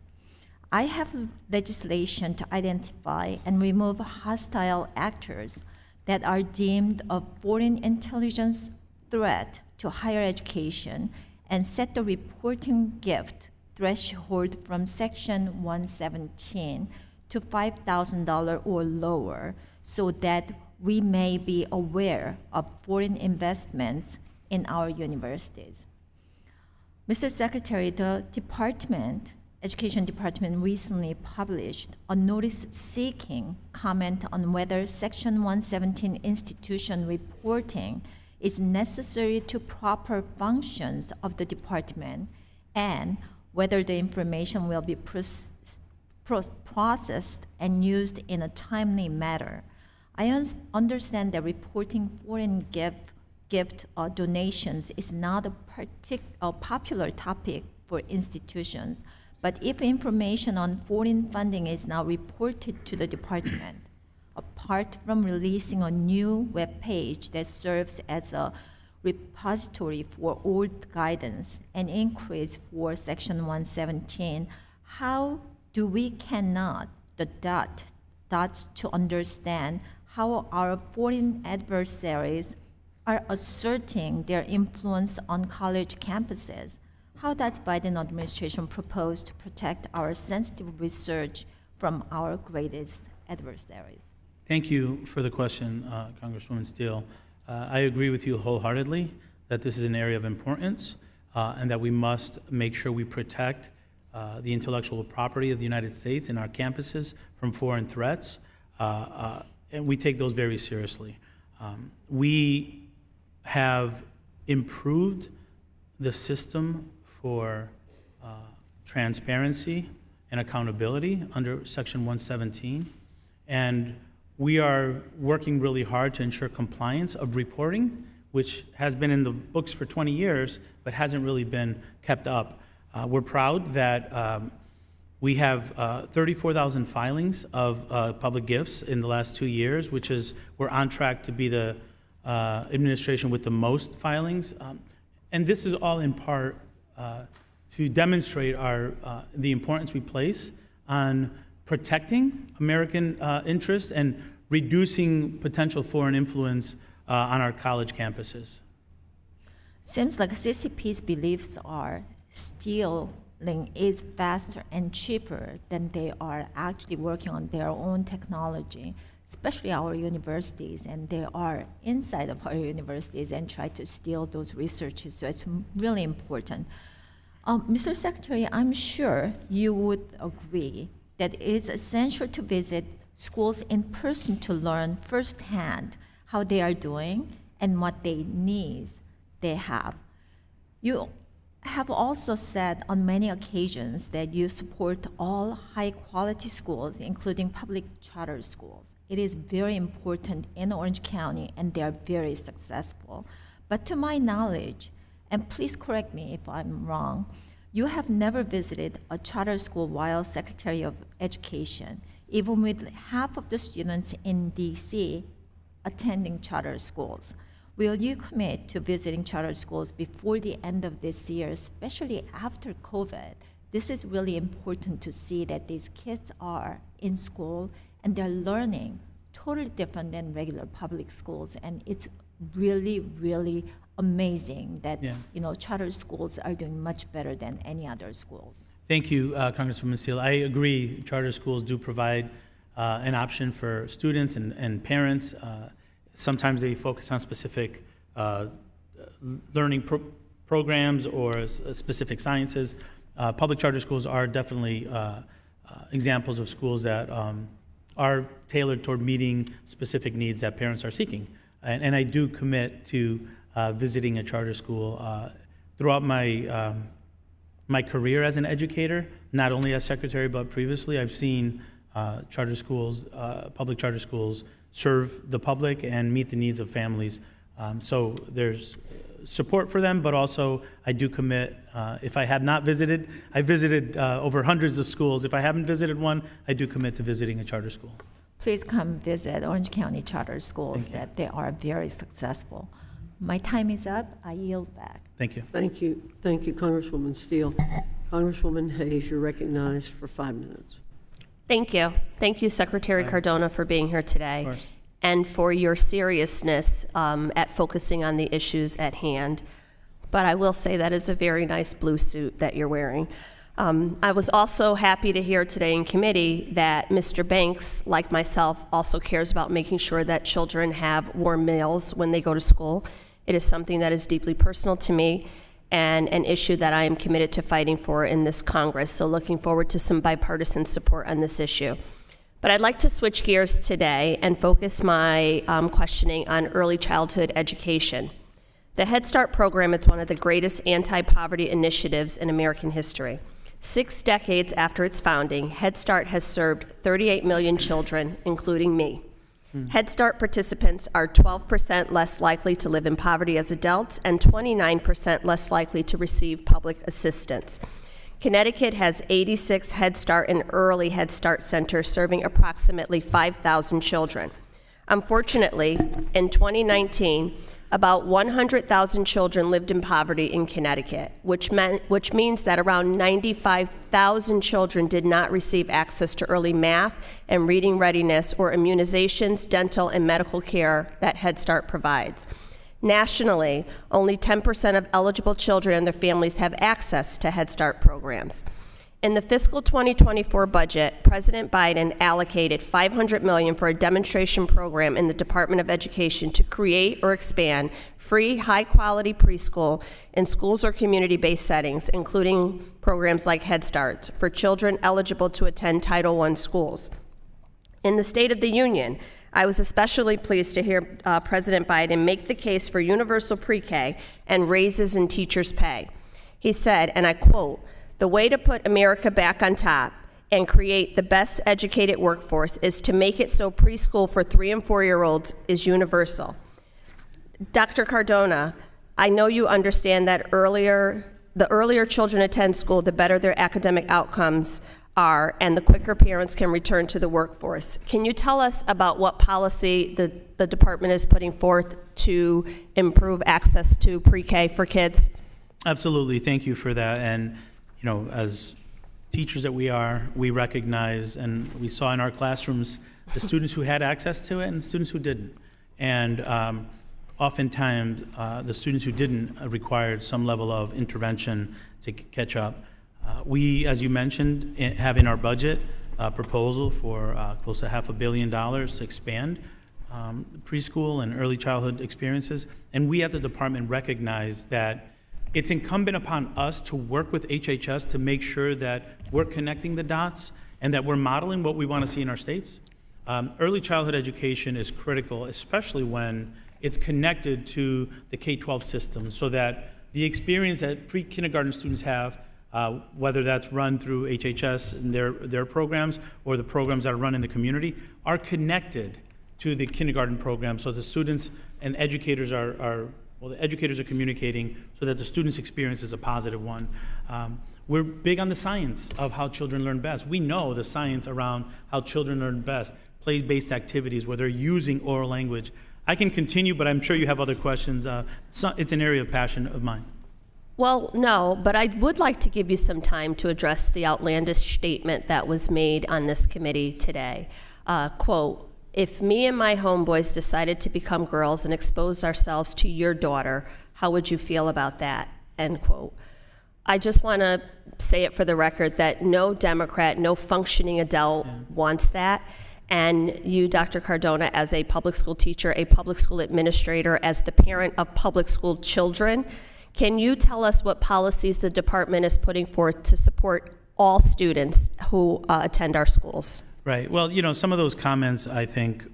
I have legislation to identify and remove hostile actors that are deemed a foreign intelligence threat to higher education and set the reporting gift threshold from Section 117 to $5,000 or lower so that we may be aware of foreign investments in our universities. Mr. Secretary, the Education Department recently published a notice seeking comment on whether Section 117 institution reporting is necessary to proper functions of the department and whether the information will be processed and used in a timely manner. I understand that reporting foreign gift or donations is not a popular topic for institutions, but if information on foreign funding is now reported to the department, apart from releasing a new web page that serves as a repository for old guidance and increase for Section 117, how do we connect the dots to understand how our foreign adversaries are asserting their influence on college campuses? How does Biden administration propose to protect our sensitive research from our greatest adversaries? Thank you for the question, Congresswoman Steele. I agree with you wholeheartedly that this is an area of importance and that we must make sure we protect the intellectual property of the United States and our campuses from foreign threats, and we take those very seriously. We have improved the system for transparency and accountability under Section 117, and we are working really hard to ensure compliance of reporting, which has been in the books for 20 years, but hasn't really been kept up. We're proud that we have 34,000 filings of public gifts in the last 2 years, which is, we're on track to be the administration with the most filings. And this is all in part to demonstrate the importance we place on protecting American interests and reducing potential foreign influence on our college campuses. Seems like CCP's beliefs are stealing is faster and cheaper than they are actually working on their own technology, especially our universities, and they are inside of our universities and try to steal those researches, so it's really important. Mr. Secretary, I'm sure you would agree that it is essential to visit schools in person to learn firsthand how they are doing and what they they have. You have also said on many occasions that you support all high-quality schools, including public charter schools. It is very important in Orange County, and they are very successful. But to my knowledge, and please correct me if I'm wrong, you have never visited a charter school while Secretary of Education, even with half of the students in DC attending charter schools. Will you commit to visiting charter schools before the end of this year, especially after COVID? This is really important to see that these kids are in school and they're learning totally different than regular public schools. And it's really, really amazing that charter schools are doing much better than any other schools. Thank you, Congresswoman Steele. I agree. Charter schools do provide an option for students and parents. Sometimes they focus on specific learning programs or specific sciences. Public charter schools are definitely examples of schools that are tailored toward meeting specific needs that parents are seeking. And I do commit to visiting a charter school throughout my career as an educator, not only as secretary, but previously. I've seen charter schools, public charter schools, serve the public and meet the needs of families. So there's support for them, but also I do commit, if I have not visited, I visited over hundreds of schools. If I haven't visited one, I do commit to visiting a charter school. Please come visit Orange County charter schools, that they are very successful. My time is up. I yield back. Thank you. Thank you. Thank you, Congresswoman Steele. Congresswoman Hayes, you're recognized for 5 minutes. Thank you. Thank you, Secretary Cardona, for being here today and for your seriousness at focusing on the issues at hand. But I will say that is a very nice blue suit that you're wearing. I was also happy to hear today in committee that Mr. Banks, like myself, also cares about making sure that children have warm meals when they go to school. It is something that is deeply personal to me and an issue that I am committed to fighting for in this Congress. So looking forward to some bipartisan support on this issue. But I'd like to switch gears today and focus my questioning on early childhood education. The Head Start program is one of the greatest anti-poverty initiatives in American history. 6 decades after its founding, Head Start has served 38 million children, including me. Head Start participants are 12% less likely to live in poverty as adults and 29% less likely to receive public assistance. Connecticut has 86 Head Start and early Head Start centers serving approximately 5,000 children. Unfortunately, in 2019, about 100,000 children lived in poverty in Connecticut, which means that around 95,000 children did not receive access to early math and reading readiness or immunizations, dental, and medical care that Head Start provides. Nationally, only 10% of eligible children and their families have access to Head Start programs. In the fiscal 2024 budget, President Biden allocated $500 million for a demonstration program in the Department of Education to create or expand free, high-quality preschool in schools or community-based settings, including programs like Head Start, for children eligible to attend Title I schools. In the State of the Union, I was especially pleased to hear President Biden make the case for universal pre-K and raises in teachers' pay. He said, and I quote, "The way to put America back on top and create the best educated workforce is to make it so preschool for 3- and 4-year-olds is universal." Dr. Cardona, I know you understand that the earlier children attend school, the better their academic outcomes are, and the quicker parents can return to the workforce. Can you tell us about what policy the department is putting forth to improve access to pre-K for kids? Absolutely. Thank you for that. And as teachers that we are, we recognize and we saw in our classrooms the students who had access to it and the students who didn't. And oftentimes, the students who didn't required some level of intervention to catch up. We, as you mentioned, have in our budget a proposal for close to $500 million to expand preschool and early childhood experiences. And we at the department recognize that it's incumbent upon us to work with HHS to make sure that we're connecting the dots and that we're modeling what we want to see in our states. Early childhood education is critical, especially when it's connected to the K-12 system so that the experience that pre-kindergarten students have, whether that's run through HHS and their programs or the programs that are run in the community, are connected to the kindergarten program, so the students and educators the educators are communicating so that the student's experience is a positive one. We're big on the science of how children learn best. We know the science around how children learn best, play-based activities where they're using oral language. I can continue, but I'm sure you have other questions. It's an area of passion of mine. Well, no, but I would like to give you some time to address the outlandish statement that was made on this committee today. Quote, "If me and my homeboys decided to become girls and expose ourselves to your daughter, how would you feel about that?" End quote. I just want to say it for the record that no Democrat, no functioning adult wants that. And you, Dr. Cardona, as a public school teacher, a public school administrator, as the parent of public school children, can you tell us what policies the department is putting forth to support all students who attend our schools? Right. Well, some of those comments, I think,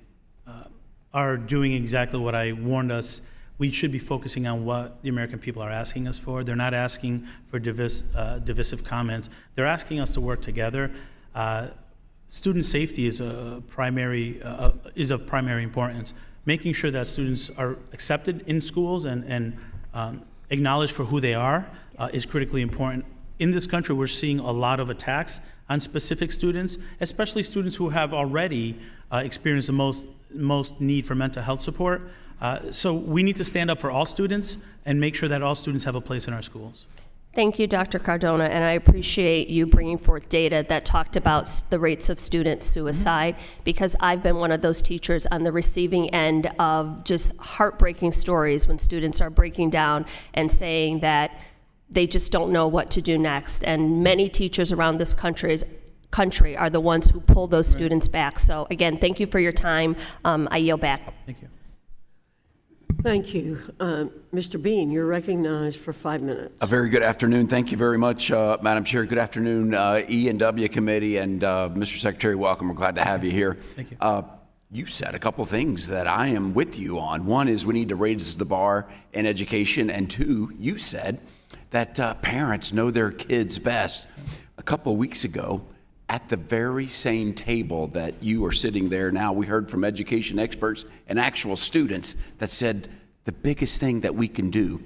are doing exactly what I warned us. We should be focusing on what the American people are asking us for. They're not asking for divisive comments. They're asking us to work together. Student safety is of primary importance. Making sure that students are accepted in schools and acknowledged for who they are is critically important. In this country, we're seeing a lot of attacks on specific students, especially students who have already experienced the most need for mental health support. So we need to stand up for all students and make sure that all students have a place in our schools. Thank you, Dr. Cardona, and I appreciate you bringing forth data that talked about the rates of student suicide, because I've been one of those teachers on the receiving end of just heartbreaking stories when students are breaking down and saying that they just don't know what to do next. And many teachers around this country are the ones who pull those students back. So again, thank you for your time. I yield back. Thank you. Thank you. Mr. Bean, you're recognized for 5 minutes. A very good afternoon. Thank you very much, Madam Chair. Good afternoon, E and W Committee, and Mr. Secretary, welcome. We're glad to have you here. Thank you. You said a couple things that I am with you on. One is we need to raise the bar in education, and two, you said that parents know their kids best. A couple of weeks ago, at the very same table that you are sitting there now, we heard from education experts and actual students that said the biggest thing that we can do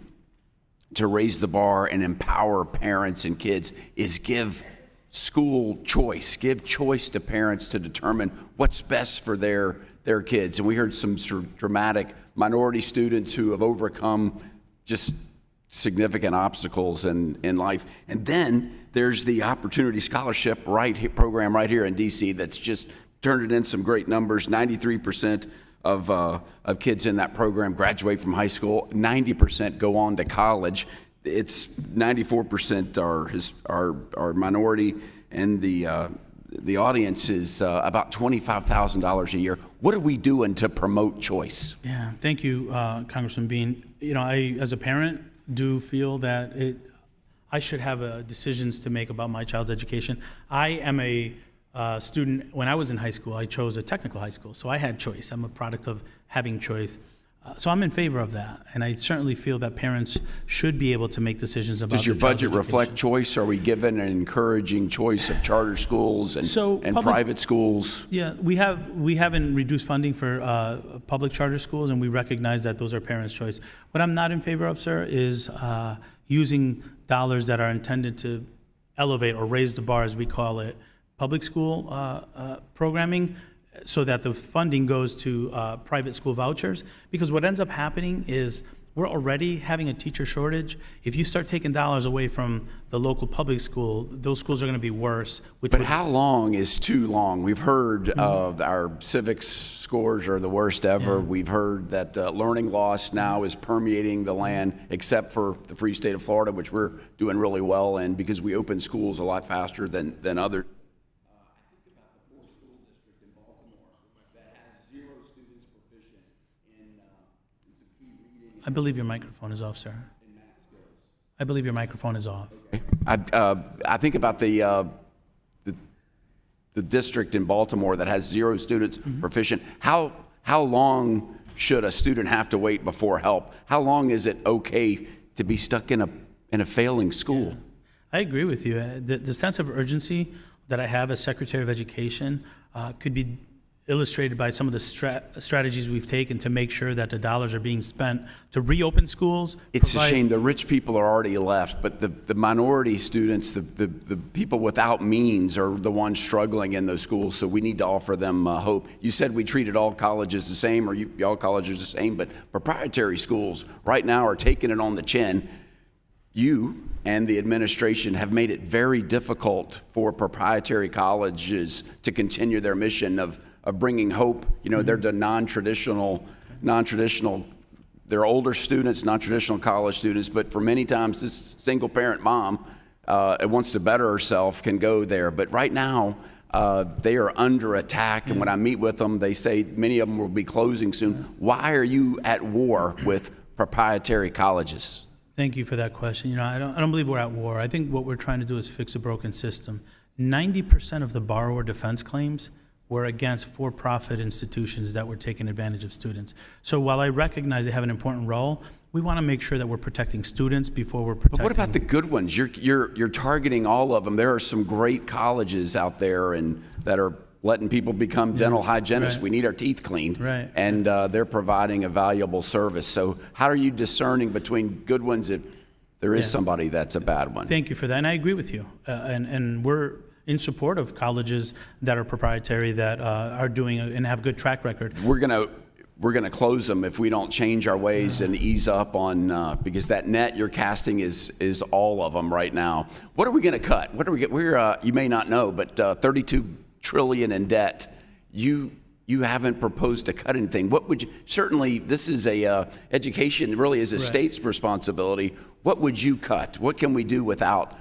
to raise the bar and empower parents and kids is give school choice, give choice to parents to determine what's best for their kids. And we heard some dramatic minority students who have overcome just significant obstacles in life. And then there's the Opportunity Scholarship program right here in DC that's just turned it in some great numbers. 93% of kids in that program graduate from high school. 90% go on to college. It's 94% are minority, and the audience is about $25,000 a year. What are we doing to promote choice? Yeah, thank you, Congressman Bean. I, as a parent, do feel that I should have decisions to make about my child's education. I am a student. When I was in high school, I chose a technical high school, so I had choice. I'm a product of having choice. So I'm in favor of that, and I certainly feel that parents should be able to make decisions about. Does your budget reflect choice? Are we given an encouraging choice of charter schools and private schools? Yeah, we haven't reduced funding for public charter schools, and we recognize that those are parents' choice. What I'm not in favor of, sir, is using dollars that are intended to elevate or raise the bar, as we call it, public school programming, so that the funding goes to private school vouchers. Because what ends up happening is we're already having a teacher shortage. If you start taking dollars away from the local public school, those schools are going to be worse. But how long is too long? We've heard of our civics scores are the worst ever. Yeah. We've heard that learning loss now is permeating the land, except for the free state of Florida, which we're doing really well in because we open schools a lot faster than others. I believe your microphone is off, sir. I believe your microphone is off. Okay. I think about the district in Baltimore that has 0 students proficient. How long should a student have to wait before help? How long is it okay to be stuck in a failing school? I agree with you. The sense of urgency that I have as Secretary of Education could be illustrated by some of the strategies we've taken to make sure that the dollars are being spent to reopen schools. It's a shame the rich people are already left, but the minority students, the people without means are the ones struggling in those schools, so we need to offer them hope. You said we treated all colleges the same, or all colleges the same, but proprietary schools right now are taking it on the chin. You and the administration have made it very difficult for proprietary colleges to continue their mission of bringing hope. You know, they're the non-traditional, they're older students, non-traditional college students, but for many times this single parent mom wants to better herself can go there. But right now, they are under attack, and when I meet with them, they say many of them will be closing soon. Why are you at war with proprietary colleges? Thank you for that question. You know, I don't believe we're at war. I think what we're trying to do is fix a broken system. 90% of the borrower defense claims were against for-profit institutions that were taking advantage of students. So while I recognize they have an important role, we want to make sure that we're protecting students before we're protecting. But what about the good ones? You're targeting all of them. There are some great colleges out there and that are letting people become dental hygienists. Right. We need our teeth cleaned. Right. And they're providing a valuable service. So how are you discerning between good ones if there is somebody that's a bad one? Thank you for that, and I agree with you. And we're in support of colleges that are proprietary, that are doing and have good track record. We're gonna close them if we don't change our ways and ease up on because that net you're casting is all of them right now. What are we gonna cut? What are we? You may not know, but 32 trillion in debt. You haven't proposed to cut anything. What would you? Certainly, this is a education. Really, is a state's responsibility. What would you cut? What can we do without?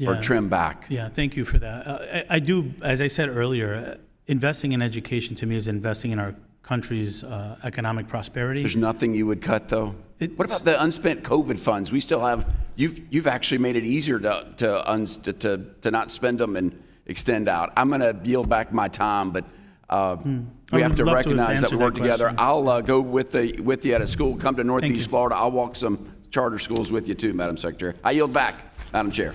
Or trim back. Yeah, thank you for that. I do, as I said earlier, investing in education to me is investing in our country's economic prosperity. There's nothing you would cut, though? What about the unspent COVID funds? We still have, you've actually made it easier to not spend them and extend out. I'm going to yield back my time, but we have to recognize that we work together. I'll go with you at a school, come to Northeast Florida. I'll walk some charter schools with you too, Madam Secretary. I yield back, Madam Chair.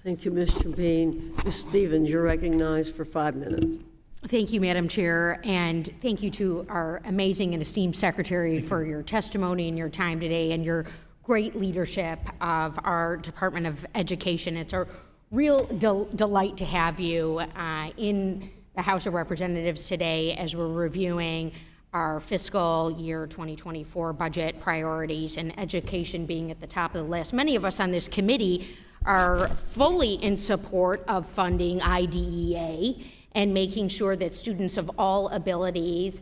Thank you, Mr. Bean. Ms. Stevens, you're recognized for 5 minutes. Thank you, Madam Chair, and thank you to our amazing and esteemed Secretary for your testimony and your time today and your great leadership of our Department of Education. It's a real delight to have you in the House of Representatives today as we're reviewing our fiscal year 2024 budget priorities and education being at the top of the list. Many of us on this committee are fully in support of funding IDEA and making sure that students of all abilities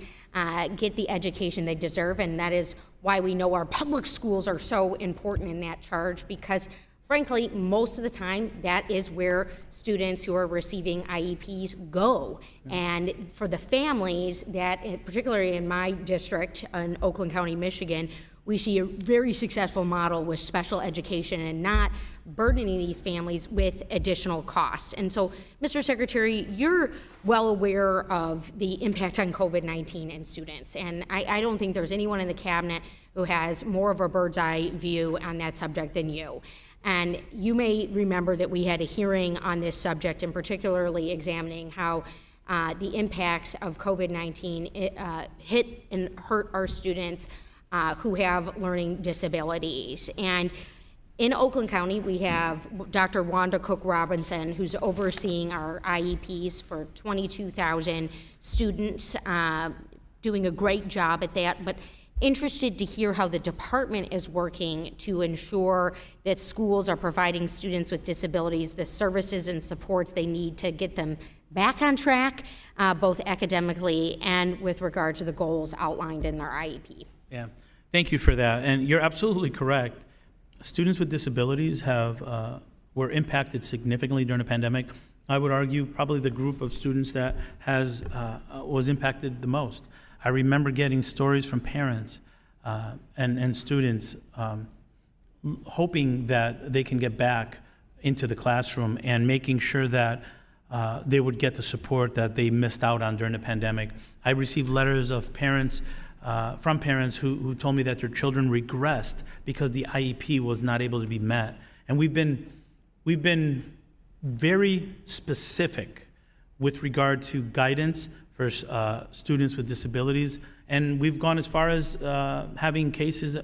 get the education they deserve, and that is why we know our public schools are so important in that charge, because frankly, most of the time, that is where students who are receiving IEPs go. And for the families that, particularly in my district in Oakland County, Michigan, we see a very successful model with special education and not burdening these families with additional costs. And so, Mr. Secretary, you're well aware of the impact on COVID-19 and students. And I don't think there's anyone in the cabinet who has more of a bird's eye view on that subject than you. And you may remember that we had a hearing on this subject, and particularly examining how the impacts of COVID-19 hit and hurt our students who have learning disabilities. And in Oakland County, we have Dr. Wanda Cook Robinson, who's overseeing our IEPs for 22,000 students, doing a great job at that. But interested to hear how the department is working to ensure that schools are providing students with disabilities the services and supports they need to get them back on track, both academically and with regard to the goals outlined in their IEP. Yeah, thank you for that. And you're absolutely correct. Students with disabilities were impacted significantly during the pandemic. I would argue probably the group of students that was impacted the most. I remember getting stories from parents and students hoping that they can get back into the classroom and making sure that they would get the support that they missed out on during the pandemic. I received letters of parents, from parents who told me that their children regressed because the IEP was not able to be met. And we've been very specific with regard to guidance for students with disabilities. And we've gone as far as having cases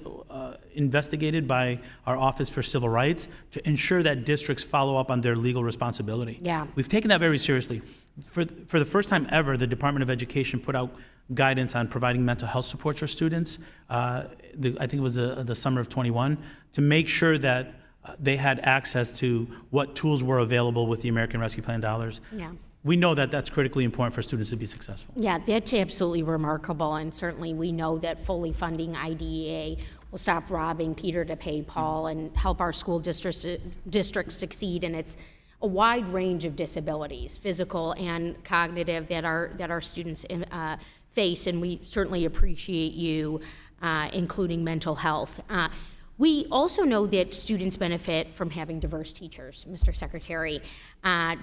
investigated by our Office for Civil Rights to ensure that districts follow up on their legal responsibility. Yeah. We've taken that very seriously. For the first time ever, the Department of Education put out guidance on providing mental health supports for students. I think it was the summer of '21, to make sure that they had access to what tools were available with the American Rescue Plan dollars. Yeah. We know that that's critically important for students to be successful. Yeah, that's absolutely remarkable, and certainly we know that fully funding IDEA will stop robbing Peter to pay Paul and help our school districts succeed. And it's a wide range of disabilities, physical and cognitive, that our students face, and we certainly appreciate you including mental health. We also know that students benefit from having diverse teachers, Mr. Secretary.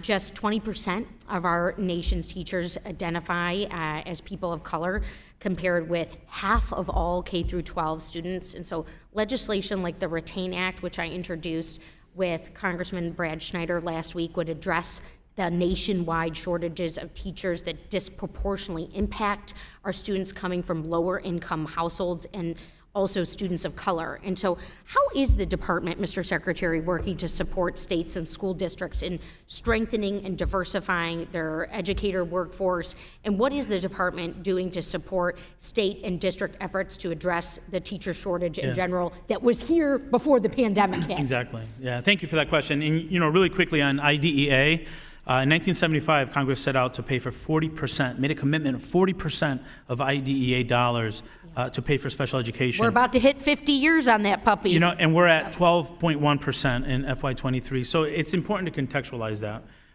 Just 20% of our nation's teachers identify as people of color, compared with half of all K through 12 students. And so legislation like the Retain Act, which I introduced with Congressman Brad Schneider last week, would address the nationwide shortages of teachers that disproportionately impact our students coming from lower income households and also students of color. And so how is the department, Mr. Secretary, working to support states and school districts in strengthening and diversifying their educator workforce? And what is the department doing to support state and district efforts to address the teacher shortage in general that was here before the pandemic hit? Exactly. Yeah, thank you for that question. And really quickly on IDEA, in 1975, Congress set out to pay for 40%, made a commitment of 40% of IDEA dollars to pay for special education. We're about to hit 50 years on that puppy. And we're at 12.1% in FY23. So it's important to contextualize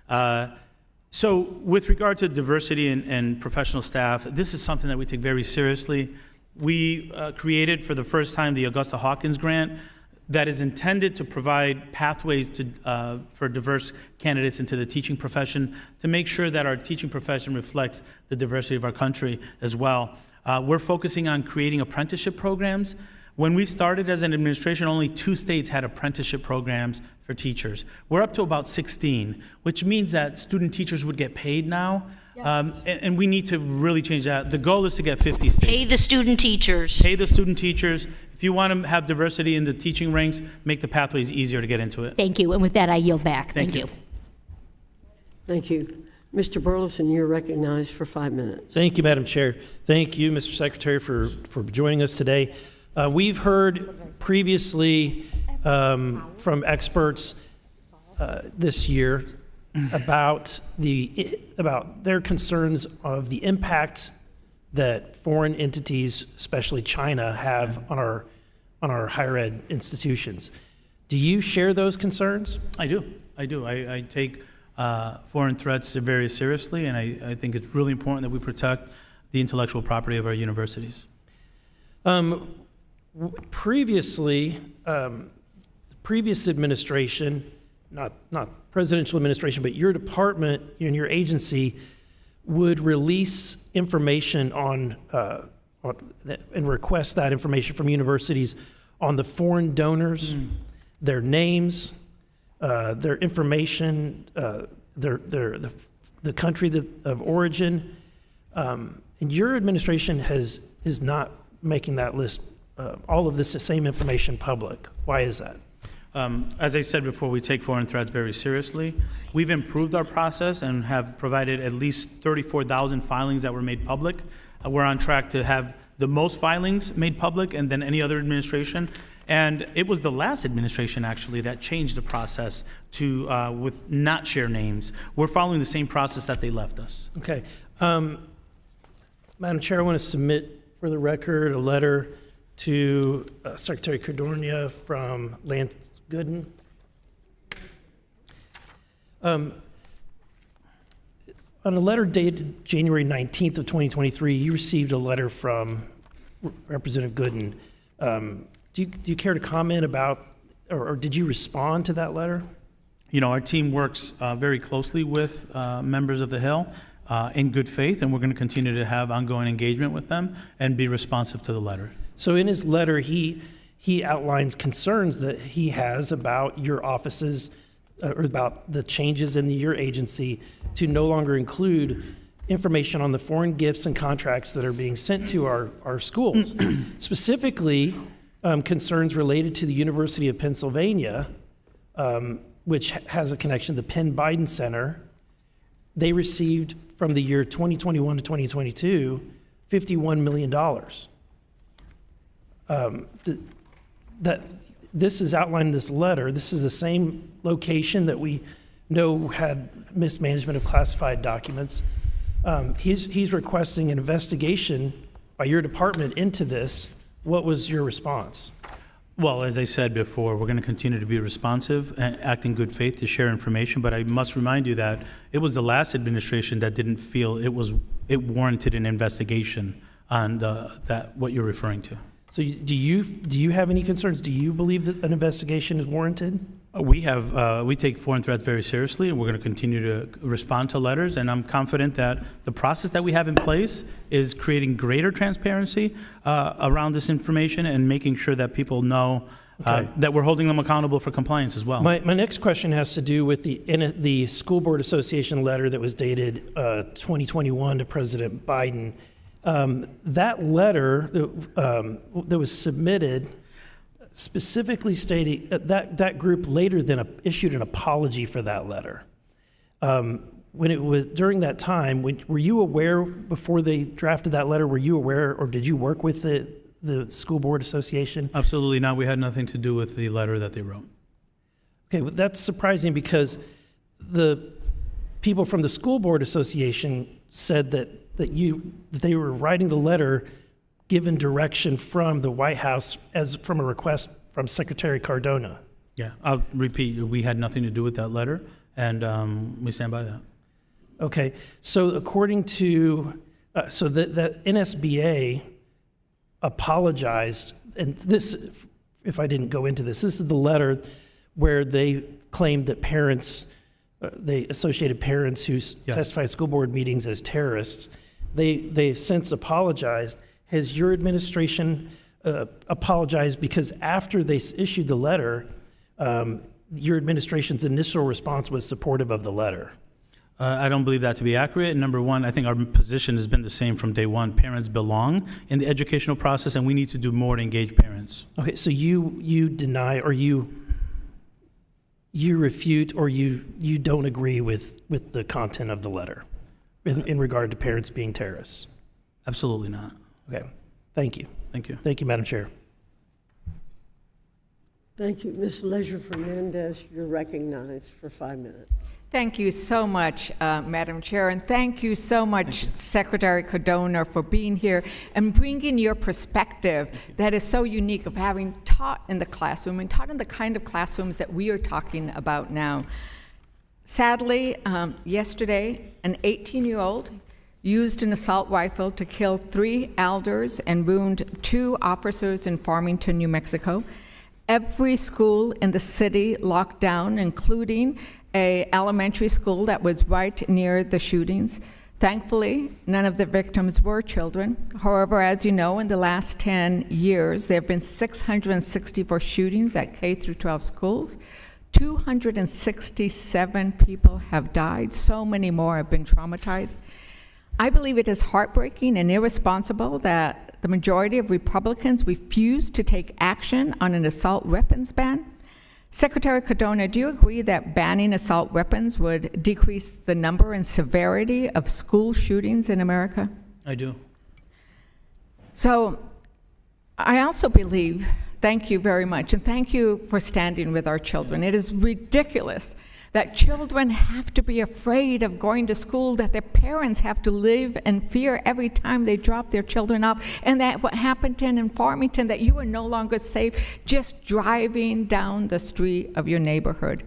that. So with regard to diversity and professional staff, this is something that we take very seriously. We created for the first time the Augusta Hawkins Grant that is intended to provide pathways for diverse candidates into the teaching profession, to make sure that our teaching profession reflects the diversity of our country as well. We're focusing on creating apprenticeship programs. When we started as an administration, only 2 states had apprenticeship programs for teachers. We're up to about 16, which means that student teachers would get paid now. Yes. And we need to really change that. The goal is to get 50 states. Pay the student teachers. Pay the student teachers. If you want to have diversity in the teaching ranks, make the pathways easier to get into it. Thank you. And with that, I yield back. Thank you. Thank you. Mr. Burleson, you're recognized for 5 minutes. Thank you, Madam Chair. Thank you, Mr. Secretary, for joining us today. We've heard previously from experts this year about their concerns of the impact that foreign entities, especially China, have on our higher ed institutions. Do you share those concerns? I do. I take foreign threats very seriously, and I think it's really important that we protect the intellectual property of our universities. Previously, previous administration, not presidential administration, but your department and your agency would release information on and request that information from universities on the foreign donors, their names, their information, the country of origin. And your administration is not making that list, all of this same information public. Why is that? As I said before, we take foreign threats very seriously. We've improved our process and have provided at least 34,000 filings that were made public. We're on track to have the most filings made public and then any other administration. And it was the last administration, actually, that changed the process to with not share names. We're following the same process that they left us. Okay. Madam Chair, I want to submit for the record a letter to Secretary Cardona from Lance Gooden. On a letter dated January 19th of 2023, you received a letter from Representative Gooden. Do you care to comment about, or did you respond to that letter? our team works very closely with members of the Hill in good faith, and we're going to continue to have ongoing engagement with them and be responsive to the letter. So in his letter, he outlines concerns that he has about your offices, or about the changes in your agency to no longer include information on the foreign gifts and contracts that are being sent to our schools. Specifically, concerns related to the University of Pennsylvania, which has a connection to the Penn Biden Center. They received from the year 2021 to 2022, $51 million. That this is outlined in this letter. This is the same location that we know had mismanagement of classified documents. He's requesting an investigation by your department into this. What was your response? Well, as I said before, we're going to continue to be responsive and act in good faith to share information, but I must remind you that it was the last administration that didn't feel it warranted an investigation on what you're referring to. So do you have any concerns? Do you believe that an investigation is warranted? We take foreign threats very seriously, and we're going to continue to respond to letters, and I'm confident that the process that we have in place is creating greater transparency around this information and making sure that people know that we're holding them accountable for compliance as well. My next question has to do with the School Board Association letter that was dated 2021 to President Biden. That letter that was submitted specifically stating that group later issued an apology for that letter. When it was during that time, were you aware before they drafted that letter? Were you aware, or did you work with the School Board Association? Absolutely not. We had nothing to do with the letter that they wrote. Okay, well, that's surprising because the people from the School Board Association said that they were writing the letter given direction from the White House as from a request from Secretary Cardona. Yeah, I'll repeat, we had nothing to do with that letter, and we stand by that. Okay, so according to, that NSBA apologized, and this, if I didn't go into this is the letter where they claimed that parents, they associated parents who testified at school board meetings as terrorists. They since apologized. Has your administration apologized because after they issued the letter, your administration's initial response was supportive of the letter? I don't believe that to be accurate. Number one, I think our position has been the same from day one. Parents belong in the educational process, and we need to do more to engage parents. Okay, so you deny, or you refute, or you don't agree with the content of the letter in regard to parents being terrorists? Absolutely not. Okay, thank you. Thank you. Thank you, Madam Chair. Thank you. Ms. Leisure-Fernandez, you're recognized for 5 minutes. Thank you so much, Madam Chair, and thank you so much, Secretary Cardona, for being here and bringing your perspective that is so unique of having taught in the classroom and taught in the kind of classrooms that we are talking about now. Sadly, yesterday, an 18-year-old used an assault rifle to kill 3 elders and wound 2 officers in Farmington, New Mexico. Every school in the city locked down, including an elementary school that was right near the shootings. Thankfully, none of the victims were children. However, as you know, in the last 10 years, there have been 664 shootings at K-12 schools. 267 people have died. So many more have been traumatized. I believe it is heartbreaking and irresponsible that the majority of Republicans refuse to take action on an assault weapons ban. Secretary Cardona, do you agree that banning assault weapons would decrease the number and severity of school shootings in America? I do. So I also believe, thank you very much, and thank you for standing with our children. It is ridiculous that children have to be afraid of going to school, that their parents have to live in fear every time they drop their children off, and that what happened in Farmington, that you are no longer safe just driving down the street of your neighborhood.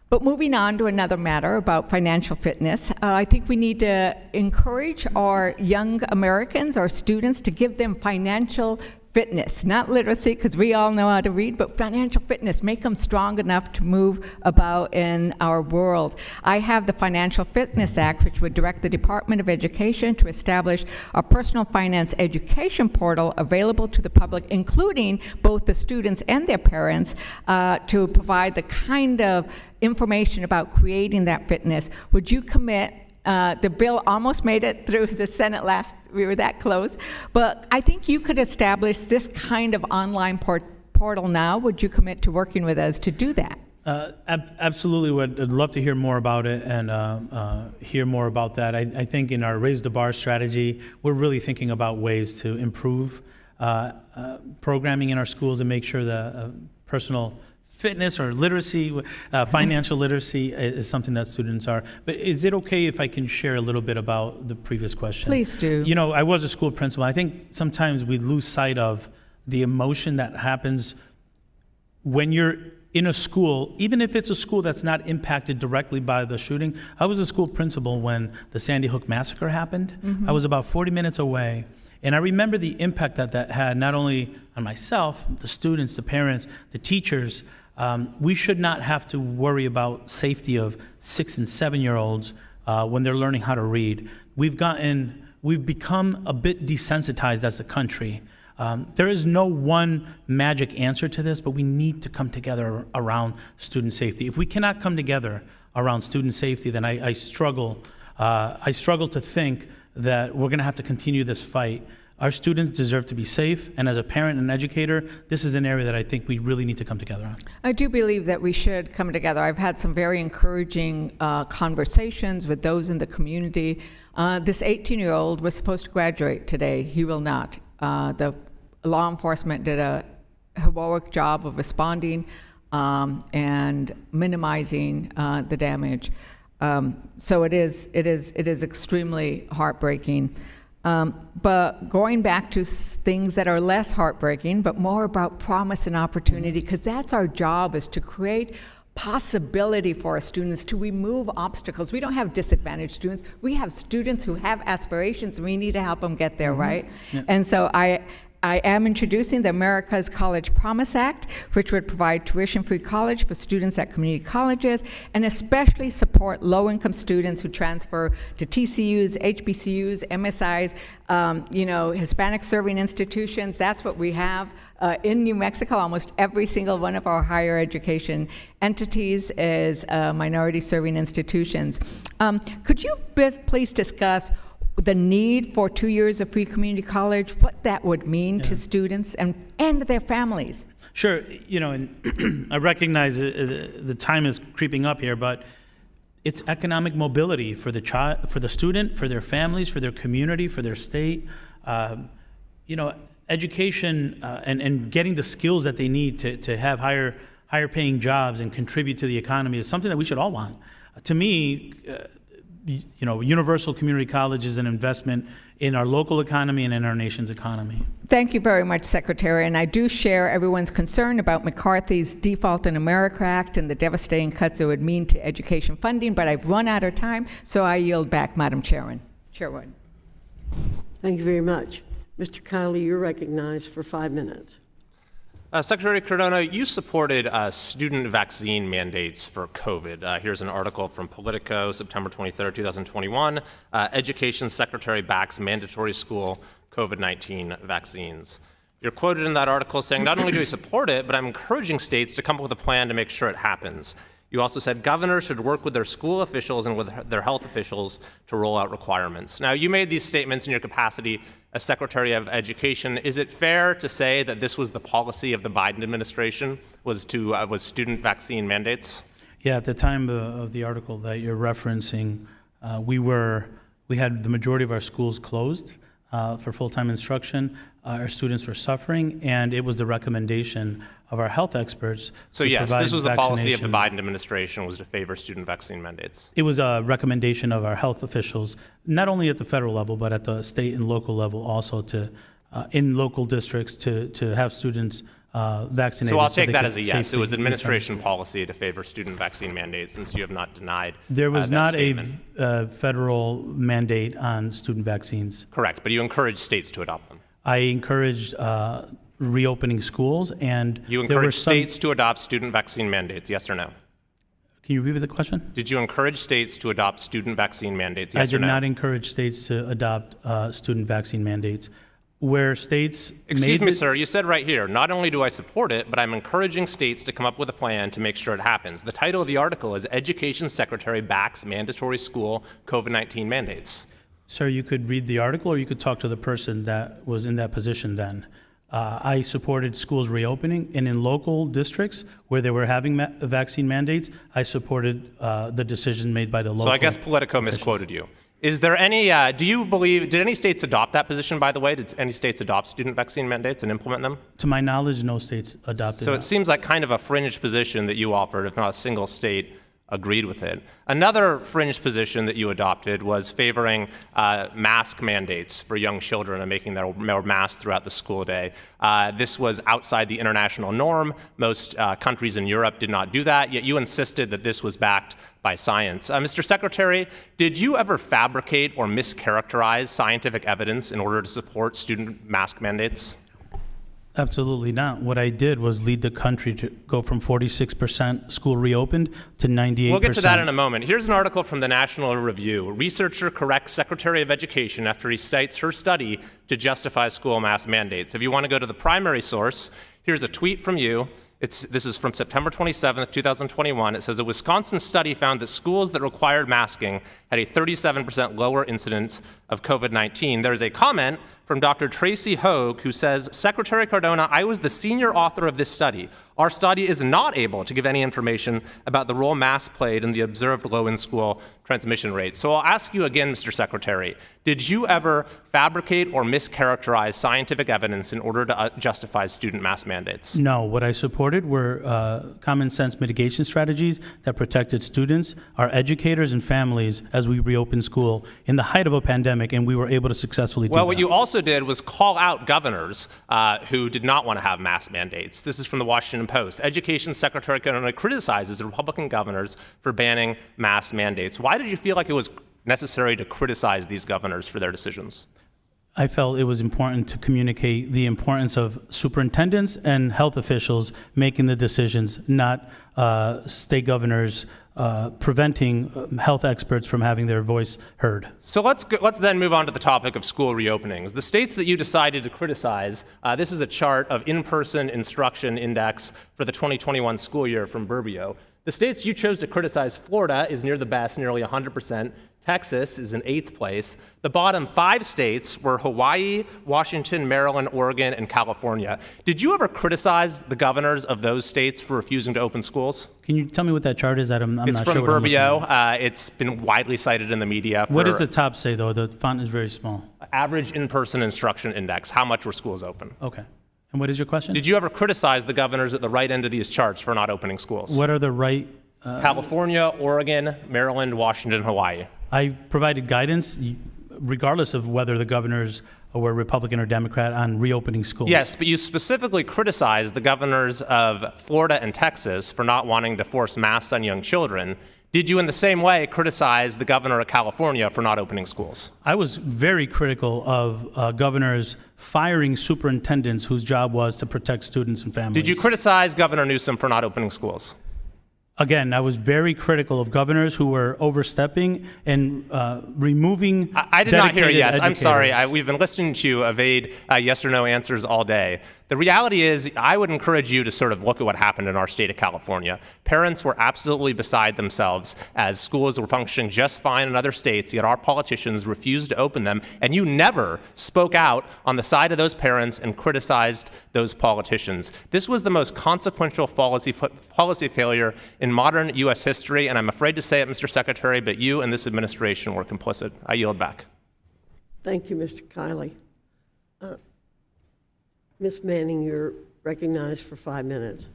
But moving on to another matter about financial fitness, I think we need to encourage our young Americans, our students, to give them financial fitness, not literacy, because we all know how to read, but financial fitness, make them strong enough to move about in our world. I have the Financial Fitness Act, which would direct the Department of Education to establish a personal finance education portal available to the public, including both the students and their parents, to provide the kind of information about creating that fitness. Would you commit? The bill almost made it through the Senate we were that close, but I think you could establish this kind of online portal now. Would you commit to working with us to do that? Absolutely. I'd love to hear more about it and hear more about that. I think in our Raise the Bar strategy, we're really thinking about ways to improve programming in our schools and make sure that personal fitness or literacy, financial literacy is something that students are. But is it okay if I can share a little bit about the previous question? Please do. You know, I was a school principal. I think sometimes we lose sight of the emotion that happens when you're in a school, even if it's a school that's not impacted directly by the shooting. I was a school principal when the Sandy Hook massacre happened. Mm-hmm. I was about 40 minutes away. And I remember the impact that had not only on myself, the students, the parents, the teachers. We should not have to worry about safety of 6 and 7-year-olds when they're learning how to read. We've become a bit desensitized as a country. There is no one magic answer to this, but we need to come together around student safety. If we cannot come together around student safety, then I struggle to think that we're going to have to continue this fight. Our students deserve to be safe, and as a parent and educator, this is an area that I think we really need to come together on. I do believe that we should come together. I've had some very encouraging conversations with those in the community. This 18-year-old was supposed to graduate today. He will not. The law enforcement did a heroic job of responding and minimizing the damage. So it is extremely heartbreaking. But going back to things that are less heartbreaking, but more about promise and opportunity, because that's our job, is to create possibility for our students, to remove obstacles. We don't have disadvantaged students. We have students who have aspirations, and we need to help them get there, right? Yeah. And so I am introducing the America's College Promise Act, which would provide tuition-free college for students at community colleges, and especially support low-income students who transfer to TCUs, HBCUs, MSIs, Hispanic serving institutions. That's what we have in New Mexico. Almost every single one of our higher education entities is minority serving institutions. Could you please discuss the need for 2 years of free community college, what that would mean to students and their families? Sure, and I recognize the time is creeping up here, but it's economic mobility for the child, for the student, for their families, for their community, for their state. Education and getting the skills that they need to have higher paying jobs and contribute to the economy is something that we should all want. To me, universal community college is an investment in our local economy and in our nation's economy. Thank you very much, Secretary. And I do share everyone's concern about McCarthy's Default in America Act and the devastating cuts it would mean to education funding, but I've run out of time, so I yield back, Madam Chairwoman. Thank you very much. Mr. Kiley, you're recognized for 5 minutes. Secretary Cardona, you supported student vaccine mandates for COVID. Here's an article from Politico, September 23rd, 2021. Education Secretary backs mandatory school COVID-19 vaccines. You're quoted in that article saying, not only do we support it, but I'm encouraging states to come up with a plan to make sure it happens. You also said governors should work with their school officials and with their health officials to roll out requirements. Now, you made these statements in your capacity as Secretary of Education. Is it fair to say that this was the policy of the Biden administration, was student vaccine mandates? Yeah, at the time of the article that you're referencing, we had the majority of our schools closed for full-time instruction. Our students were suffering, and it was the recommendation of our health experts. So yes, this was the policy of the Biden administration, was to favor student vaccine mandates. It was a recommendation of our health officials, not only at the federal level, but at the state and local level also, to in local districts to have students vaccinated. So I'll take that as a yes. It was administration policy to favor student vaccine mandates, since you have not denied There was that not statement. a federal mandate on student vaccines. Correct, but you encouraged states to adopt them. I encouraged reopening schools, and You there were encouraged some. states to adopt student vaccine mandates, yes or no? Can you repeat the question? Did you encourage states to adopt student vaccine mandates, yes I or did no? not encourage states to adopt student vaccine mandates. Where states Excuse made me, the- sir, you said right here, not only do I support it, but I'm encouraging states to come up with a plan to make sure it happens. The title of the article is Education Secretary Backs Mandatory School COVID-19 Mandates. Sir, you could read the article, or you could talk to the person that was in that position then. I supported schools reopening, and in local districts where they were having vaccine mandates, I supported the decision made by the local. So I guess Politico misquoted you. Is there any, did any states adopt that position, by the way? Did any states adopt student vaccine mandates and implement them? To my knowledge, no states adopted So that. it seems like kind of a fringe position that you offered, if not a single state agreed with it. Another fringe position that you adopted was favoring mask mandates for young children and making them wear masks throughout the school day. This was outside the international norm. Most countries in Europe did not do that, yet you insisted that this was backed by science. Mr. Secretary, did you ever fabricate or mischaracterize scientific evidence in order to support student mask mandates? Absolutely not. What I did was lead the country to go from 46% school reopened to 98%. We'll get to that in a moment. Here's an article from the National Review. A researcher corrects Secretary of Education after he cites her study to justify school mask mandates. If you want to go to the primary source, here's a tweet from you. This is from September 27th, 2021. It says a Wisconsin study found that schools that required masking had a 37% lower incidence of COVID-19. There's a comment from Dr. Tracy Hogue who says, Secretary Cardona, I was the senior author of this study. Our study is not able to give any information about the role masks played in the observed low in-school transmission rates. So I'll ask you again, Mr. Secretary, did you ever fabricate or mischaracterize scientific evidence in order to justify student mask mandates? No, what I supported were common sense mitigation strategies that protected students, our educators, and families as we reopened school in the height of a pandemic, and we were able to successfully do that. Well, what you also did was call out governors who did not want to have mask mandates. This is from the Washington Post. Education Secretary Cardona criticizes Republican governors for banning mask mandates. Why did you feel like it was necessary to criticize these governors for their decisions? I felt it was important to communicate the importance of superintendents and health officials making the decisions, not state governors preventing health experts from having their voice heard. So let's then move on to the topic of school reopenings. The states that you decided to criticize, this is a chart of in-person instruction index for the 2021 school year from Burbio. The states you chose to criticize, Florida is near the best, nearly 100%. Texas is in 8th place. The bottom 5 states were Hawaii, Washington, Maryland, Oregon, and California. Did you ever criticize the governors of those states for refusing to open schools? Can you tell me what that chart is? I'm It's not from sure what I'm looking at. Burbio. It's been widely cited in the media. What does the top say, though? The font is very small. Average in-person instruction index. How much were schools open? Okay. And what is your question? Did you ever criticize the governors at the right end of these charts for not opening schools? What are the right... California, Oregon, Maryland, Washington, Hawaii. I provided guidance, regardless of whether the governors were Republican or Democrat, on reopening schools. Yes, but you specifically criticized the governors of Florida and Texas for not wanting to force masks on young children. Did you, in the same way, criticize the governor of California for not opening schools? I was very critical of governors firing superintendents whose job was to protect students and families. Did you criticize Governor Newsom for not opening schools? Again, I was very critical of governors who were overstepping and removing. I did not hear a yes. dedicated I'm sorry. educators. We've been listening to you evade yes or no answers all day. The reality is, I would encourage you to sort of look at what happened in our state of California. Parents were absolutely beside themselves as schools were functioning just fine in other states, yet our politicians refused to open them, and you never spoke out on the side of those parents and criticized those politicians. This was the most consequential policy failure in modern U.S. history, and I'm afraid to say it, Mr. Secretary, but you and this administration were complicit. I yield back. Thank you, Mr. Kiley. Ms. Manning, you're recognized for 5 minutes.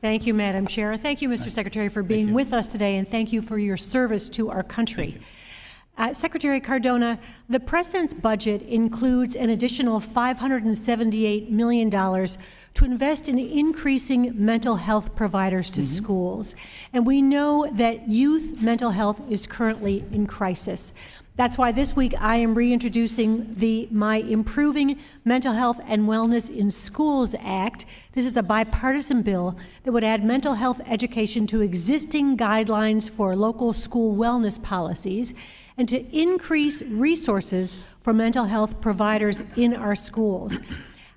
Thank you, Madam Chair. Thank you, Mr. Secretary, for being with us today, and thank you for your service to our country. Secretary Cardona, the President's budget includes an additional $578 million to invest in increasing mental health providers to schools. And we know that youth mental health is currently in crisis. That's why this week I am reintroducing my Improving Mental Health and Wellness in Schools Act. This is a bipartisan bill that would add mental health education to existing guidelines for local school wellness policies and to increase resources for mental health providers in our schools.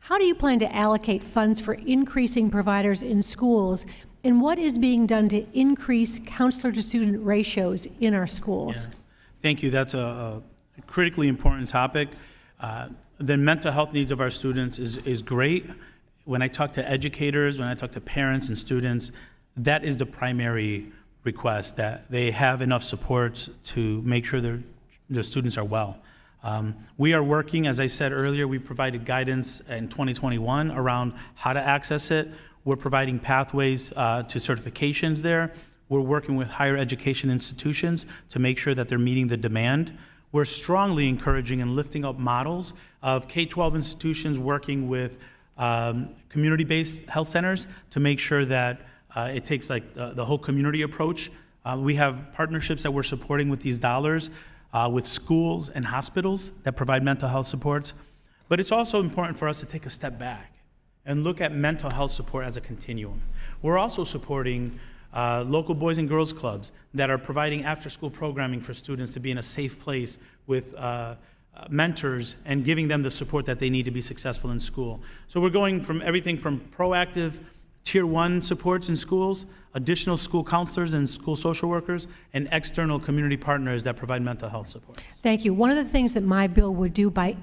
How do you plan to allocate funds for increasing providers in schools, and what is being done to increase counselor-to-student ratios in our schools? Yeah. Thank you. That's a critically important topic. The mental health needs of our students is great. When I talk to educators, when I talk to parents and students, that is the primary request, that they have enough supports to make sure their students are well. We are working, as I said earlier, we provided guidance in 2021 around how to access it. We're providing pathways to certifications there. We're working with higher education institutions to make sure that they're meeting the demand. We're strongly encouraging and lifting up models of K-12 institutions working with community-based health centers to make sure that it takes like the whole community approach. We have partnerships that we're supporting with these dollars with schools and hospitals that provide mental health supports. But it's also important for us to take a step back and look at mental health support as a continuum. We're also supporting local boys and girls clubs that are providing after-school programming for students to be in a safe place with mentors and giving them the support that they need to be successful in school. So we're going from everything from proactive Tier 1 supports in schools, additional school counselors and school social workers, and external community partners that provide mental health support. Thank you. One of the things that my bill would do by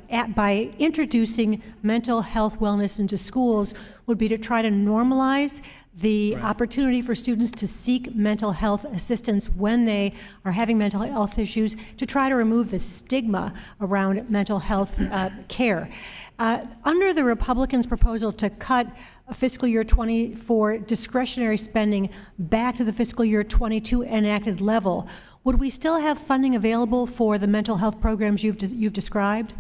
introducing mental health wellness into schools would be to try to normalize the opportunity for students to seek mental health assistance when they are having mental health issues, to try to remove the stigma around mental health care. Under the Republicans' proposal to cut fiscal year 24 discretionary spending back to the fiscal year 22 enacted level, would we still have funding available for the mental health programs you've described?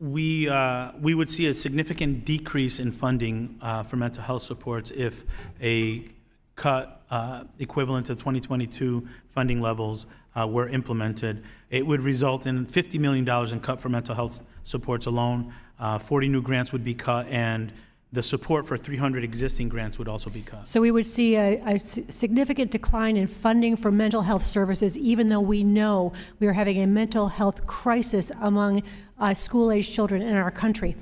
We would see a significant decrease in funding for mental health supports if a cut equivalent to 2022 funding levels were implemented. It would result in $50 million in cut for mental health supports alone. 40 new grants would be cut, and the support for 300 existing grants would also be cut. So we would see a significant decline in funding for mental health services, even though we know we are having a mental health crisis among school-aged children in our country.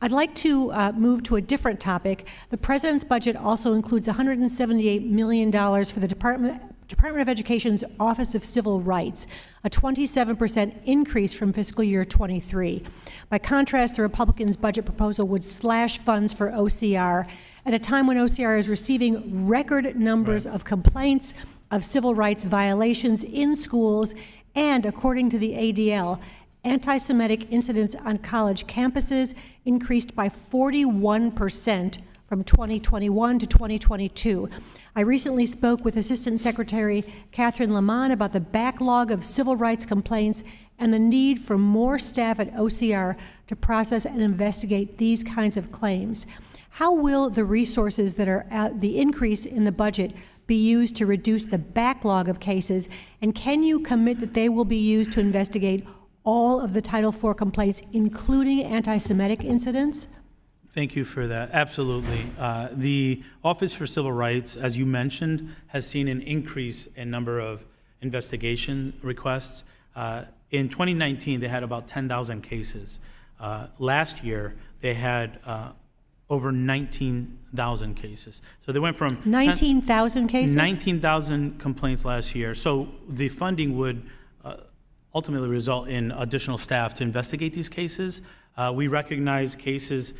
I'd like to move to a different topic. The President's budget also includes $178 million for the Department of Education's Office of Civil Rights, a 27% increase from fiscal year 23. By contrast, the Republicans' budget proposal would slash funds for OCR at a time when OCR is receiving record numbers of complaints of civil rights violations in schools, and according to the ADL, anti-Semitic incidents on college campuses increased by 41% from 2021 to 2022. I recently spoke with Assistant Secretary Catherine Lamont about the backlog of civil rights complaints and the need for more staff at OCR to process and investigate these kinds of claims. How will the resources that are the increase in the budget be used to reduce the backlog of cases, and can you commit that they will be used to investigate all of the Title IV complaints, including anti-Semitic incidents? Thank you for that. Absolutely. The Office for Civil Rights, as you mentioned, has seen an increase in number of investigation requests. In 2019, they had about 10,000 cases. Last year, they had over 19,000 cases. So they went from 19,000 cases? 19,000 complaints last year. So the funding would ultimately result in additional staff to investigate these cases. We recognize cases,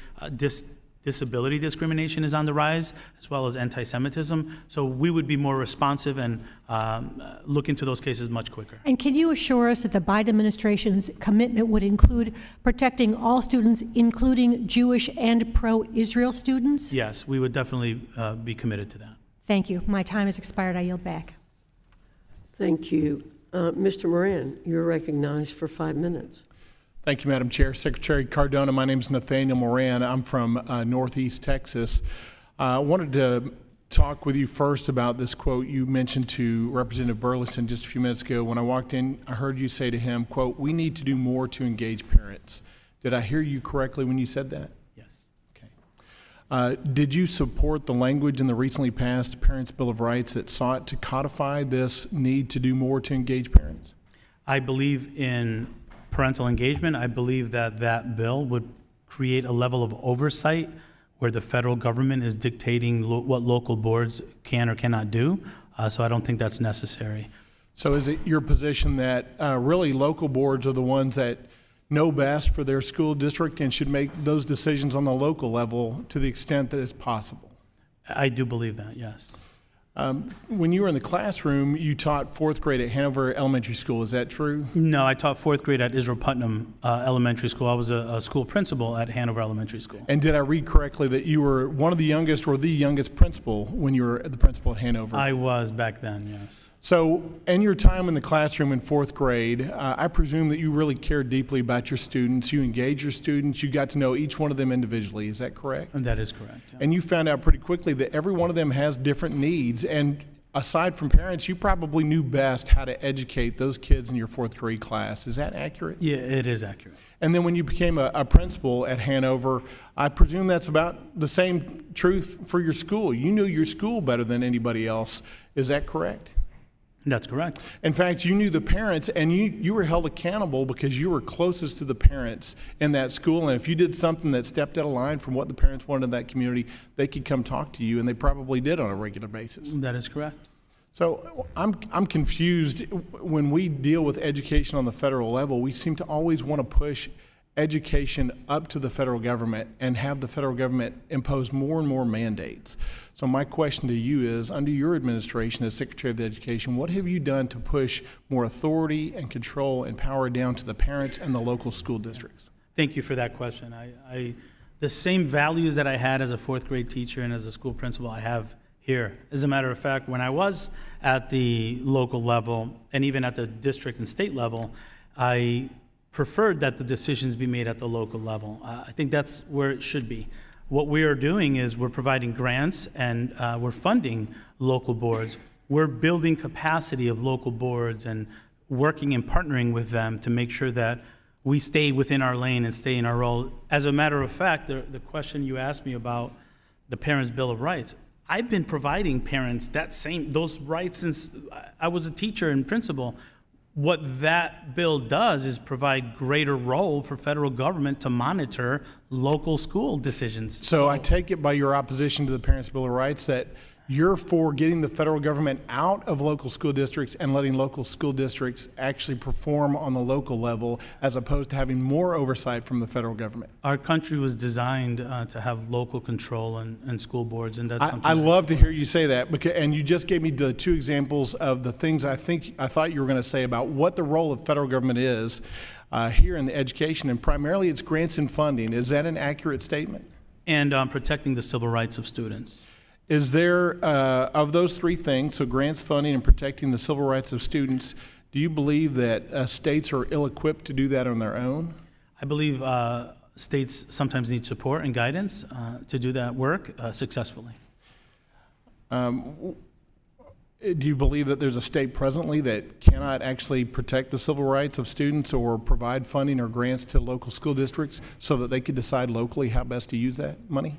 disability discrimination is on the rise, as well as anti-Semitism. So we would be more responsive and look into those cases much quicker. And can you assure us that the Biden administration's commitment would include protecting all students, including Jewish and pro-Israel students? Yes, we would definitely be committed to that. Thank you. My time has expired. I yield back. Thank you. Mr. Moran, you're recognized for 5 minutes. Thank you, Madam Chair. Secretary Cardona, my name is Nathaniel Moran. I'm from Northeast Texas. I wanted to talk with you first about this quote you mentioned to Representative Burleson just a few minutes ago. When I walked in, I heard you say to him, quote, "We need to do more to engage parents." Did I hear you correctly when you said that? Yes. Okay. Did you support the language in the recently passed Parents' Bill of Rights that sought to codify this need to do more to engage parents? I believe in parental engagement. I believe that that bill would create a level of oversight where the federal government is dictating what local boards can or cannot do. So I don't think that's necessary. So is it your position that really local boards are the ones that know best for their school district and should make those decisions on the local level to the extent that it's possible? I do believe that, yes. When you were in the classroom, you taught 4th grade at Hanover Elementary School. Is that true? No, I taught 4th grade at Israel Putnam Elementary School. I was a school principal at Hanover Elementary School. And did I read correctly that you were one of the youngest or the youngest principal when you were the principal at Hanover? I was back then, yes. So in your time in the classroom in 4th grade, I presume that you really cared deeply about your students. You engaged your students. You got to know each one of them individually. Is that correct? That is correct. Yeah. And you found out pretty quickly that every one of them has different needs. And aside from parents, you probably knew best how to educate those kids in your 4th grade class. Is that accurate? Yeah, it is accurate. And then when you became a principal at Hanover, I presume that's about the same truth for your school. You knew your school better than anybody else. Is that correct? That's correct. In fact, you knew the parents, and you were held accountable because you were closest to the parents in that school. And if you did something that stepped out of line from what the parents wanted in that community, they could come talk to you, and they probably did on a regular basis. That is correct. So I'm confused. When we deal with education on the federal level, we seem to always want to push education up to the federal government and have the federal government impose more and more mandates. So my question to you is, under your administration as Secretary of Education, what have you done to push more authority and control and power down to the parents and the local school districts? Thank you for that question. The same values that I had as a 4th grade teacher and as a school principal, I have here. As a matter of fact, when I was at the local level and even at the district and state level, I preferred that the decisions be made at the local level. I think that's where it should be. What we are doing is we're providing grants and we're funding local boards. We're building capacity of local boards and working and partnering with them to make sure that we stay within our lane and stay in our role. As a matter of fact, the question you asked me about the Parents' Bill of Rights, I've been providing parents those rights since I was a teacher and principal. What that bill does is provide greater role for federal government to monitor local school decisions. So I take it by your opposition to the Parents' Bill of Rights that you're for getting the federal government out of local school districts and letting local school districts actually perform on the local level as opposed to having more oversight from the federal government. Our country was designed to have local control and school boards, and that's something I love to hear you say that, and you just gave me the 2 examples of the things I thought you were going to say about what the role of federal government is here in the education, and primarily it's grants and funding. Is that an accurate statement? And protecting the civil rights of students. Is there, of those 3 things, so grants, funding, and protecting the civil rights of students, do you believe that states are ill-equipped to do that on their own? I believe states sometimes need support and guidance to do that work successfully. Do you believe that there's a state presently that cannot actually protect the civil rights of students or provide funding or grants to local school districts so that they could decide locally how best to use that money?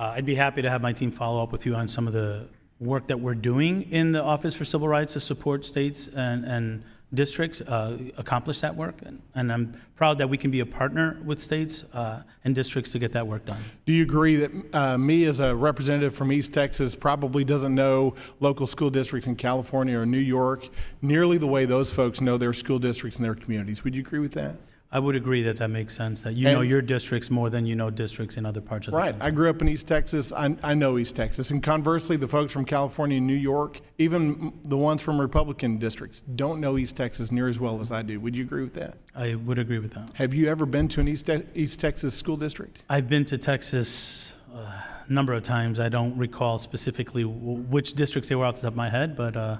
I'd be happy to have my team follow up with you on some of the work that we're doing in the Office for Civil Rights to support states and districts accomplish that work. And I'm proud that we can be a partner with states and districts to get that work done. Do you agree that me as a representative from East Texas probably doesn't know local school districts in California or New York nearly the way those folks know their school districts and their communities? Would you agree with that? I would agree that makes sense, that you know your districts more than you know districts in other parts of the country. Right. I grew up in East Texas. I know East Texas. And conversely, the folks from California and New York, even the ones from Republican districts, don't know East Texas near as well as I do. Would you agree with that? I would agree with that. Have you ever been to an East Texas school district? I've been to Texas a number of times. I don't recall specifically which districts they were off the top of my head, but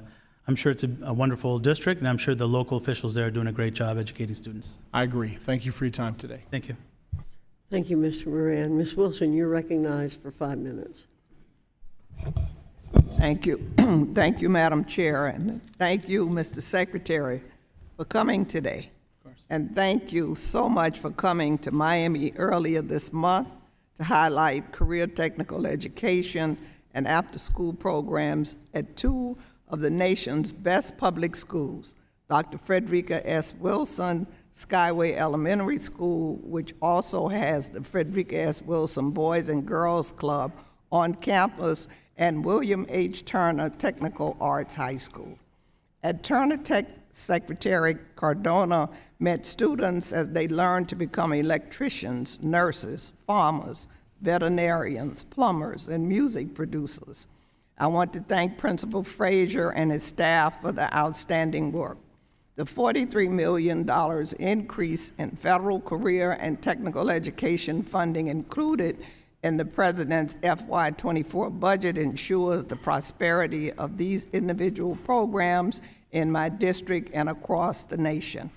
I'm sure it's a wonderful district, and I'm sure the local officials there are doing a great job educating students. I agree. Thank you for your time today. Thank you. Thank you, Mr. Moran. Ms. Wilson, you're recognized for 5 minutes. Thank you. Thank you, Madam Chair, and thank you, Mr. Secretary, for coming today. And thank you so much for coming to Miami earlier this month to highlight career technical education and after-school programs at 2 of the nation's best public schools, Dr. Frederica S. Wilson Skyway Elementary School, which also has the Frederica S. Wilson Boys and Girls Club on campus, and William H. Turner Technical Arts High School. At Turner Tech, Secretary Cardona met students as they learned to become electricians, nurses, farmers, veterinarians, plumbers, and music producers. I want to thank Principal Frazier and his staff for the outstanding work. The $43 million increase in federal career and technical education funding included in the President's FY24 budget ensures the prosperity of these individual programs in my district and across the nation.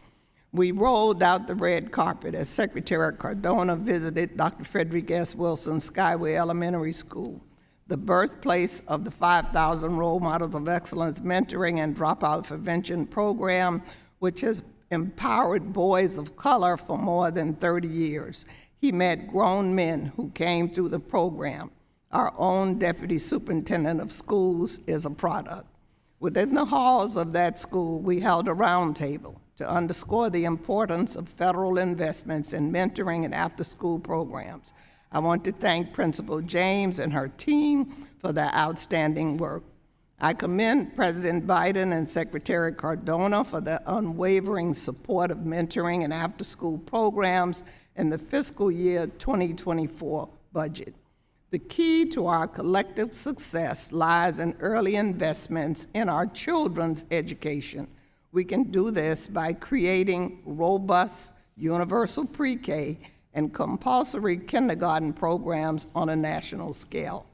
We rolled out the red carpet as Secretary Cardona visited Dr. Frederick S. Wilson Skyway Elementary School, the birthplace of the 5,000 Role Models of Excellence Mentoring and Dropout Prevention Program, which has empowered boys of color for more than 30 years. He met grown men who came through the program. Our own Deputy Superintendent of Schools is a product. Within the halls of that school, we held a roundtable to underscore the importance of federal investments in mentoring and after-school programs. I want to thank Principal James and her team for their outstanding work. I commend President Biden and Secretary Cardona for their unwavering support of mentoring and after-school programs in the fiscal year 2024 budget. The key to our collective success lies in early investments in our children's education. We can do this by creating robust, universal pre-K and compulsory kindergarten programs on a national scale.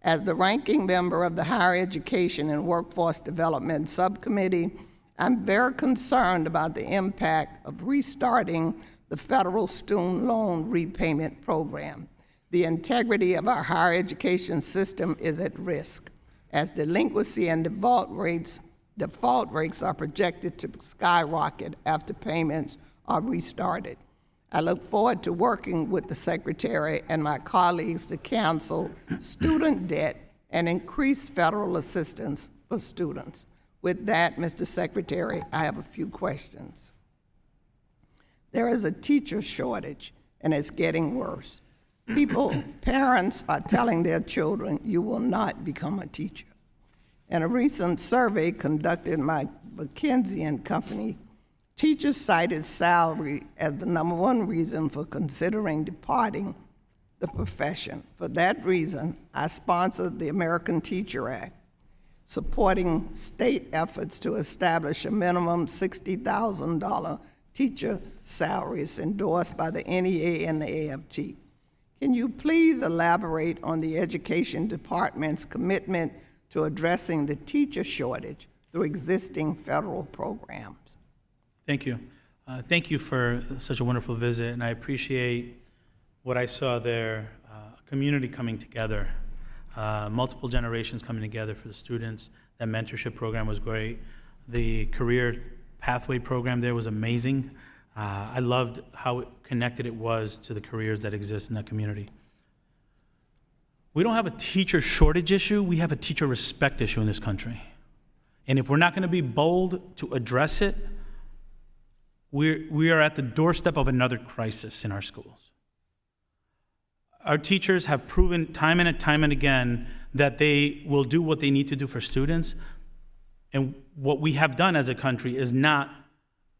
As the ranking member of the Higher Education and Workforce Development Subcommittee, I'm very concerned about the impact of restarting the federal student loan repayment program. The integrity of our higher education system is at risk, as delinquency and default rates are projected to skyrocket after payments are restarted. I look forward to working with the Secretary and my colleagues to cancel student debt and increase federal assistance for students. With that, Mr. Secretary, I have a few questions. There is a teacher shortage, and it's getting worse. Parents are telling their children, you will not become a teacher. In a recent survey conducted by McKinsey & Company, teachers cited salary as the #1 reason for considering departing the profession. For that reason, I sponsored the American Teacher Act, supporting state efforts to establish a minimum $60,000 teacher salaries endorsed by the NEA and the AFT. Can you please elaborate on the Education Department's commitment to addressing the teacher shortage through existing federal programs? Thank you. Thank you for such a wonderful visit, and I appreciate what I saw there, a community coming together, multiple generations coming together for the students. That mentorship program was great. The career pathway program there was amazing. I loved how connected it was to the careers that exist in that community. We don't have a teacher shortage issue, we have a teacher respect issue in this country. And if we're not going to be bold to address it, we are at the doorstep of another crisis in our schools. Our teachers have proven time and time and again that they will do what they need to do for students. And what we have done as a country is not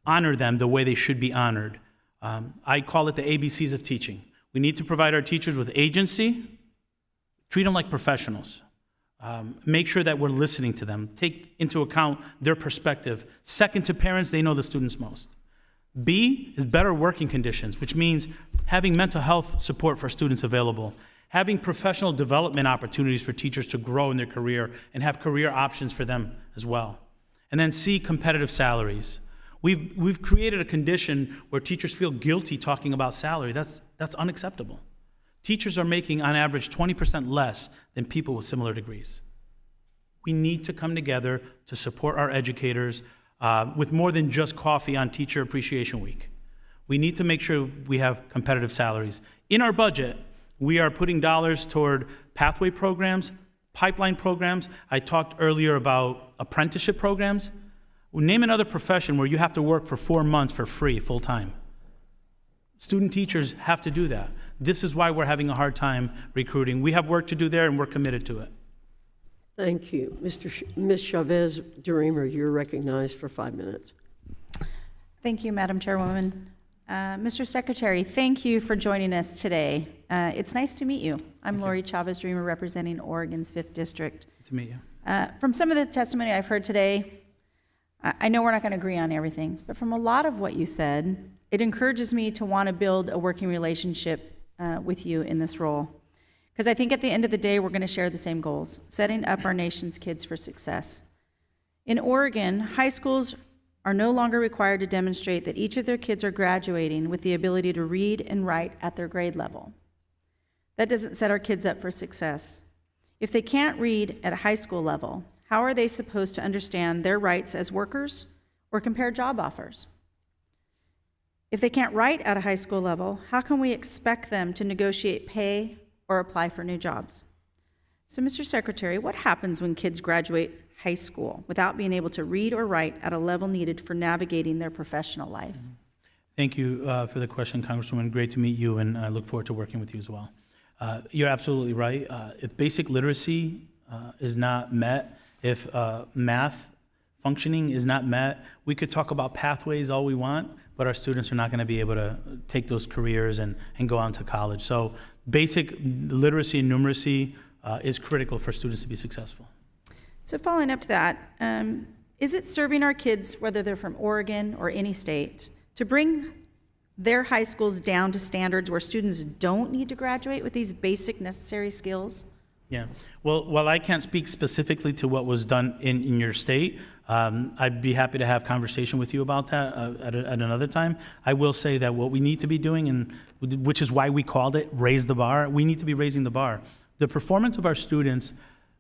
honor them the way they should be honored. I call it the ABCs of teaching. We need to provide our teachers with agency, treat them like professionals, make sure that we're listening to them, take into account their perspective. Second to parents, they know the students most. B is better working conditions, which means having mental health support for students available, having professional development opportunities for teachers to grow in their career and have career options for them as well. And then C, competitive salaries. We've created a condition where teachers feel guilty talking about salary. That's unacceptable. Teachers are making, on average, 20% less than people with similar degrees. We need to come together to support our educators with more than just coffee on Teacher Appreciation Week. We need to make sure we have competitive salaries. In our budget, we are putting dollars toward pathway programs, pipeline programs. I talked earlier about apprenticeship programs. Name another profession where you have to work for 4 months for free, full time. Student teachers have to do that. This is why we're having a hard time recruiting. We have work to do there, and we're committed to it. Thank you. Ms. Chavez-DeRemer, you're recognized for 5 minutes. Thank you, Madam Chairwoman. Mr. Secretary, thank you for joining us today. It's nice to meet you. I'm Lori Chavez-DeRemer, representing Oregon's 5th District. Good to meet you. From some of the testimony I've heard today, I know we're not going to agree on everything, but from a lot of what you said, it encourages me to want to build a working relationship with you in this role. Because I think at the end of the day, we're going to share the same goals, setting up our nation's kids for success. In Oregon, high schools are no longer required to demonstrate that each of their kids are graduating with the ability to read and write at their grade level. That doesn't set our kids up for success. If they can't read at a high school level, how are they supposed to understand their rights as workers or compare job offers? If they can't write at a high school level, how can we expect them to negotiate pay or apply for new jobs? So, Mr. Secretary, what happens when kids graduate high school without being able to read or write at a level needed for navigating their professional life? Thank you for the question, Congresswoman. Great to meet you, and I look forward to working with you as well. You're absolutely right. If basic literacy is not met, if math functioning is not met, we could talk about pathways all we want, but our students are not going to be able to take those careers and go on to college. So basic literacy and numeracy is critical for students to be successful. So following up to that, is it serving our kids, whether they're from Oregon or any state, to bring their high schools down to standards where students don't need to graduate with these basic necessary skills? Yeah. Well, while I can't speak specifically to what was done in your state, I'd be happy to have conversation with you about that at another time. I will say that what we need to be doing, and which is why we called it Raise the Bar, we need to be raising the bar. The performance of our students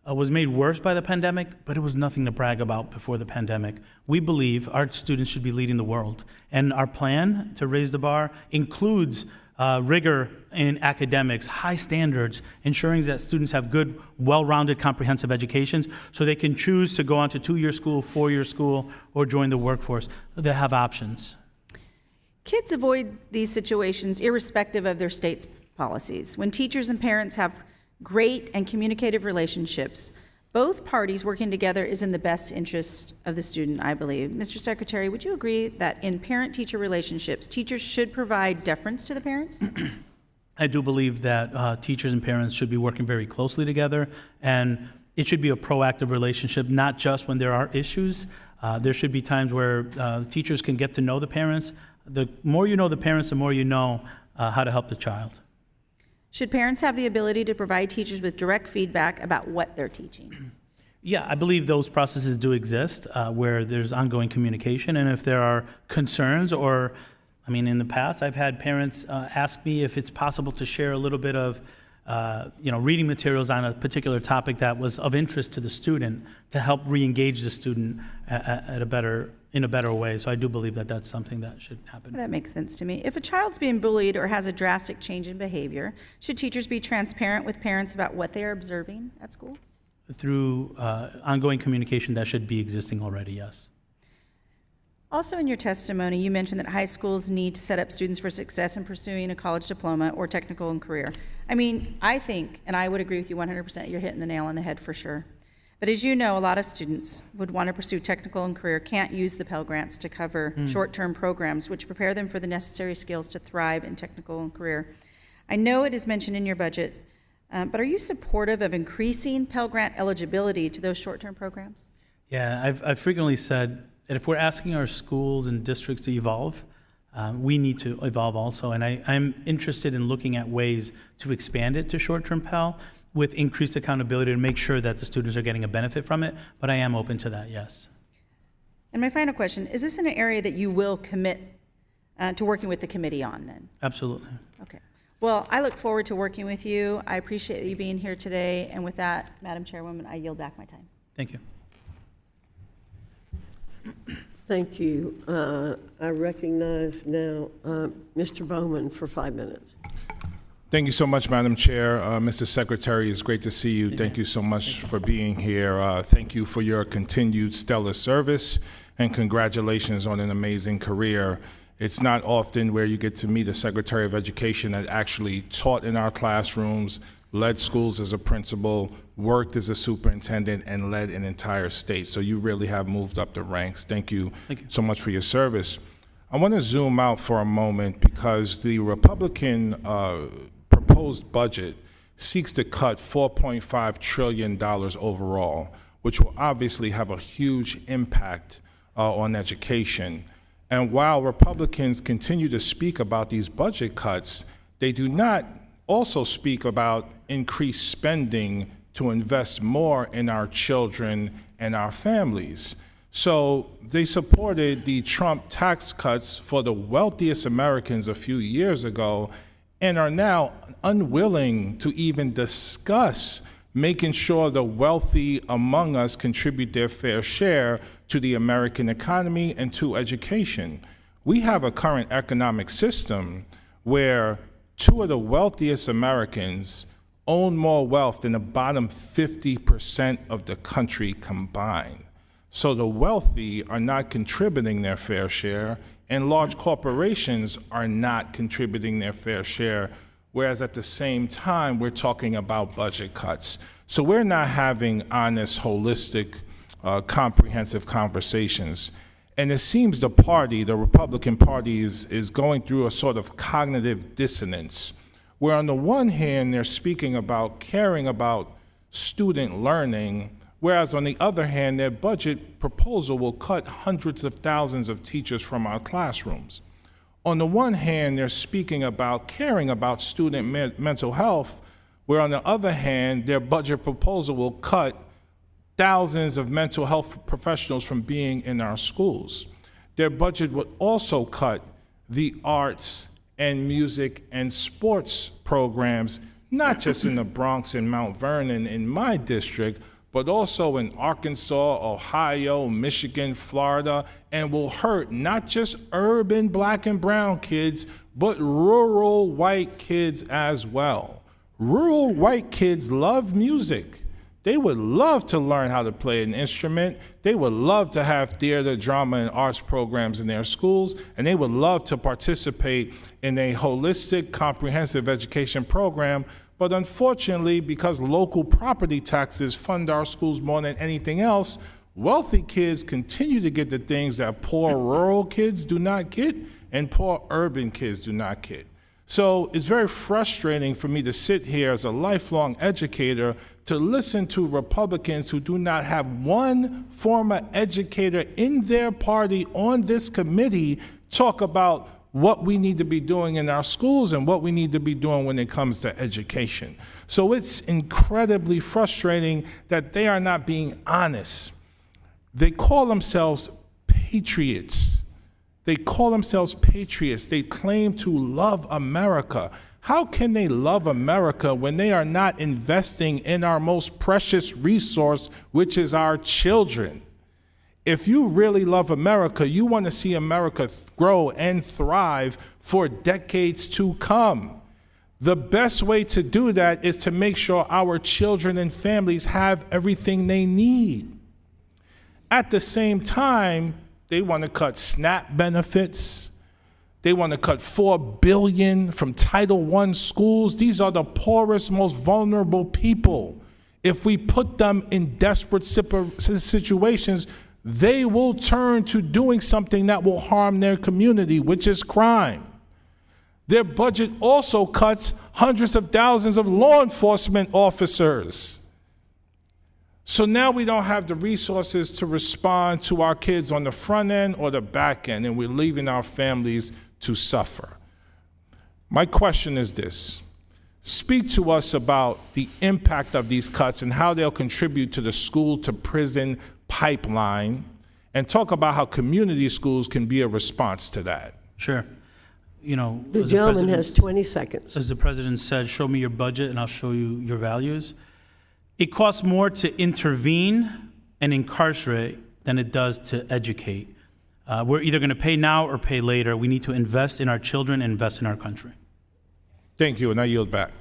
was made worse by the pandemic, but it was nothing to brag about before the pandemic. We believe our students should be leading the world, and our plan to raise the bar includes rigor in academics, high standards, ensuring that students have good, well-rounded, comprehensive educations so they can choose to go on to 2-year school, 4-year school, or join the workforce. They have options. Kids avoid these situations irrespective of their state's policies. When teachers and parents have great and communicative relationships, both parties working together is in the best interest of the student, I believe. Mr. Secretary, would you agree that in parent-teacher relationships, teachers should provide deference to the parents? I do believe that teachers and parents should be working very closely together, and it should be a proactive relationship, not just when there are issues. There should be times where teachers can get to know the parents. The more you know the parents, the more you know how to help the child. Should parents have the ability to provide teachers with direct feedback about what they're teaching? Yeah, I believe those processes do exist where there's ongoing communication, and if there are concerns or, I mean, in the past, I've had parents ask me if it's possible to share a little bit of, reading materials on a particular topic that was of interest to the student to help re-engage the student in a better way. So I do believe that that's something that should happen. That makes sense to me. If a child's being bullied or has a drastic change in behavior, should teachers be transparent with parents about what they are observing at school? Through ongoing communication, that should be existing already, yes. Also in your testimony, you mentioned that high schools need to set up students for success in pursuing a college diploma or technical and career. I mean, I think, and I would agree with you 100%, you're hitting the nail on the head for sure. But as you know, a lot of students would want to pursue technical and career can't use the Pell Grants to cover short-term programs, which prepare them for the necessary skills to thrive in technical and career. I know it is mentioned in your budget, but are you supportive of increasing Pell Grant eligibility to those short-term programs? Yeah, I've frequently said that if we're asking our schools and districts to evolve, we need to evolve also. And I'm interested in looking at ways to expand it to short-term Pell with increased accountability to make sure that the students are getting a benefit from it, but I am open to that, yes. And my final question, is this an area that you will commit to working with the committee on then? Absolutely. Okay. Well, I look forward to working with you. I appreciate you being here today. And with that, Madam Chairwoman, I yield back my time. Thank you. Thank you. I recognize now Mr. Bowman for 5 minutes. Thank you so much, Madam Chair. Mr. Secretary, it's great to see you. Thank you so much for being here. Thank you for your continued stellar service, and congratulations on an amazing career. It's not often where you get to meet a Secretary of Education that actually taught in our classrooms, led schools as a principal, worked as a superintendent, and led an entire state. So you really have moved up the ranks. Thank you so much for your service. I want to zoom out for a moment because the Republican proposed budget seeks to cut $4.5 trillion overall, which will obviously have a huge impact on education. And while Republicans continue to speak about these budget cuts, they do not also speak about increased spending to invest more in our children and our families. So they supported the Trump tax cuts for the wealthiest Americans a few years ago and are now unwilling to even discuss making sure the wealthy among us contribute their fair share to the American economy and to education. We have a current economic system where 2 of the wealthiest Americans own more wealth than the bottom 50% of the country combined. So the wealthy are not contributing their fair share, and large corporations are not contributing their fair share, whereas at the same time, we're talking about budget cuts. So we're not having honest, holistic, comprehensive conversations. And it seems the Republican Party, is going through a sort of cognitive dissonance, where on the one hand, they're speaking about caring about student learning, whereas on the other hand, their budget proposal will cut hundreds of thousands of teachers from our classrooms. On the one hand, they're speaking about caring about student mental health, where on the other hand, their budget proposal will cut thousands of mental health professionals from being in our schools. Their budget would also cut the arts and music and sports programs, not just in the Bronx and Mount Vernon in my district, but also in Arkansas, Ohio, Michigan, Florida, and will hurt not just urban black and brown kids, but rural white kids as well. Rural white kids love music. They would love to learn how to play an instrument. They would love to have theater, drama, and arts programs in their schools, and they would love to participate in a holistic, comprehensive education program. But unfortunately, because local property taxes fund our schools more than anything else, wealthy kids continue to get the things that poor rural kids do not get and poor urban kids do not get. So it's very frustrating for me to sit here as a lifelong educator to listen to Republicans who do not have one former educator in their party on this committee talk about what we need to be doing in our schools and what we need to be doing when it comes to education. So it's incredibly frustrating that they are not being honest. They call themselves patriots. They call themselves patriots. They claim to love America. How can they love America when they are not investing in our most precious resource, which is our children? If you really love America, you want to see America grow and thrive for decades to come. The best way to do that is to make sure our children and families have everything they need. At the same time, they want to cut SNAP benefits. They want to cut $4 billion from Title I schools. These are the poorest, most vulnerable people. If we put them in desperate situations, they will turn to doing something that will harm their community, which is crime. Their budget also cuts hundreds of thousands of law enforcement officers. So now we don't have the resources to respond to our kids on the front end or the back end, and we're leaving our families to suffer. My question is this: speak to us about the impact of these cuts and how they'll contribute to the school to prison pipeline, and talk about how community schools can be a response to that. Sure. You know, The as gentleman president- has 20 seconds. As the president said, show me your budget and I'll show you your values. It costs more to intervene and incarcerate than it does to educate. We're either going to pay now or pay later. We need to invest in our children and invest in our country. Thank you, and I yield back.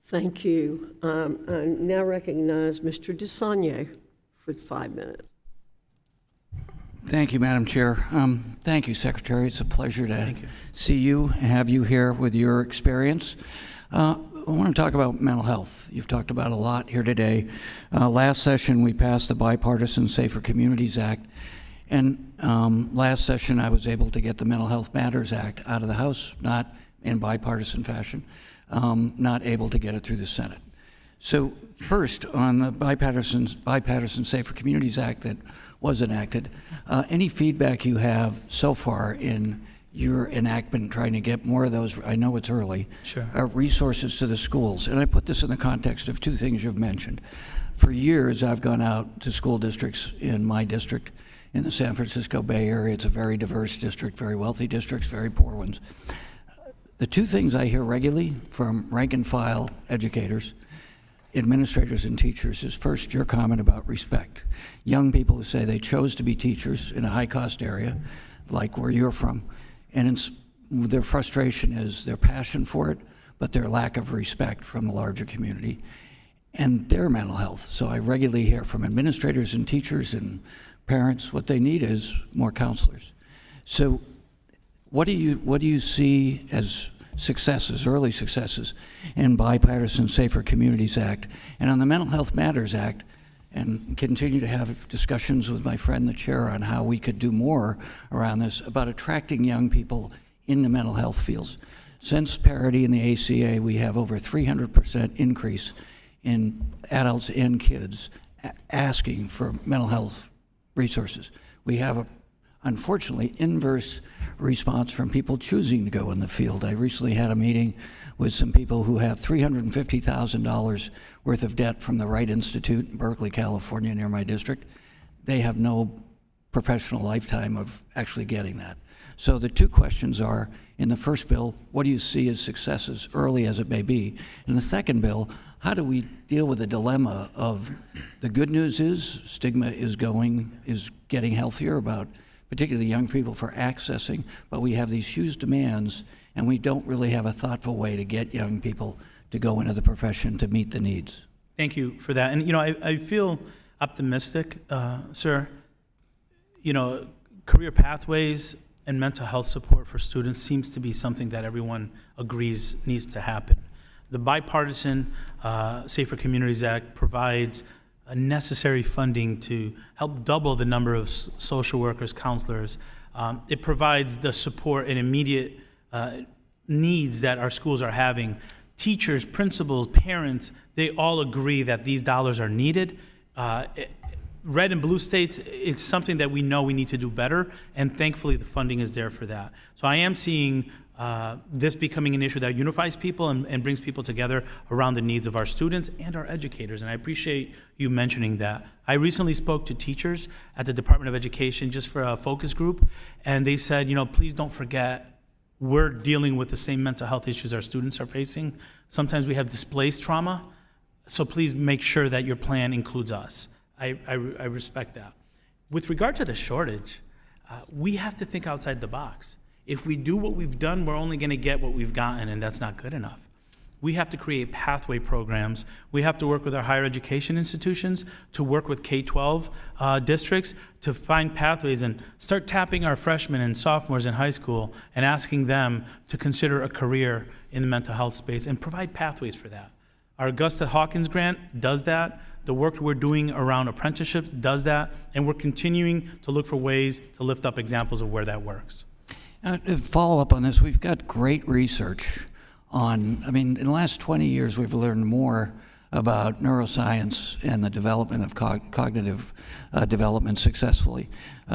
Thank you. I now recognize Mr. DeSagne for 5 minutes. Thank you, Madam Chair. Thank you, Secretary. It's a pleasure to see you and have you here with your experience. I want to talk about mental health. You've talked about a lot here today. Last session, we passed the Bipartisan Safer Communities Act. And last session, I was able to get the Mental Health Matters Act out of the House, not in bipartisan fashion, not able to get it through the Senate. So first, on the Bipartisan Safer Communities Act that was enacted, any feedback you have so far in your enactment, trying to get more of those, I know it's early, Sure. Resources to the schools. And I put this in the context of two things you've mentioned. For years, I've gone out to school districts in my district in the San Francisco Bay Area. It's a very diverse district, very wealthy districts, very poor ones. The two things I hear regularly from rank and file educators, administrators and teachers is first your comment about respect. Young people who say they chose to be teachers in a high-cost area, like where you're from, and their frustration is their passion for it, but their lack of respect from the larger community and their mental health. So I regularly hear from administrators and teachers and parents what they need is more counselors. So what do you see as successes, early successes, in Bipartisan Safer Communities Act and on the Mental Health Matters Act, and continue to have discussions with my friend, the chair, on how we could do more around this about attracting young people in the mental health fields. Since parity in the ACA, we have over 300% increase in adults and kids asking for mental health resources. We have unfortunately, inverse response from people choosing to go in the field. I recently had a meeting with some people who have $350,000 worth of debt from the Wright Institute in Berkeley, California, near my district. They have no professional lifetime of actually getting that. So the two questions are, in the first bill, what do you see as successes, early as it may be? In the second bill, how do we deal with the dilemma of the good news is stigma is getting healthier about particularly young people for accessing, but we have these huge demands and we don't really have a thoughtful way to get young people to go into the profession to meet the needs. Thank you for that. And, you know, I feel optimistic, sir. You know, career pathways and mental health support for students seems to be something that everyone agrees needs to happen. The Bipartisan Safer Communities Act provides a necessary funding to help double the number of social workers, counselors. It provides the support and immediate needs that our schools are having. Teachers, principals, parents, they all agree that these dollars are needed. Red and blue states, it's something that we know we need to do better, and thankfully the funding is there for that. So I am seeing this becoming an issue that unifies people and brings people together around the needs of our students and our educators, and I appreciate you mentioning that. I recently spoke to teachers at the Department of Education just for a focus group, and they said, you know, please don't forget we're dealing with the same mental health issues our students are facing. Sometimes we have displaced trauma, so please make sure that your plan includes us. I respect that. With regard to the shortage, we have to think outside the box. If we do what we've done, we're only going to get what we've gotten, and that's not good enough. We have to create pathway programs. We have to work with our higher education institutions, to work with K-12 districts, to find pathways and start tapping our freshmen and sophomores in high school and asking them to consider a career in the mental health space and provide pathways for that. Our Augusta Hawkins grant does that. The work we're doing around apprenticeships does that, and we're continuing to look for ways to lift up examples of where that works. To follow up on this, we've got great research on, I mean, in the last 20 years, we've learned more about neuroscience and the development of cognitive development successfully.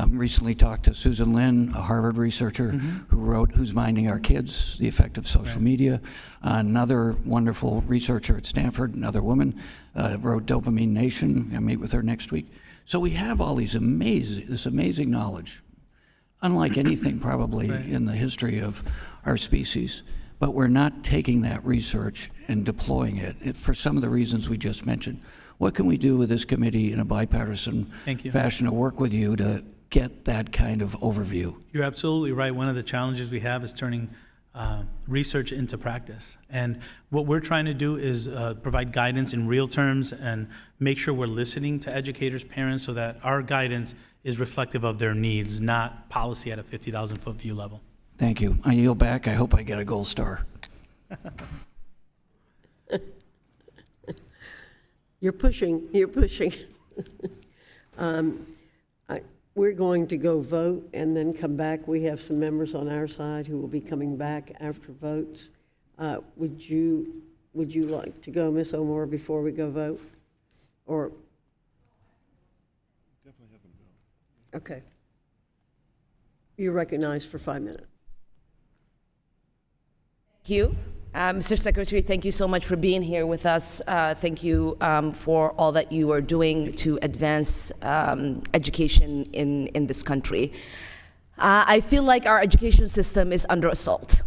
Recently talked to Susan Lin, a Harvard researcher who wrote Who's Minding Our Kids? The Effect of Social Media. Another wonderful researcher at Stanford, another woman, wrote Dopamine Nation. I meet with her next week. So we have all this amazing knowledge, unlike anything probably in the history of our species, but we're not taking that research and deploying it for some of the reasons we just mentioned. What can we do with this committee in a bipartisan fashion to work with you to get that kind of overview? You're absolutely right. One of the challenges we have is turning research into practice. And what we're trying to do is provide guidance in real terms and make sure we're listening to educators, parents, so that our guidance is reflective of their needs, not policy at a 50,000-foot view level. Thank you. I yield back. I hope I get a gold star. You're pushing. We're going to go vote and then come back. We have some members on our side who will be coming back after votes. Would you like to go, Ms. O'Moore, before we go vote? Or definitely have them go. Okay. You're recognized for 5 minutes. Thank you. Mr. Secretary, thank you so much for being here with us. Thank you for all that you are doing to advance education in this country. I feel like our education system is under assault.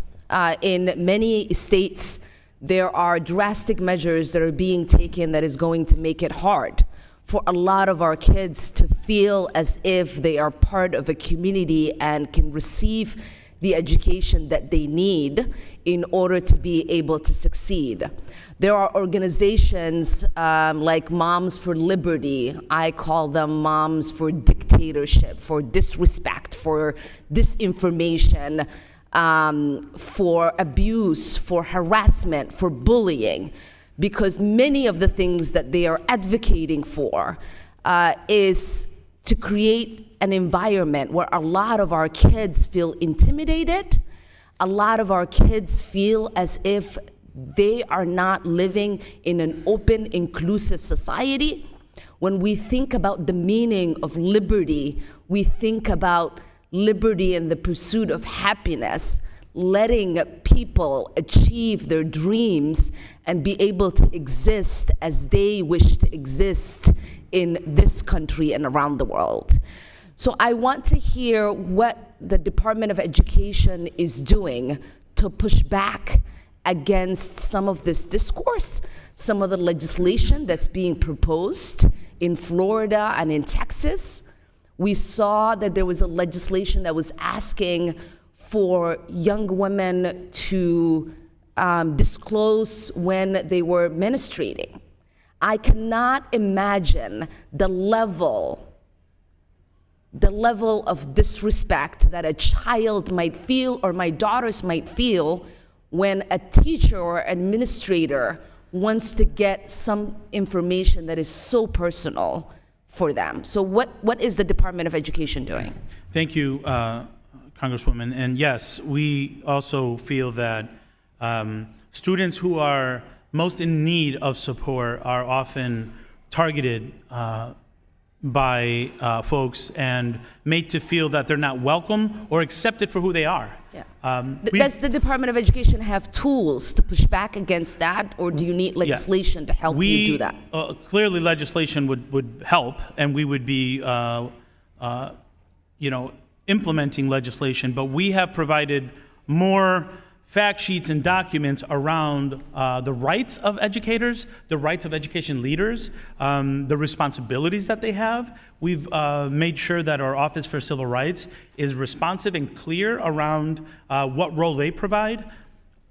In many states, there are drastic measures that are being taken that is going to make it hard for a lot of our kids to feel as if they are part of a community and can receive the education that they need in order to be able to succeed. There are organizations like Moms for Liberty. I call them Moms for Dictatorship, for disrespect, for disinformation, for abuse, for harassment, for bullying, because many of the things that they are advocating for is to create an environment where a lot of our kids feel intimidated, a lot of our kids feel as if they are not living in an open, inclusive society. When we think about the meaning of liberty, we think about liberty in the pursuit of happiness, letting people achieve their dreams and be able to exist as they wish to exist in this country and around the world. So I want to hear what the Department of Education is doing to push back against some of this discourse, some of the legislation that's being proposed in Florida and in Texas. We saw that there was a legislation that was asking for young women to disclose when they were menstruating. I cannot imagine the level of disrespect that a child might feel or my daughters might feel when a teacher or administrator wants to get some information that is so personal for them. So what is the Department of Education doing? Thank you, Congresswoman. And yes, we also feel that students who are most in need of support are often targeted by folks and made to feel that they're not welcome or accepted for who they are. Yeah. Does the Department of Education have tools to push back against that, or do you need legislation to help you do that? Clearly, legislation would help, and we would be, implementing legislation. But we have provided more fact sheets and documents around the rights of educators, the rights of education leaders, the responsibilities that they have. We've made sure that our Office for Civil Rights is responsive and clear around what role they provide.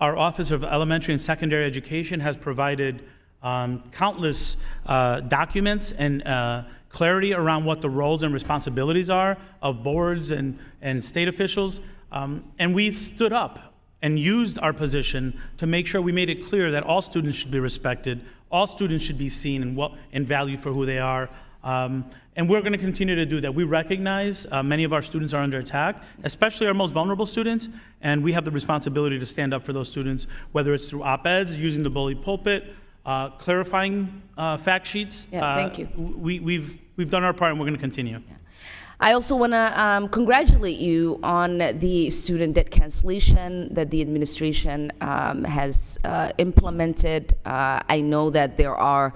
Our Office of Elementary and Secondary Education has provided countless documents and clarity around what the roles and responsibilities are of boards and state officials. And we've stood up and used our position to make sure we made it clear that all students should be respected, all students should be seen and valued for who they are. And we're going to continue to do that. We recognize many of our students are under attack, especially our most vulnerable students, and we have the responsibility to stand up for those students, whether it's through op-eds, using the bully pulpit, clarifying fact sheets. Yeah, thank you. We've done our part, and we're going to continue. Yeah. I also want to congratulate you on the student debt cancellation that the administration has implemented. I know that there are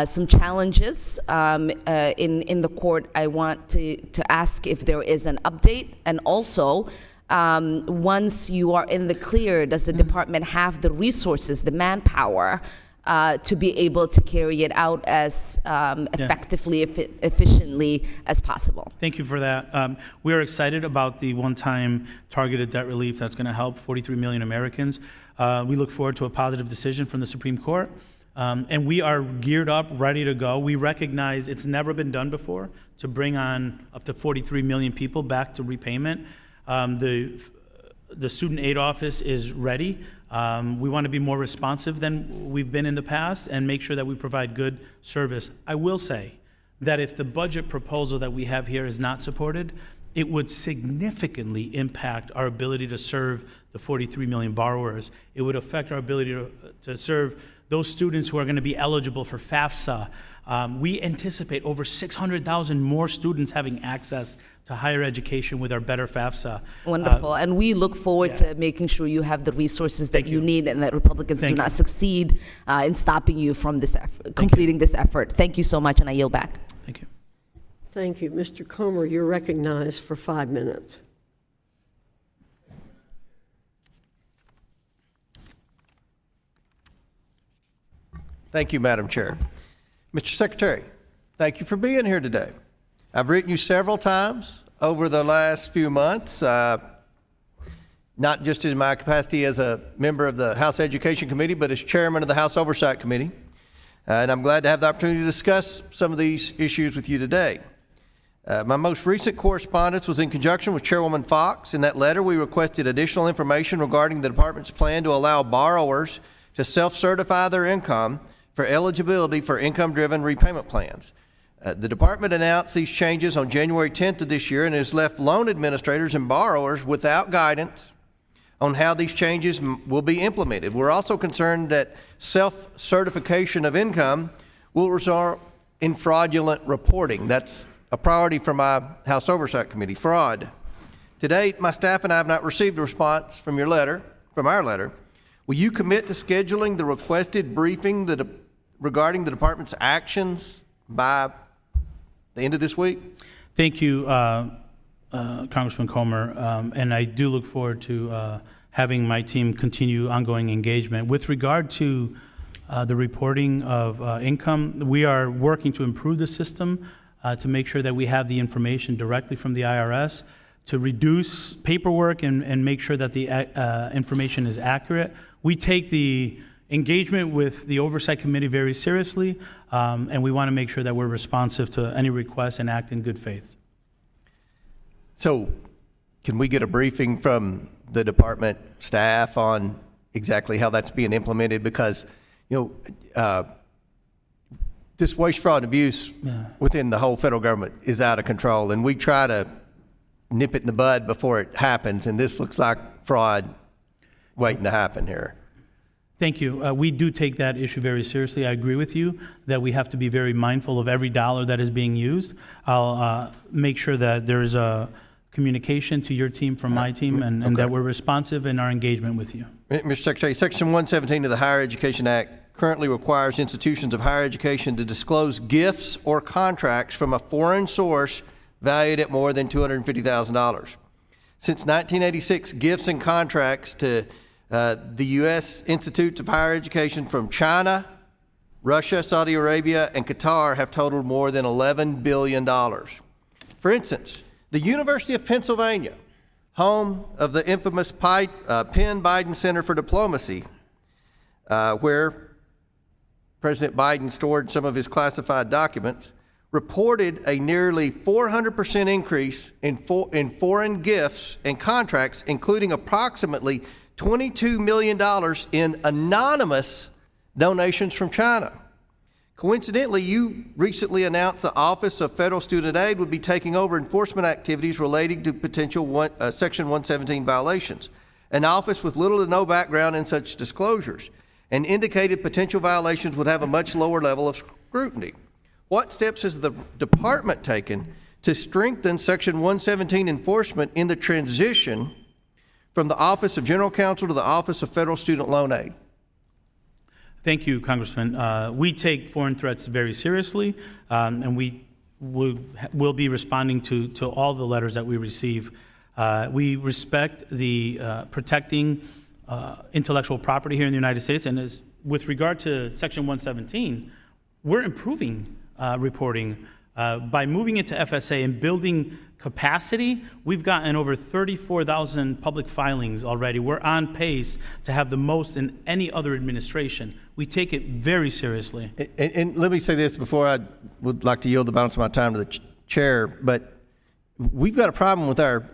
some challenges in the court. I want to ask if there is an update, and also once you are in the clear, does the department have the resources, the manpower, to be able to carry it out as effectively, efficiently as possible? Thank you for that. We are excited about the one-time targeted debt relief that's going to help 43 million Americans. We look forward to a positive decision from the Supreme Court. And we are geared up, ready to go. We recognize it's never been done before to bring on up to 43 million people back to repayment. The student aid office is ready. We want to be more responsive than we've been in the past and make sure that we provide good service. I will say that if the budget proposal that we have here is not supported, it would significantly impact our ability to serve the 43 million borrowers. It would affect our ability to serve those students who are going to be eligible for FAFSA. We anticipate over 600,000 more students having access to higher education with our better FAFSA. Wonderful. And we look forward to making sure you have the resources that you need and that Republicans do not succeed in stopping you from this completing this effort. Thank you so much, and I yield back. Thank you. Thank you. Mr. Comer, you're recognized for 5 minutes. Thank you, Madam Chair. Mr. Secretary, thank you for being here today. I've written you several times over the last few months, not just in my capacity as a member of the House Education Committee, but as chairman of the House Oversight Committee. And I'm glad to have the opportunity to discuss some of these issues with you today. My most recent correspondence was in conjunction with Chairwoman Fox. In that letter, we requested additional information regarding the department's plan to allow borrowers to self-certify their income for eligibility for income-driven repayment plans. The department announced these changes on January 10th of this year and has left loan administrators and borrowers without guidance on how these changes will be implemented. We're also concerned that self-certification of income will result in fraudulent reporting. That's a priority for my House Oversight Committee, fraud. To date, my staff and I have not received a response from our letter. Will you commit to scheduling the requested briefing regarding the department's actions by the end of this week? Thank you, Congressman Comer, and I do look forward to having my team continue ongoing engagement. With regard to the reporting of income, we are working to improve the system to make sure that we have the information directly from the IRS, to reduce paperwork and make sure that the information is accurate. We take the engagement with the Oversight Committee very seriously, and we want to make sure that we're responsive to any requests and act in good faith. So can we get a briefing from the department staff on exactly how that's being implemented? Because, this waste, fraud, and abuse within the whole federal government is out of control, and we try to nip it in the bud before it happens, and this looks like fraud waiting to happen here. Thank you. We do take that issue very seriously. I agree with you that we have to be very mindful of every dollar that is being used. I'll make sure that there is a communication to your team from my team and that we're responsive in our engagement with you. Mr. Secretary, Section 117 of the Higher Education Act currently requires institutions of higher education to disclose gifts or contracts from a foreign source valued at more than $250,000. Since 1986, gifts and contracts to the U.S. Institutes of Higher Education from China, Russia, Saudi Arabia, and Qatar have totaled more than $11 billion. For instance, the University of Pennsylvania, home of the infamous Penn Biden Center for Diplomacy, where President Biden stored some of his classified documents, reported a nearly 400% increase in foreign gifts and contracts, including approximately $22 million in anonymous donations from China. Coincidentally, you recently announced the Office of Federal Student Aid would be taking over enforcement activities relating to potential Section 117 violations, an office with little to no background in such disclosures, and indicated potential violations would have a much lower level of scrutiny. What steps has the department taken to strengthen Section 117 enforcement in the transition from the Office of General Counsel to the Office of Federal Student Loan Aid? Thank you, Congressman. We take foreign threats very seriously, and we will be responding to all the letters that we receive. We respect the protecting intellectual property here in the United States, and as with regard to Section 117, we're improving reporting by moving into FSA and building capacity. We've gotten over 34,000 public filings already. We're on pace to have the most in any other administration. We take it very seriously. And let me say this before I would like to yield the balance of my time to the chair, but we've got a problem with our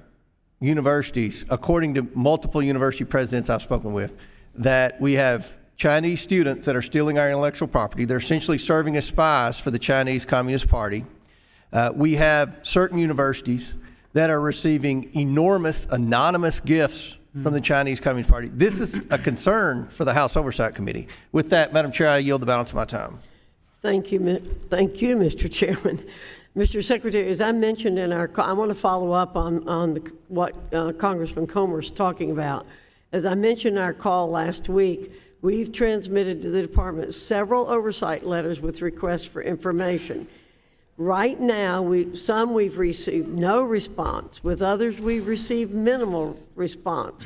universities, according to multiple university presidents I've spoken with, that we have Chinese students that are stealing our intellectual property. They're essentially serving as spies for the Chinese Communist Party. We have certain universities that are receiving enormous anonymous gifts from the Chinese Communist Party. This is a concern for the House Oversight Committee. With that, Madam Chair, I yield the balance of my time. Thank you, Mr. Chairman. Mr. Secretary, as I mentioned in our, I want to follow up on what Congressman Comer is talking about. As I mentioned in our call last week, we've transmitted to the department several oversight letters with requests for information. Right now, we've received no response. With others, we've received minimal response.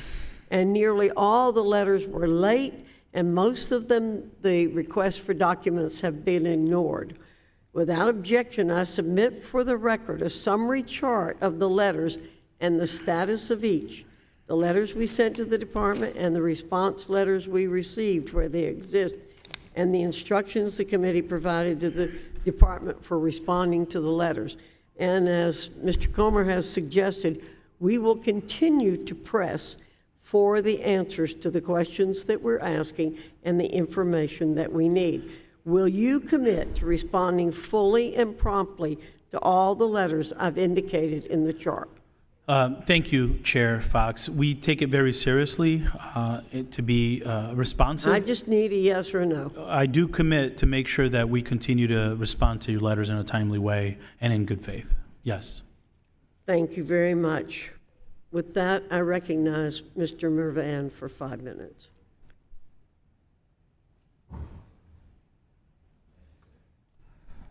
And nearly all the letters were late, and most of them, the requests for documents have been ignored. Without objection, I submit for the record a summary chart of the letters and the status of each. The letters we sent to the department and the response letters we received where they exist, and the instructions the committee provided to the department for responding to the letters. And as Mr. Comer has suggested, we will continue to press for the answers to the questions that we're asking and the information that we need. Will you commit to responding fully and promptly to all the letters I've indicated in the chart? Thank you, Chair Fox. We take it very seriously to be responsive. I just need a yes or a no. I do commit to make sure that we continue to respond to your letters in a timely way and in good faith. Yes. Thank you very much. With that, I recognize Mr. Mervan for 5 minutes.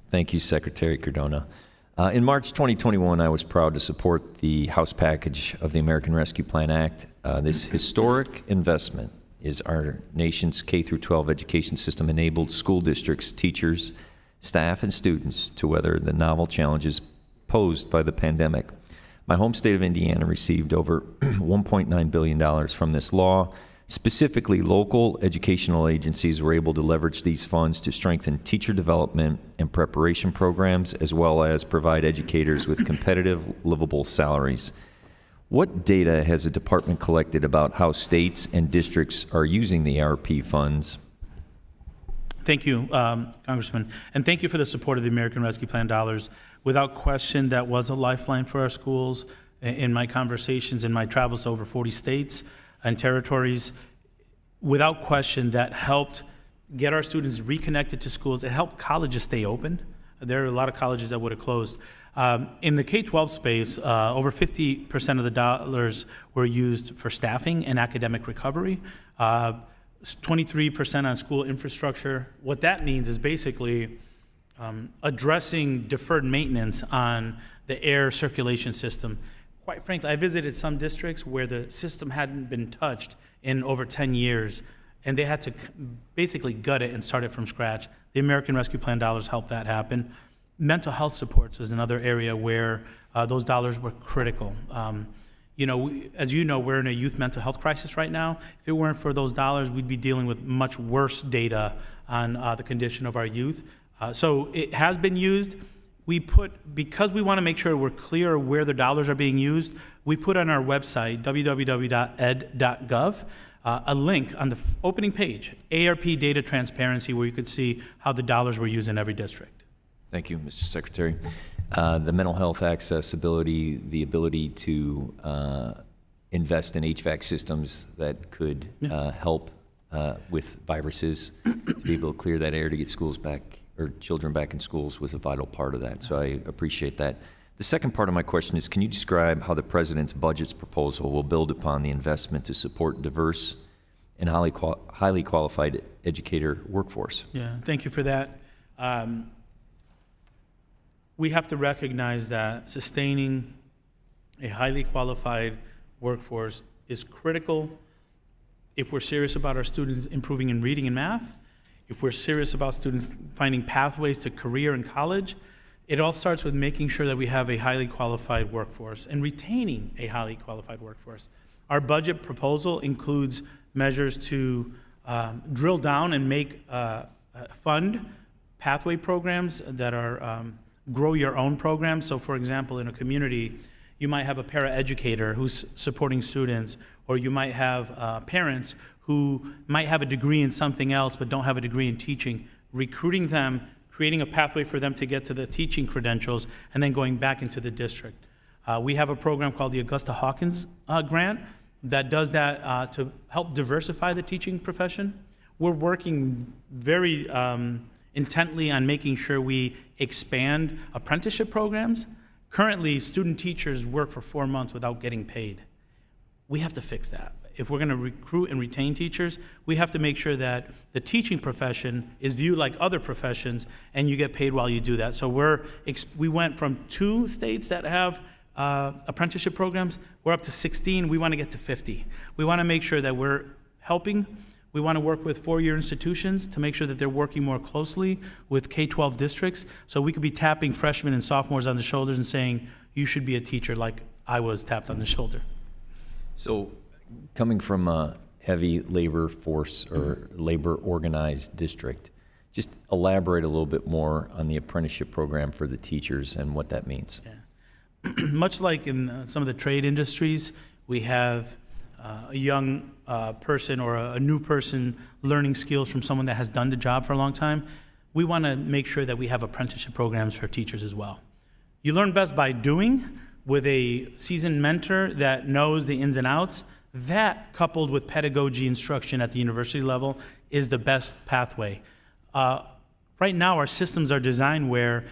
Thank you, Secretary Cardona. In March 2021, I was proud to support the House package of the American Rescue Plan Act. This historic investment is our nation's K-12 education system enabled school districts, teachers, staff, and students to weather the novel challenges posed by the pandemic. My home state of Indiana received over $1.9 billion from this law. Specifically, local educational agencies were able to leverage these funds to strengthen teacher development and preparation programs, as well as provide educators with competitive, livable salaries. What data has the department collected about how states and districts are using the ARP funds? Thank you, Congressman, and thank you for the support of the American Rescue Plan dollars. Without question, that was a lifeline for our schools. In my conversations, in my travels to over 40 states and territories, without question, that helped get our students reconnected to schools. It helped colleges stay open. There are a lot of colleges that would have closed. In the K-12 space, over 50% of the dollars were used for staffing and academic recovery, 23% on school infrastructure. What that means is basically addressing deferred maintenance on the air circulation system. Quite frankly, I visited some districts where the system hadn't been touched in over 10 years, and they had to basically gut it and start it from scratch. The American Rescue Plan dollars helped that happen. Mental health supports was another area where those dollars were critical. As you know, we're in a youth mental health crisis right now. If it weren't for those dollars, we'd be dealing with much worse data on the condition of our youth. So it has been used. Because we want to make sure we're clear where the dollars are being used, we put on our website, www.ed.gov, a link on the opening page, ARP data transparency, where you could see how the dollars were used in every district. Thank you, Mr. Secretary. The mental health accessibility, the ability to invest in HVAC systems that could help with viruses, to be able to clear that air to get schools back, or children back in schools, was a vital part of that. So I appreciate that. The second part of my question is, can you describe how the President's budget's proposal will build upon the investment to support diverse and highly qualified educator workforce. Yeah, thank you for that. We have to recognize that sustaining a highly qualified workforce is critical if we're serious about our students improving in reading and math, if we're serious about students finding pathways to career in college. It all starts with making sure that we have a highly qualified workforce and retaining a highly qualified workforce. Our budget proposal includes measures to drill down and fund pathway programs that are grow your own programs. So for example, in a community, you might have a paraeducator who's supporting students, or you might have parents who might have a degree in something else but don't have a degree in teaching, recruiting them, creating a pathway for them to get to the teaching credentials, and then going back into the district. We have a program called the Augusta Hawkins Grant that does that to help diversify the teaching profession. We're working very intently on making sure we expand apprenticeship programs. Currently, student teachers work for 4 months without getting paid. We have to fix that. If we're going to recruit and retain teachers, we have to make sure that the teaching profession is viewed like other professions, and you get paid while you do that. So we went from 2 states that have apprenticeship programs. We're up to 16. We want to get to 50. We want to make sure that we're helping. We want to work with 4-year institutions to make sure that they're working more closely with K-12 districts, so we could be tapping freshmen and sophomores on the shoulders and saying, you should be a teacher, like I was tapped on the shoulder. So coming from a heavy labor force or labor organized district, just elaborate a little bit more on the apprenticeship program for the teachers and what that means. Yeah. Much like in some of the trade industries, we have a young person or a new person learning skills from someone that has done the job for a long time. We want to make sure that we have apprenticeship programs for teachers as well. You learn best by doing, with a seasoned mentor that knows the ins and outs. That, coupled with pedagogy instruction at the university level, is the best pathway. Right now, our systems are designed where,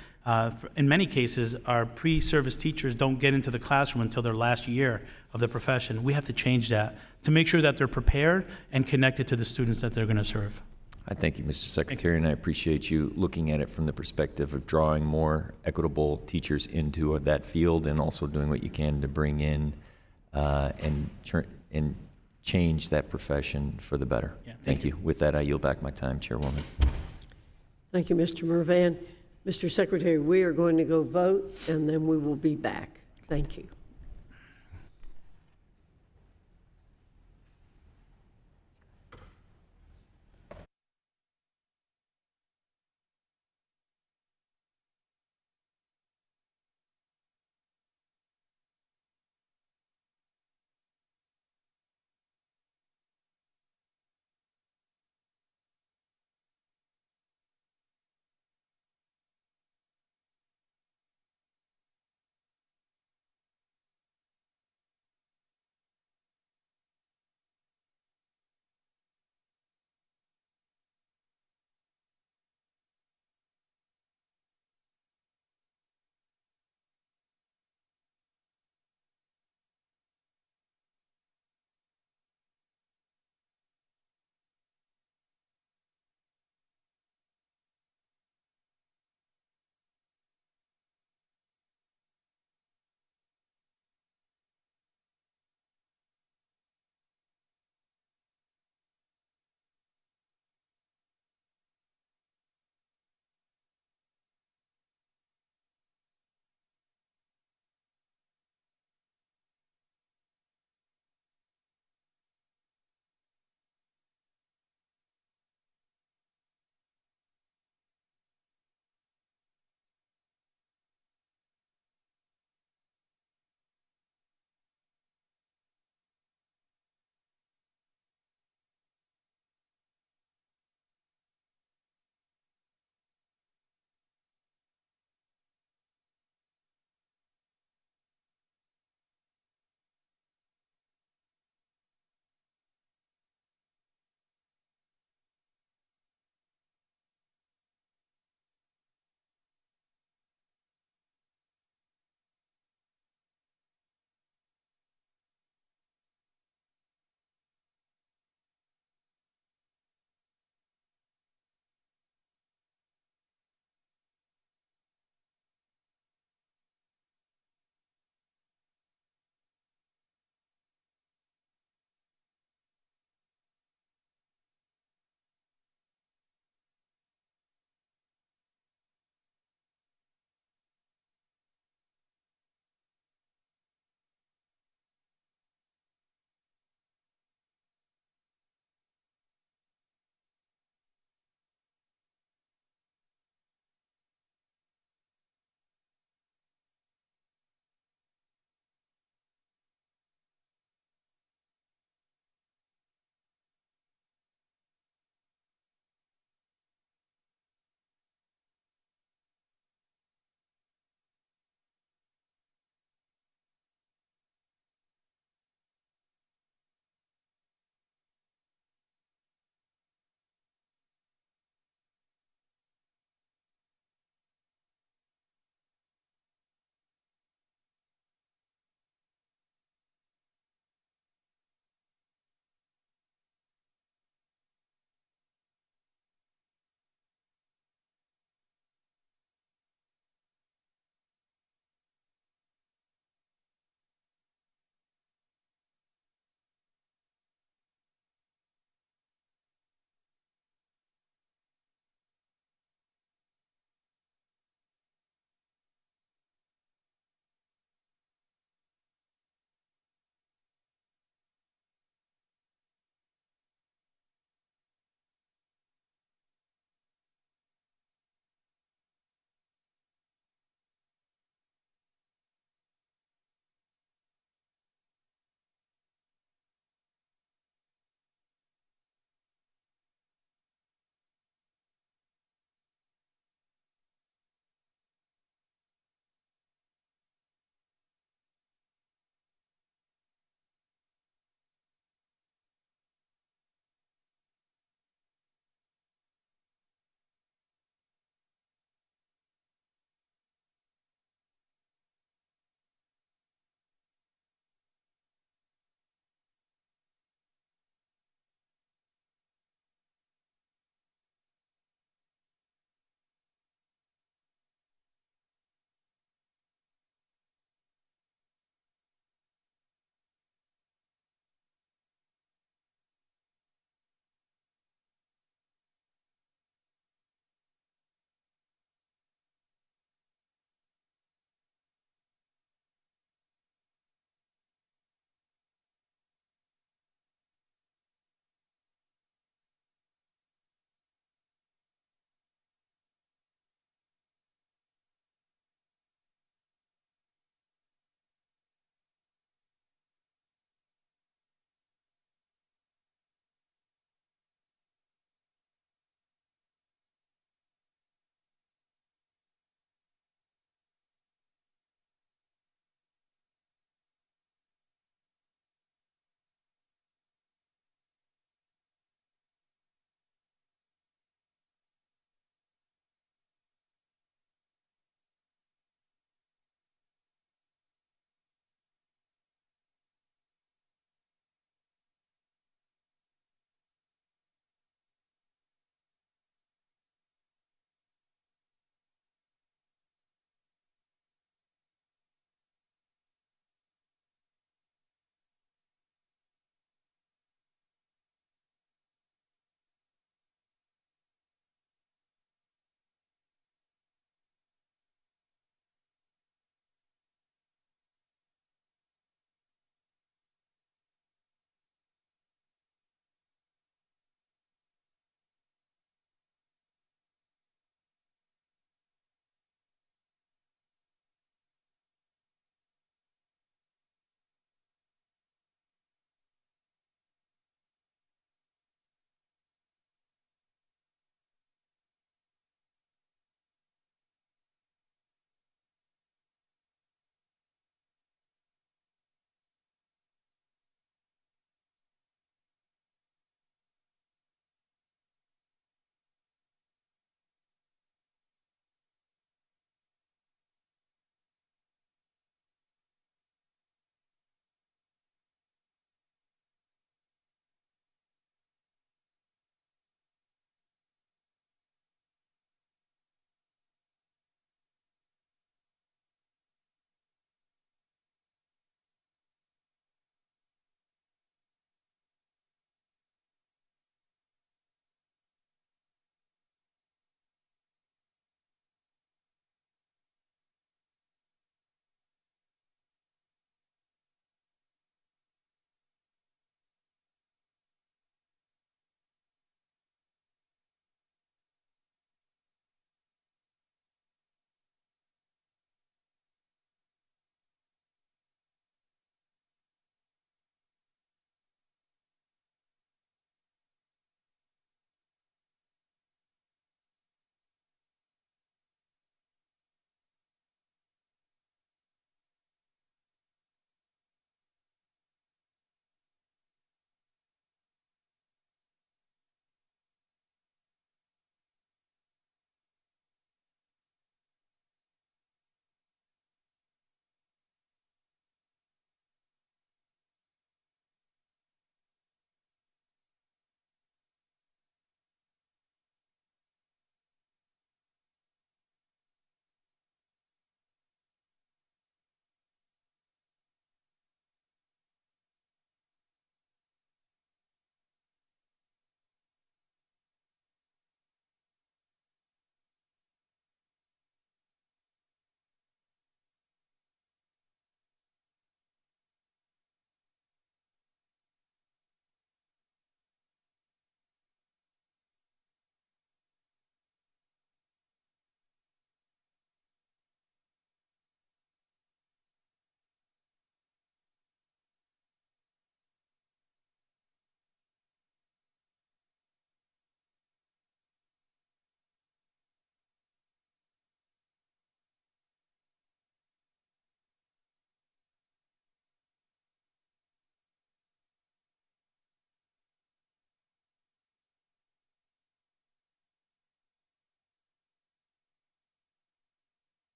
in many cases, our pre-service teachers don't get into the classroom until their last year of the profession. We have to change that to make sure that they're prepared and connected to the students that they're going to serve. I thank you, Mr. Secretary, and I appreciate you looking at it from the perspective of drawing more equitable teachers into that field, and also doing what you can to bring in and change that profession for the better. Yeah, thank you. With that, I yield back my time, Chairwoman. Thank you, Mr. Mervan. Mr. Secretary, we are going to go vote, and then we will be back. Thank you.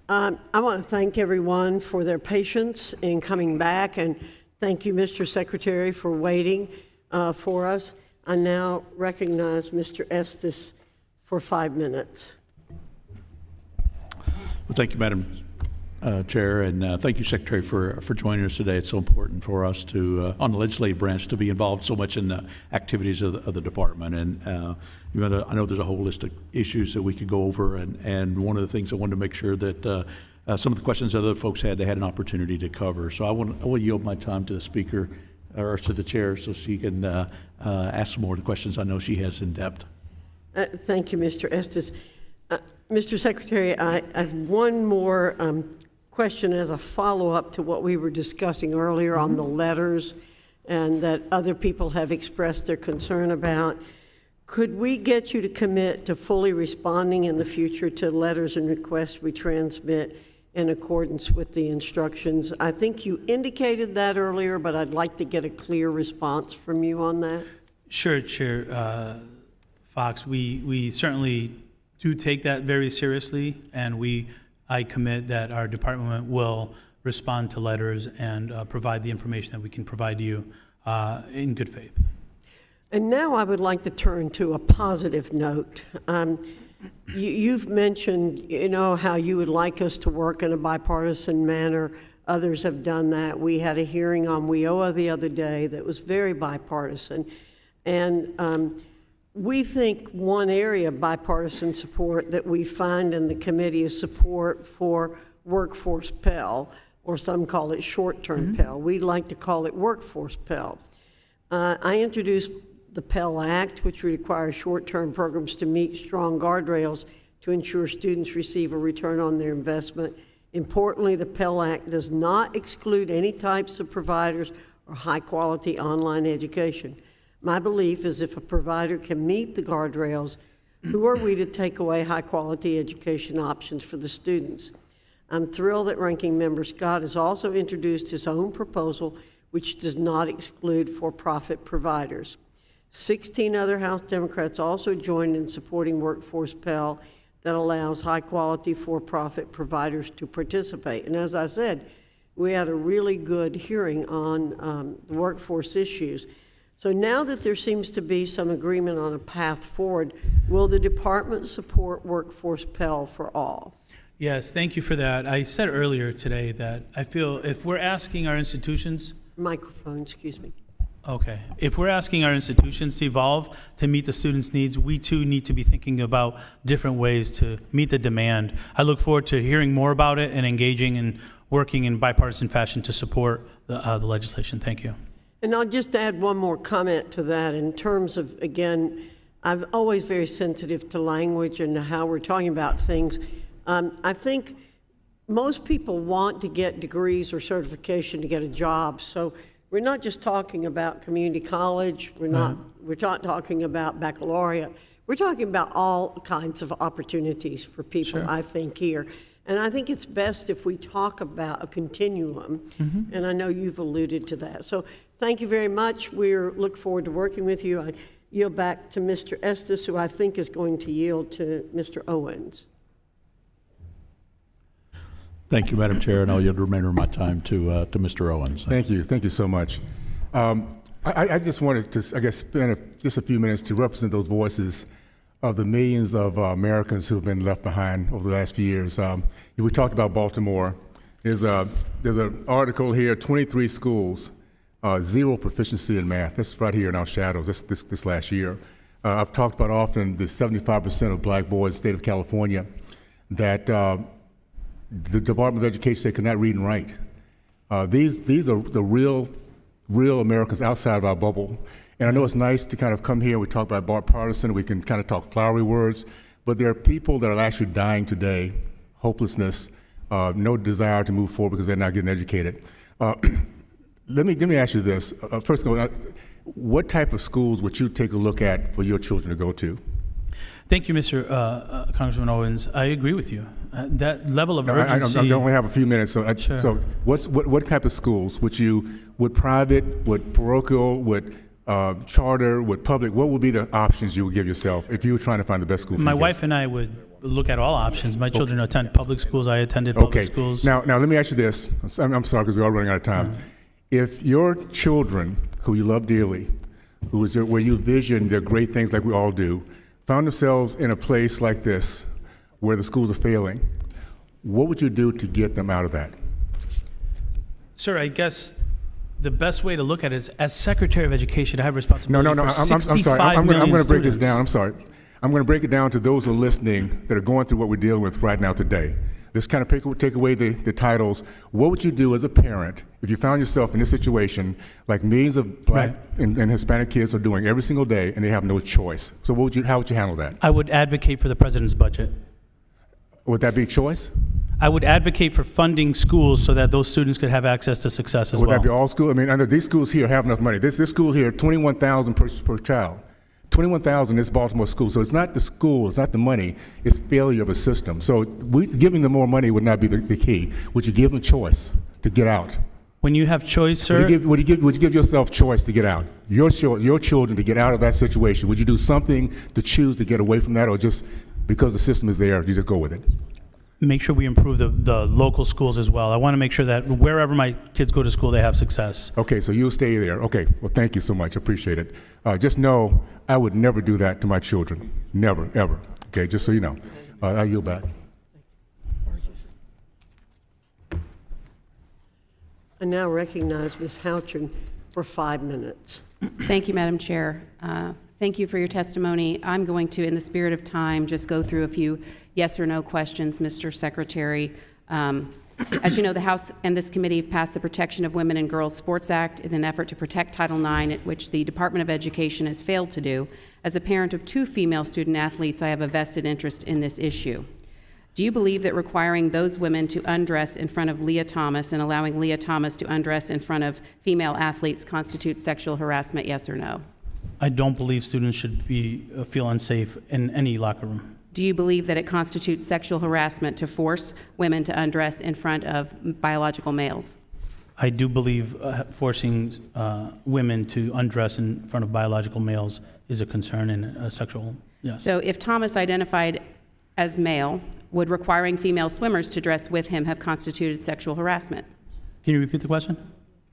I want to thank everyone for their patience in coming back, and thank you, Mr. Secretary, for waiting for us. I now recognize Mr. Estes for 5 minutes. Well, thank you, Madam Chair, and thank you, Secretary, for joining us today. It's so important for us to, on the legislative branch, to be involved so much in the activities of the department. And I know there's a whole list of issues that we could go over, and one of the things I wanted to make sure that some of the questions other folks had, they had an opportunity to cover. So I will yield my time to the Speaker, or to the Chair, so she can ask some more of the questions I know she has in depth. Thank you, Mr. Estes. Mr. Secretary, I have one more question as a follow-up to what we were discussing earlier on the letters and that other people have expressed their concern about. Could we get you to commit to fully responding in the future to letters and requests we transmit in accordance with the instructions? I think you indicated that earlier, but I'd like to get a clear response from you on that. Sure, Chair Fox. We certainly do take that very seriously, and I commit that our department will respond to letters and provide the information that we can provide you in good faith. And now I would like to turn to a positive note. You've mentioned, how you would like us to work in a bipartisan manner. Others have done that. We had a hearing on WIOA the other day that was very bipartisan. And we think one area of bipartisan support that we find in the committee is support for workforce Pell, or some call it short-term Pell. We'd like to call it workforce Pell. I introduced the Pell Act, which requires short-term programs to meet strong guardrails to ensure students receive a return on their investment. Importantly, the Pell Act does not exclude any types of providers or high-quality online education. My belief is if a provider can meet the guardrails, who are we to take away high-quality education options for the students? I'm thrilled that Ranking Member Scott has also introduced his own proposal, which does not exclude for-profit providers. 16 other House Democrats also joined in supporting Workforce Pell that allows high-quality for-profit providers to participate. And as I said, we had a really good hearing on the workforce issues. So now that there seems to be some agreement on a path forward, will the department support Workforce Pell for all? Yes, thank you for that. I said earlier today that I feel if we're asking our institutions... Microphone, excuse me. Okay. If we're asking our institutions to evolve to meet the students' needs, we too need to be thinking about different ways to meet the demand. I look forward to hearing more about it and engaging and working in bipartisan fashion to support the legislation. Thank you. And I'll just add one more comment to that in terms of, again, I'm always very sensitive to language and how we're talking about things. I think most people want to get degrees or certification to get a job. So we're not just talking about community college. We're not talking about baccalaureate. We're talking about all kinds of opportunities for people, I think, here. And I think it's best if we talk about a continuum. And I know you've alluded to that. So thank you very much. We look forward to working with you. I yield back to Mr. Estes, who I think is going to yield to Mr. Owens. Thank you, Madam Chair, and I'll yield the remainder of my time to Mr. Owens. Thank you so much. I just wanted to, spend just a few minutes to represent those voices of the millions of Americans who have been left behind over the last few years. We talked about Baltimore. There's an article here, 23 schools, zero proficiency in math. That's right here in our shadows, this last year. I've talked about often the 75% of black boys in the state of California that the Department of Education said could not read and write. These are the real Americans outside of our bubble. And I know it's nice to kind of come here and we talk about bipartisan, we can kind of talk flowery words, but there are people that are actually dying today, hopelessness, no desire to move forward because they're not getting educated. Let me ask you this. First of all, what type of schools would you take a look at for your children to go to? Thank you, Mr. Congressman Owens. I agree with you. That level of urgency... I only have a few minutes, so what type of schools would private, would parochial, would charter, would public, what would be the options you would give yourself if you were trying to find the best school for My your wife kids? and I would look at all options. My children attend public schools. I attended public schools. Now let me ask you this. I'm sorry because we're all running out of time. If your children, who you love dearly, where you vision their great things like we all do, found themselves in a place like this where the schools are failing, what would you do to get them out of that? Sir, I guess the best way to look at it is, as Secretary of Education, I have responsibility for 65 I'm million going to break this students. down. I'm sorry. I'm going to break it down to those who are listening that are going through what we're dealing with right now today. Let's kind of take away the titles. What would you do as a parent if you found yourself in this situation like millions of Black and Hispanic kids are doing every single day and they have no choice? So how would you handle that? I would advocate for the president's budget. Would that be a choice? I would advocate for funding schools so that those students could have access to success as well. Would that be all schools? I mean, under these schools here have enough money. This school here, $21,000 per child. $21,000 in this Baltimore school. So it's not the school, it's not the money, it's failure of a system. So giving them more money would not be the key. Would you give them choice to get out? When you have choice, sir. Would you give yourself choice to get out? Your children to get out of that situation. Would you do something to choose to get away from that, or just because the system is there, you just go with it? Make sure we improve the local schools as well. I want to make sure that wherever my kids go to school, they have success. Okay, so you'll stay there. Okay, well, thank you so much. I appreciate it. Just know I would never do that to my children. Never, ever. Okay, just so you know. I yield back. I now recognize Ms. Houchin for 5 minutes. Thank you, Madam Chair. Thank you for your testimony. I'm going to, in the spirit of time, just go through a few yes or no questions, Mr. Secretary. As you know, the House and this committee have passed the Protection of Women and Girls Sports Act in an effort to protect Title IX, which the Department of Education has failed to do. As a parent of 2 female student athletes, I have a vested interest in this issue. Do you believe that requiring those women to undress in front of Leah Thomas and allowing Leah Thomas to undress in front of female athletes constitutes sexual harassment, yes or no? I don't believe students should feel unsafe in any locker room. Do you believe that it constitutes sexual harassment to force women to undress in front of biological males? I do believe forcing women to undress in front of biological males is a concern and a sexual, yes. So if Thomas identified as male, would requiring female swimmers to dress with him have constituted sexual harassment? Can you repeat the question?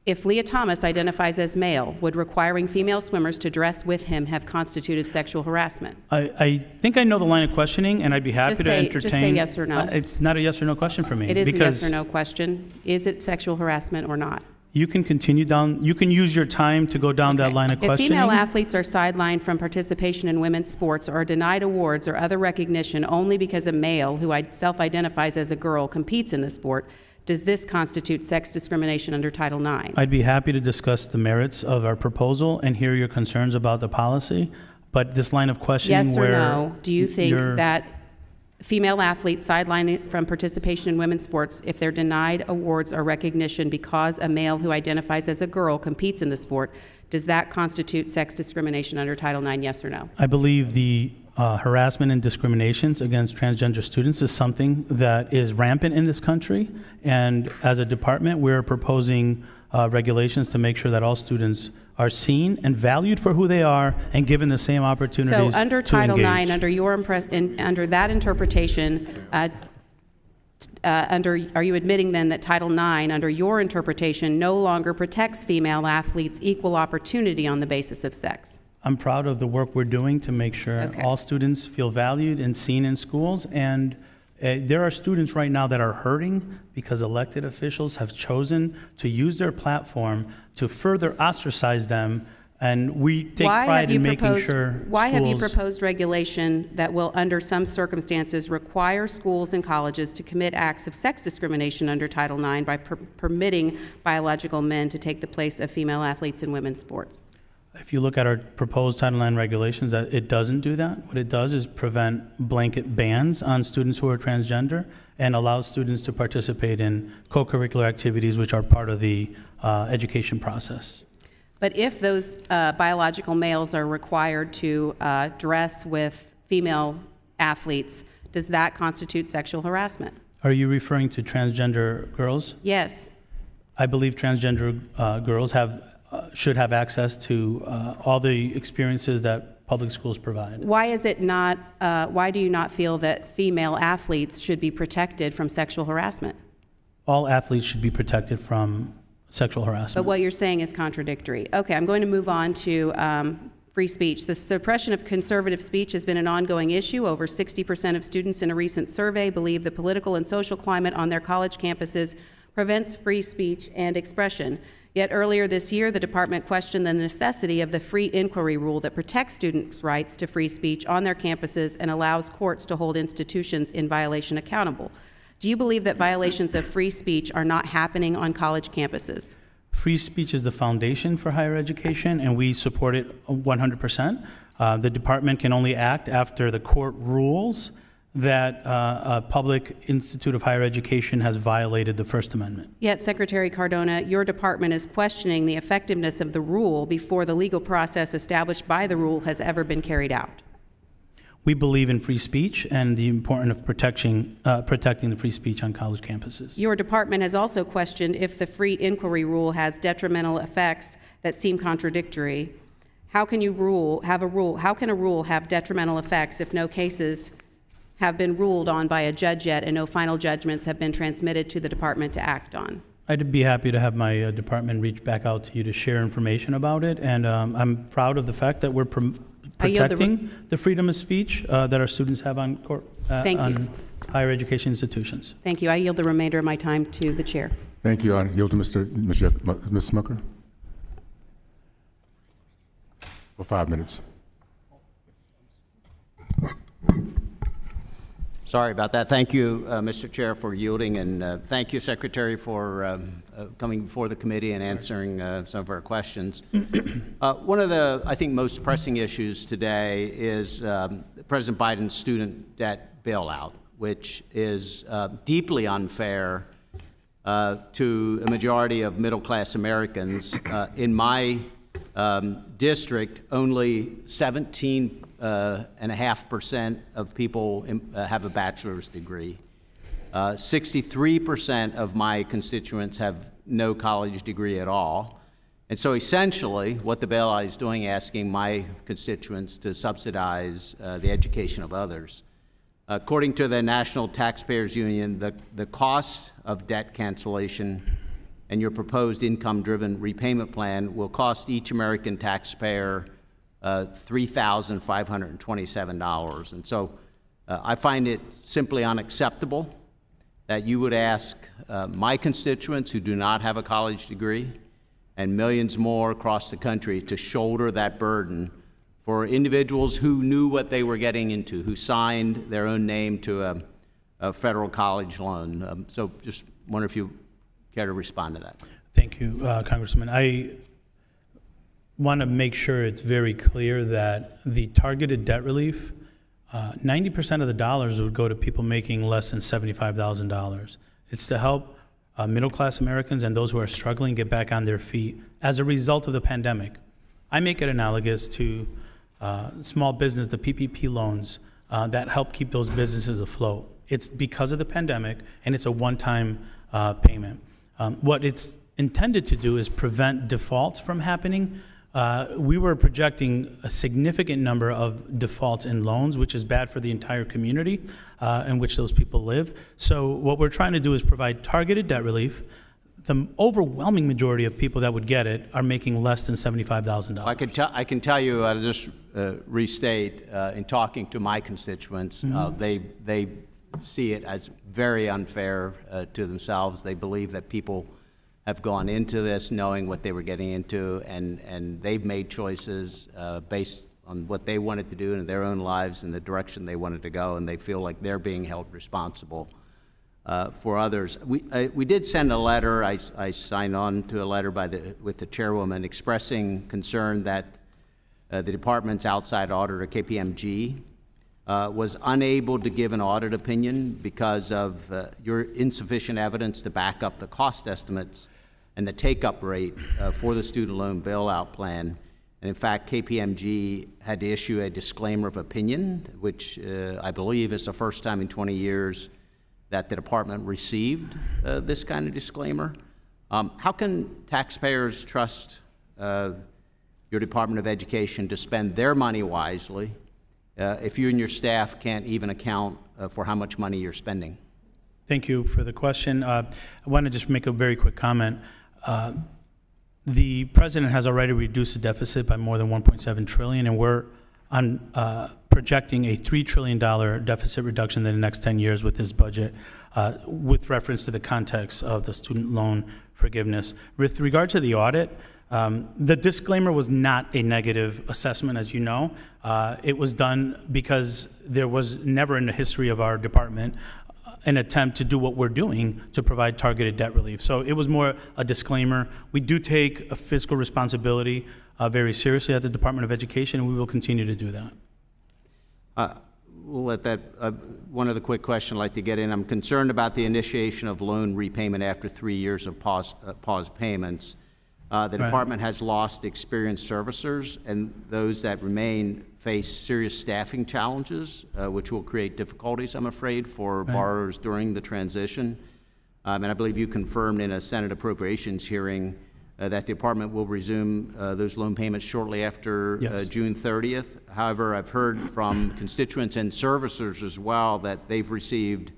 If Leah Thomas identifies as male, would requiring female swimmers to dress with him have constituted sexual harassment? I think I know the line of questioning, and I'd be happy to entertain. Just say yes or no. It's not a yes or no question for me. It is a yes or no question. Is it sexual harassment or not? You can continue down, you can use your time to go down that line of questioning. If female athletes are sidelined from participation in women's sports or are denied awards or other recognition only because a male who self-identifies as a girl competes in the sport, does this constitute sex discrimination under Title IX? I'd be happy to discuss the merits of our proposal and hear your concerns about the policy, but this line of questioning yes where... or no, do you think that female athletes sidelined from participation in women's sports, if they're denied awards or recognition because a male who identifies as a girl competes in the sport, does that constitute sex discrimination under Title IX, yes or no? I believe the harassment and discriminations against transgender students is something that is rampant in this country, and as a department, we're proposing regulations to make sure that all students are seen and valued for who they are and given the same opportunities So under to Title engage. IX, under that interpretation, are you admitting then that Title IX, under your interpretation, no longer protects female athletes' equal opportunity on the basis of sex? I'm proud of the work we're doing to make sure all students feel valued and seen in schools, and there are students right now that are hurting because elected officials have chosen to use their platform to further ostracize them, and we take pride in making sure Why have you schools- proposed regulation that will, under some circumstances, require schools and colleges to commit acts of sex discrimination under Title IX by permitting biological men to take the place of female athletes in women's sports? If you look at our proposed Title IX regulations, that it doesn't do that. What it does is prevent blanket bans on students who are transgender and allows students to participate in co-curricular activities which are part of the education process. But if those biological males are required to dress with female athletes, does that constitute sexual harassment? Are you referring to transgender girls? Yes. I believe transgender girls should have access to all the experiences that public schools provide. Why is it not, why do you not feel that female athletes should be protected from sexual harassment? All athletes should be protected from sexual But harassment. what you're saying is contradictory. Okay, I'm going to move on to free speech. The suppression of conservative speech has been an ongoing issue. Over 60% of students in a recent survey believe the political and social climate on their college campuses prevents free speech and expression. Yet earlier this year, the department questioned the necessity of the free inquiry rule that protects students' rights to free speech on their campuses and allows courts to hold institutions in violation accountable. Do you believe that violations of free speech are not happening on college campuses? Free speech is the foundation for higher education, and we support it 100%. The department can only act after the court rules that a public institute of higher education has violated the First Amendment. Yet, Secretary Cardona, your department is questioning the effectiveness of the rule before the legal process established by the rule has ever been carried out. We believe in free speech and the importance of protecting the free speech on college campuses. Your department has also questioned if the free inquiry rule has detrimental effects that seem contradictory. How can a rule have detrimental effects if no cases have been ruled on by a judge yet and no final judgments have been transmitted to the department to act on? I'd be happy to have my department reach back out to you to share information about it, and I'm proud of the fact that we're protecting the freedom of speech that our students have on higher education institutions. Thank you. I yield the remainder of my time to the chair. Thank you. I yield to Ms. Smucker for 5 minutes. Sorry about that. Thank you, Mr. Chair, for yielding, and thank you, Secretary, for coming before the committee and answering some of our questions. One of the, I think, most pressing issues today is President Biden's student debt bailout, which is deeply unfair to a majority of middle-class Americans. In my district, only 17.5% of people have a bachelor's degree. 63% of my constituents have no college degree at all. And so essentially, what the bailout is doing, asking my constituents to subsidize the education of others. According to the National Taxpayers Union, the cost of debt cancellation and your proposed income-driven repayment plan will cost each American taxpayer $3,527. And so I find it simply unacceptable that you would ask my constituents who do not have a college degree and millions more across the country to shoulder that burden for individuals who knew what they were getting into, who signed their own name to a federal college loan. So just wonder if you care to respond to that. Thank you, Congressman. I want to make sure it's very clear that the targeted debt relief, 90% of the dollars would go to people making less than $75,000. It's to help middle-class Americans and those who are struggling get back on their feet as a result of the pandemic. I make it analogous to small business, the PPP loans that help keep those businesses afloat. It's because of the pandemic, and it's a one-time payment. What it's intended to do is prevent defaults from happening. We were projecting a significant number of defaults in loans, which is bad for the entire community in which those people live. So what we're trying to do is provide targeted debt relief. The overwhelming majority of people that would get it are making less than $75,000. I can tell you, I'll just restate, in talking to my constituents, they see it as very unfair to themselves. They believe that people have gone into this knowing what they were getting into, and they've made choices based on what they wanted to do in their own lives and the direction they wanted to go, and they feel like they're being held responsible for others. We did send a letter. I signed on to a letter with the chairwoman expressing concern that the department's outside auditor, KPMG, was unable to give an audit opinion because of your insufficient evidence to back up the cost estimates and the take-up rate for the student loan bailout plan. And in fact, KPMG had to issue a disclaimer of opinion, which I believe is the first time in 20 years that the department received this kind of disclaimer. How can taxpayers trust your Department of Education to spend their money wisely if you and your staff can't even account for how much money you're spending? Thank you for the question. I want to just make a very quick comment. The president has already reduced the deficit by more than $1.7 trillion, and we're projecting a $3 trillion deficit reduction in the next 10 years with this budget, with reference to the context of the student loan forgiveness. With regard to the audit, the disclaimer was not a negative assessment, as you know. It was done because there was never in the history of our department an attempt to do what we're doing to provide targeted debt relief. So it was more a disclaimer. We do take a fiscal responsibility very seriously at the Department of Education, and we will continue to do that. We'll let that, one other quick question I'd like to get in. I'm concerned about the initiation of loan repayment after 3 years of paused payments. The department has lost experienced servicers, and those that remain face serious staffing challenges, which will create difficulties, I'm afraid, for borrowers during the transition. And I believe you confirmed in a Senate Appropriations hearing that the department will resume those loan payments shortly after June 30th. However, I've heard from constituents and servicers as well that they've received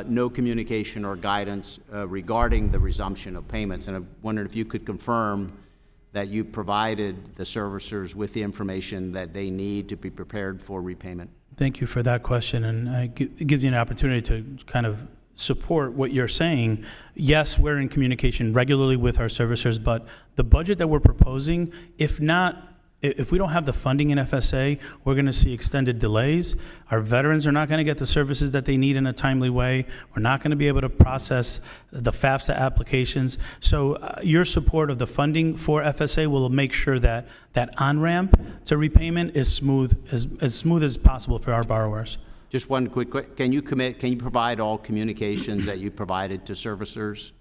no communication or guidance regarding the resumption of payments. And I wondered if you could confirm that you provided the servicers with the information that they need to be prepared for repayment. Thank you for that question, and it gives you an opportunity to kind of support what you're saying. Yes, we're in communication regularly with our servicers, but the budget that we're proposing, if we don't have the funding in FSA, we're going to see extended delays. Our veterans are not going to get the services that they need in a timely way. We're not going to be able to process the FAFSA applications. So your support of the funding for FSA will make sure that that on-ramp to repayment is smooth as possible for our borrowers. Just one quick, can you provide all communications that you provided to servicers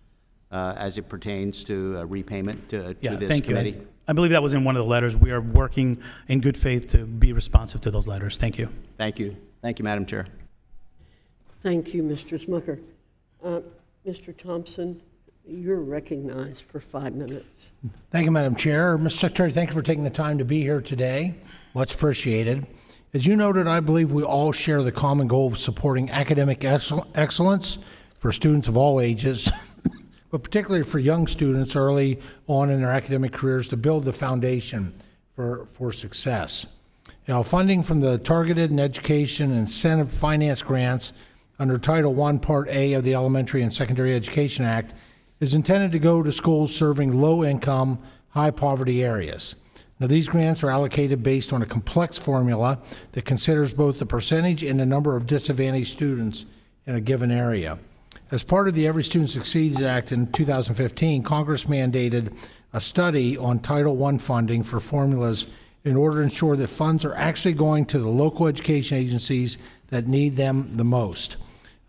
as it pertains to repayment to this committee? You. I believe that was in one of the letters. We are working in good faith to be responsive to those letters. Thank you. Thank you. Thank you, Madam Chair. Thank you, Mr. Smucker. Mr. Thompson, you're recognized for 5 minutes. Thank you, Madam Chair. Mr. Secretary, thank you for taking the time to be here today. Much appreciated. As you noted, I believe we all share the common goal of supporting academic excellence for students of all ages, but particularly for young students early on in their academic careers to build the foundation for success. Now, funding from the Targeted and Education Incentive Finance Grants under Title I, Part A of the Elementary and Secondary Education Act is intended to go to schools serving low-income, high-poverty areas. Now, these grants are allocated based on a complex formula that considers both the percentage and the number of disadvantaged students in a given area. As part of the Every Student Succeeds Act in 2015, Congress mandated a study on Title I funding for formulas in order to ensure that funds are actually going to the local education agencies that need them the most.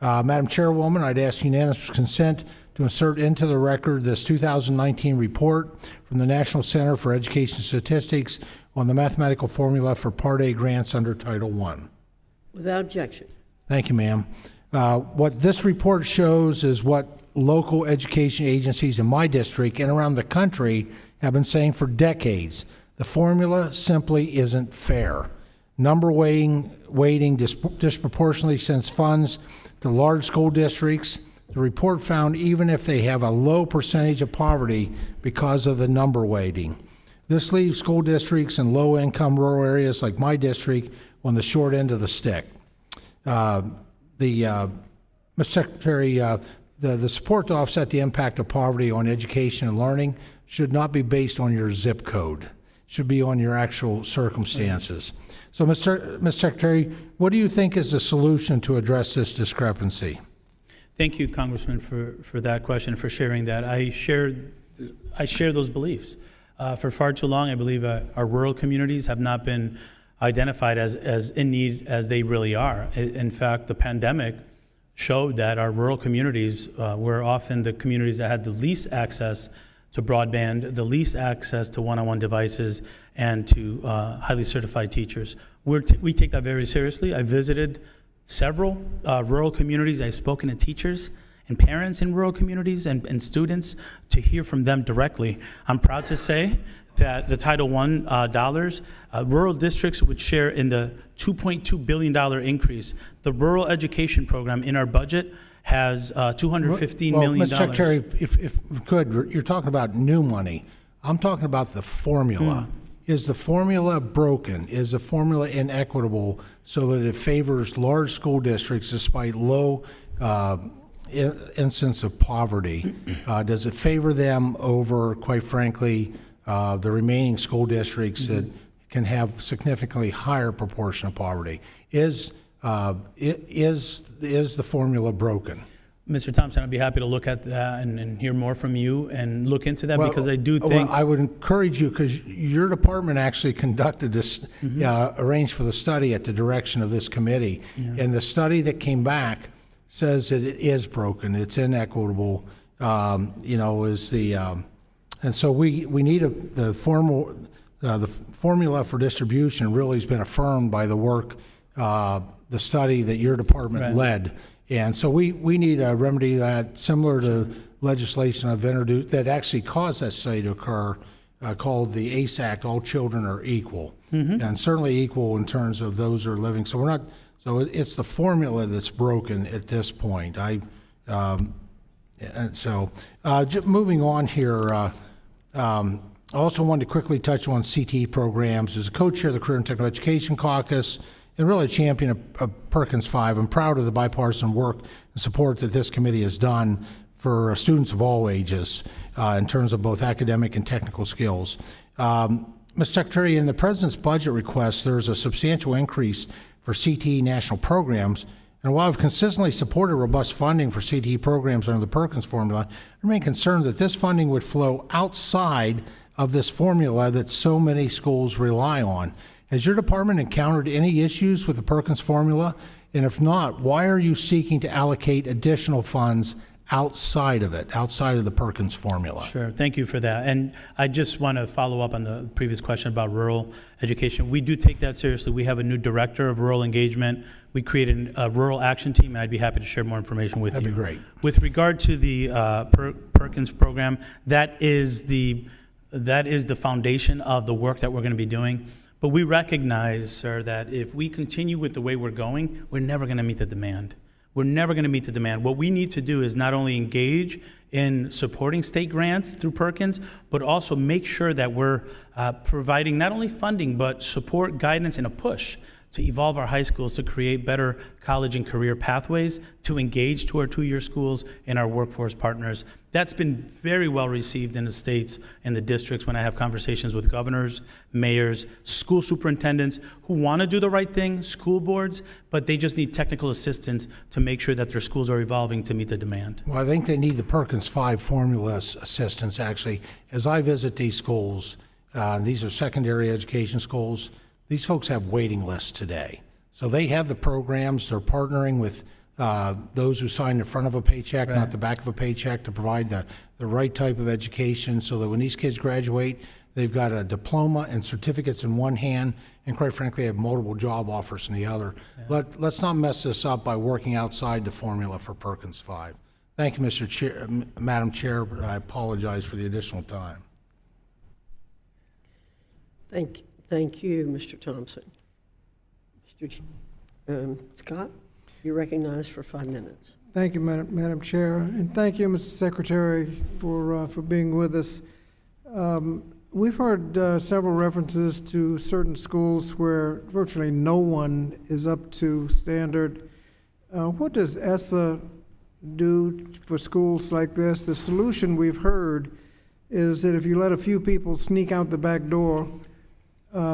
Madam Chairwoman, I'd ask unanimous consent to insert into the record this 2019 report from the National Center for Education Statistics on the mathematical formula for Part A grants under Title I. Without objection. Thank you, ma'am. What this report shows is what local education agencies in my district and around the country have been saying for decades. The formula simply isn't fair. Number weighting disproportionately sends funds to large school districts. The report found even if they have a low percentage of poverty because of the number weighting. This leaves school districts in low-income rural areas like my district on the short end of the stick. Mr. Secretary, the support to offset the impact of poverty on education and learning should not be based on your zip code. It should be on your actual circumstances. So, Mr. Secretary, what do you think is the solution to address this discrepancy? Thank you, Congressman, for that question, for sharing that. I share those beliefs. For far too long, I believe our rural communities have not been identified as in need as they really are. In fact, the pandemic showed that our rural communities were often the communities that had the least access to broadband, the least access to one-on-one devices, and to highly certified teachers. We take that very seriously. I visited several rural communities. I've spoken to teachers and parents in rural communities and students to hear from them directly. I'm proud to say that the Title I dollars, rural districts would share in the $2.2 billion increase. The rural education program in our budget has $215 million. Mr. Secretary, if we could, you're talking about new money. I'm talking about the formula. Is the formula broken? Is the formula inequitable so that it favors large school districts despite low incidence of poverty? Does it favor them over, quite frankly, the remaining school districts that can have significantly higher proportion of poverty? Is the formula broken? Mr. Thompson, I'd be happy to look at that and hear more from you and look into that, because I do think... Well, I would encourage you, because your department actually conducted this, arranged for the study at the direction of this committee. And the study that came back says that it is broken, it's inequitable, and so we need the formula for distribution really has been affirmed by the work, the study that your department led. And so we need a remedy that, similar to legislation I've introduced, that actually caused that study to occur, called the ACE Act, All Children Are Equal, and certainly equal in terms of those who are living. So we're not. So it's the formula that's broken at this point. And so moving on here. I also wanted to quickly touch on CTE programs. As a co-chair of the Career and Technical Education Caucus, and really a champion of Perkins 5, I'm proud of the bipartisan work and support that this committee has done for students of all ages in terms of both academic and technical skills. Mr. Secretary, in the President's budget request, there's a substantial increase for CTE national programs. And while I've consistently supported robust funding for CTE programs under the Perkins formula, I remain concerned that this funding would flow outside of this formula that so many schools rely on. Has your department encountered any issues with the Perkins formula? And if not, why are you seeking to allocate additional funds outside of it, outside of the Perkins formula? Sure, thank you for that. And I just want to follow up on the previous question about rural education. We do take that seriously. We have a new director of rural engagement. We created a rural action team, and I'd be happy to share more information with you. That'd be great. With regard to the Perkins program, that is the foundation of the work that we're going to be doing. But we recognize, sir, that if we continue with the way we're going, we're never going to meet the demand. We're never going to meet the demand. What we need to do is not only engage in supporting state grants through Perkins, but also make sure that we're providing not only funding, but support, guidance, and a push to evolve our high schools to create better college and career pathways, to engage to our two-year schools and our workforce partners. That's been very well received in the states and the districts when I have conversations with governors, mayors, school superintendents who want to do the right thing, school boards, but they just need technical assistance to make sure that their schools are evolving to meet the demand. Well, I think they need the Perkins 5 formula assistance, actually. As I visit these schools, these are secondary education schools, these folks have waiting lists today. So they have the programs, they're partnering with those who sign the front of a paycheck, not the back of a paycheck, to provide the right type of education so that when these kids graduate, they've got a diploma and certificates in one hand, and quite frankly, have multiple job offers in the other. Let's not mess this up by working outside the formula for Perkins 5. Thank you, Mr. Chair, Madam Chair, but I apologize for the additional time. Thank you, Mr. Thompson. Mr. Scott, you're recognized for 5 minutes. Thank you, Madam Chair, and thank you, Mr. Secretary, for being with us. We've heard several references to certain schools where virtually no one is up to standard. What does ESSA do for schools like this? The solution we've heard is that if you let a few people sneak out the back door,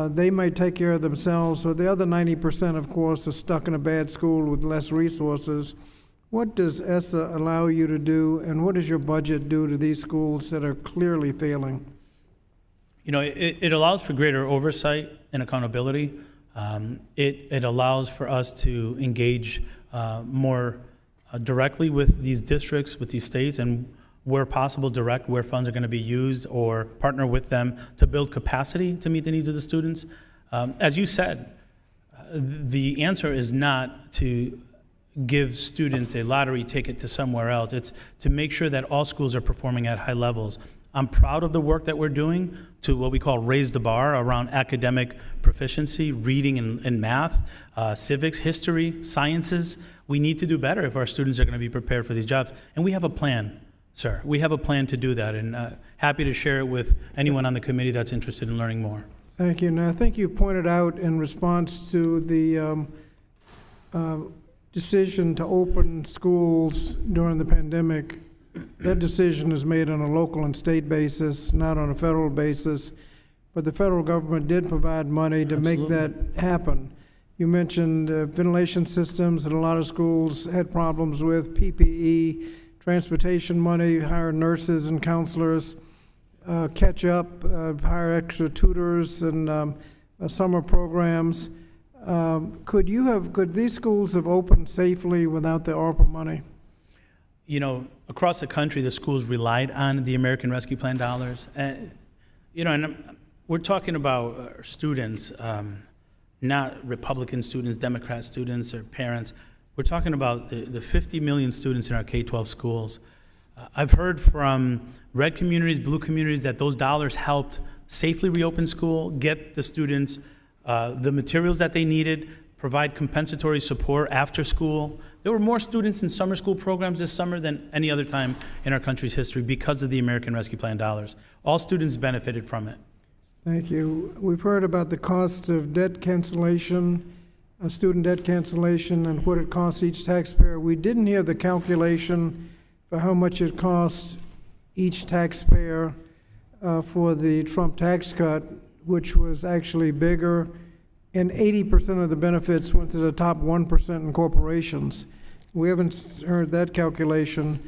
they might take care of themselves, or the other 90%, of course, are stuck in a bad school with less resources. What does ESSA allow you to do, and what does your budget do to these schools that are clearly failing? You know, it allows for greater oversight and accountability. It allows for us to engage more directly with these districts, with these states, and where possible, direct where funds are going to be used, or partner with them to build capacity to meet the needs of the students. As you said, the answer is not to give students a lottery ticket to somewhere else. It's to make sure that all schools are performing at high levels. I'm proud of the work that we're doing to what we call raise the bar around academic proficiency, reading and math, civics, history, sciences. We need to do better if our students are going to be prepared for these jobs. And we have a plan, sir. We have a plan to do that, and happy to share it with anyone on the committee that's interested in learning more. Thank you. Now, I think you pointed out in response to the decision to open schools during the pandemic, that decision is made on a local and state basis, not on a federal basis. But the federal government did provide money to make that happen. You mentioned ventilation systems that a lot of schools had problems with, PPE, transportation money, hire nurses and counselors, catch up, hire extra tutors and summer programs. Could these schools have opened safely without the ARPA money? You know, across the country, the schools relied on the American Rescue Plan dollars. And, you know, and we're talking about students, not Republican students, Democrat students, or parents. We're talking about the 50 million students in our K-12 schools. I've heard from red communities, blue communities, that those dollars helped safely reopen school, get the students the materials that they needed, provide compensatory support after school. There were more students in summer school programs this summer than any other time in our country's history because of the American Rescue Plan dollars. All students benefited from it. Thank you. We've heard about the cost of debt cancellation, student debt cancellation, and what it costs each taxpayer. We didn't hear the calculation for how much it costs each taxpayer for the Trump tax cut, which was actually bigger, and 80% of the benefits went to the top 1% in corporations. We haven't heard that calculation,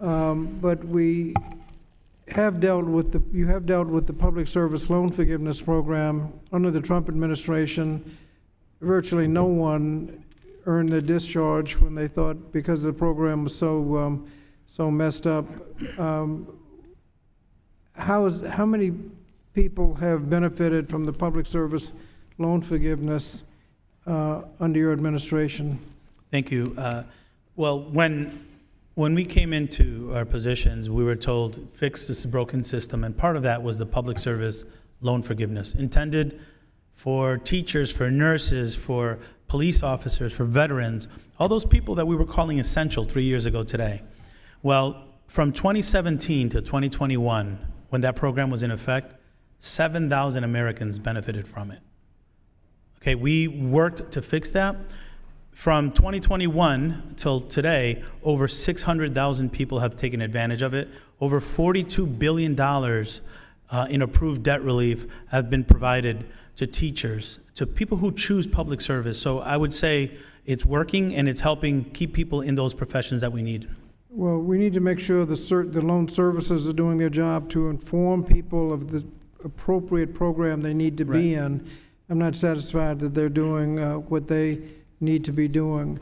but we have dealt with you have dealt with the public service loan forgiveness program under the Trump administration. Virtually no one earned their discharge when they thought, because the program was so messed up. How many people have benefited from the public service loan forgiveness under your administration? Thank you. Well, when we came into our positions, we were told, fix this broken system, and part of that was the public service loan forgiveness, intended for teachers, for nurses, for police officers, for veterans, all those people that we were calling essential 3 years ago today. Well, from 2017 to 2021, when that program was in effect, 7,000 Americans benefited from it. Okay, we worked to fix that. From 2021 till today, over 600,000 people have taken advantage of it. Over $42 billion in approved debt relief have been provided to teachers, to people who choose public service. So I would say it's working, and it's helping keep people in those professions that we need. Well, we need to make sure the loan services are doing their job to inform people of the appropriate program they need to be in. I'm not satisfied that they're doing what they need to be doing.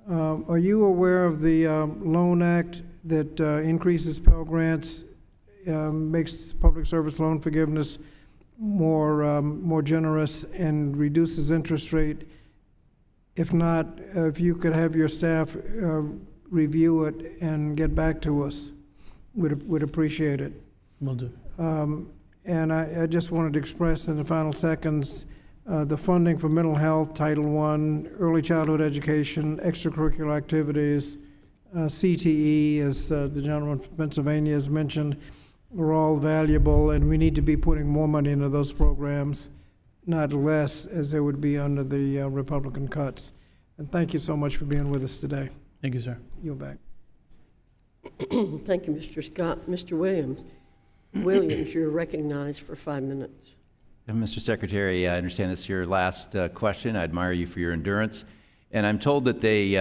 Are you aware of the Loan Act that increases Pell Grants, makes public service loan forgiveness more generous, and reduces interest rate? If not, if you could have your staff review it and get back to us, we'd appreciate it. Will do. And I just wanted to express in the final seconds the funding for mental health, Title I, early childhood education, extracurricular activities, CTE, as the gentleman from Pennsylvania has mentioned, are all valuable, and we need to be putting more money into those programs, not less, as there would be under the Republican cuts. And thank you so much for being with us today. Thank you, sir. Yield back. Thank you, Mr. Scott. Mr. Williams. Williams, you're recognized for 5 minutes. Mr. Secretary, I understand this is your last question. I admire you for your endurance. And I'm told that they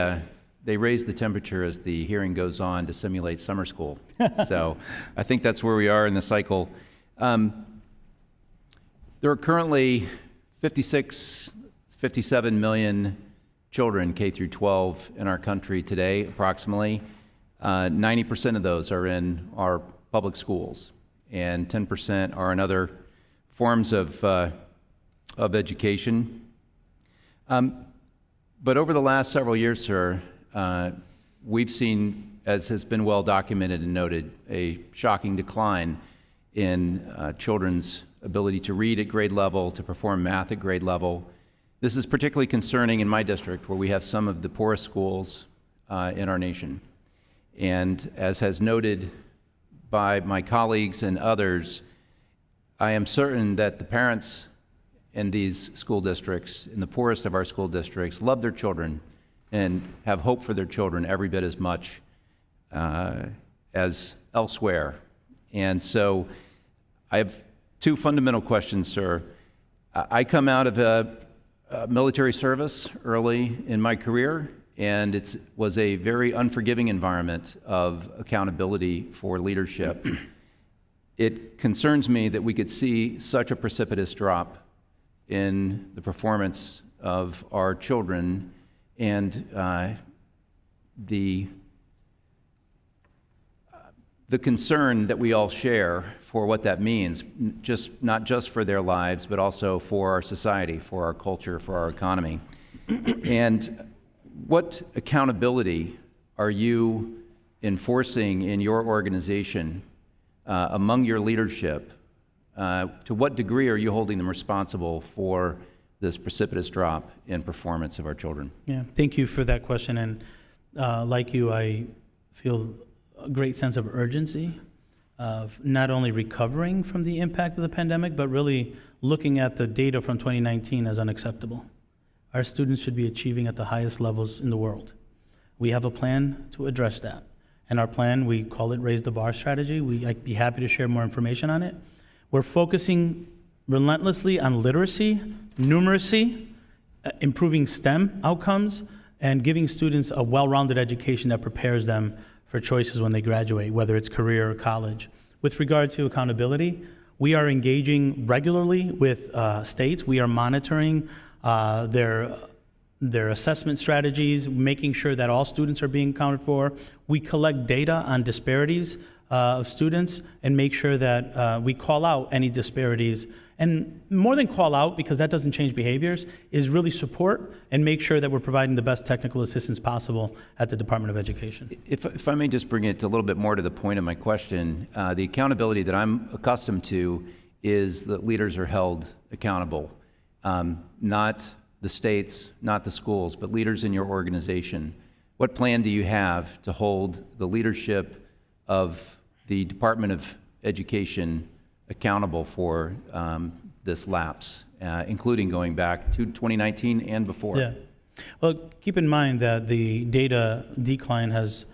raise the temperature as the hearing goes on to simulate summer school. So I think that's where we are in the cycle. There are currently 57 million children K through 12 in our country today, approximately. 90% of those are in our public schools, and 10% are in other forms of education. But over the last several years, sir, we've seen, as has been well documented and noted, a shocking decline in children's ability to read at grade level, to perform math at grade level. This is particularly concerning in my district, where we have some of the poorest schools in our nation. And as has noted by my colleagues and others, I am certain that the parents in these school districts, in the poorest of our school districts, love their children and have hope for their children every bit as much as elsewhere. And so I have two fundamental questions, sir. I come out of a military service early in my career, and it was a very unforgiving environment of accountability for leadership. It concerns me that we could see such a precipitous drop in the performance of our children, and the concern that we all share for what that means, not just for their lives, but also for our society, for our culture, for our economy. And what accountability are you enforcing in your organization among your leadership? To what degree are you holding them responsible for this precipitous drop in performance of our children? Yeah, thank you for that question. And like you, I feel a great sense of urgency of not only recovering from the impact of the pandemic, but really looking at the data from 2019 as unacceptable. Our students should be achieving at the highest levels in the world. We have a plan to address that. And our plan, we call it Raise the Bar strategy. I'd be happy to share more information on it. We're focusing relentlessly on literacy, numeracy, improving STEM outcomes, and giving students a well-rounded education that prepares them for choices when they graduate, whether it's career or college. With regard to accountability, we are engaging regularly with states. We are monitoring their assessment strategies, making sure that all students are being accounted for. We collect data on disparities of students and make sure that we call out any disparities. And more than call out, because that doesn't change behaviors, is really support and make sure that we're providing the best technical assistance possible at the Department of Education. If I may just bring it a little bit more to the point of my question, the accountability that I'm accustomed to is that leaders are held accountable, not the states, not the schools, but leaders in your organization. What plan do you have to hold the leadership of the Department of Education accountable for this lapse, including going back to 2019 and before? Yeah. Well, keep in mind that the data decline has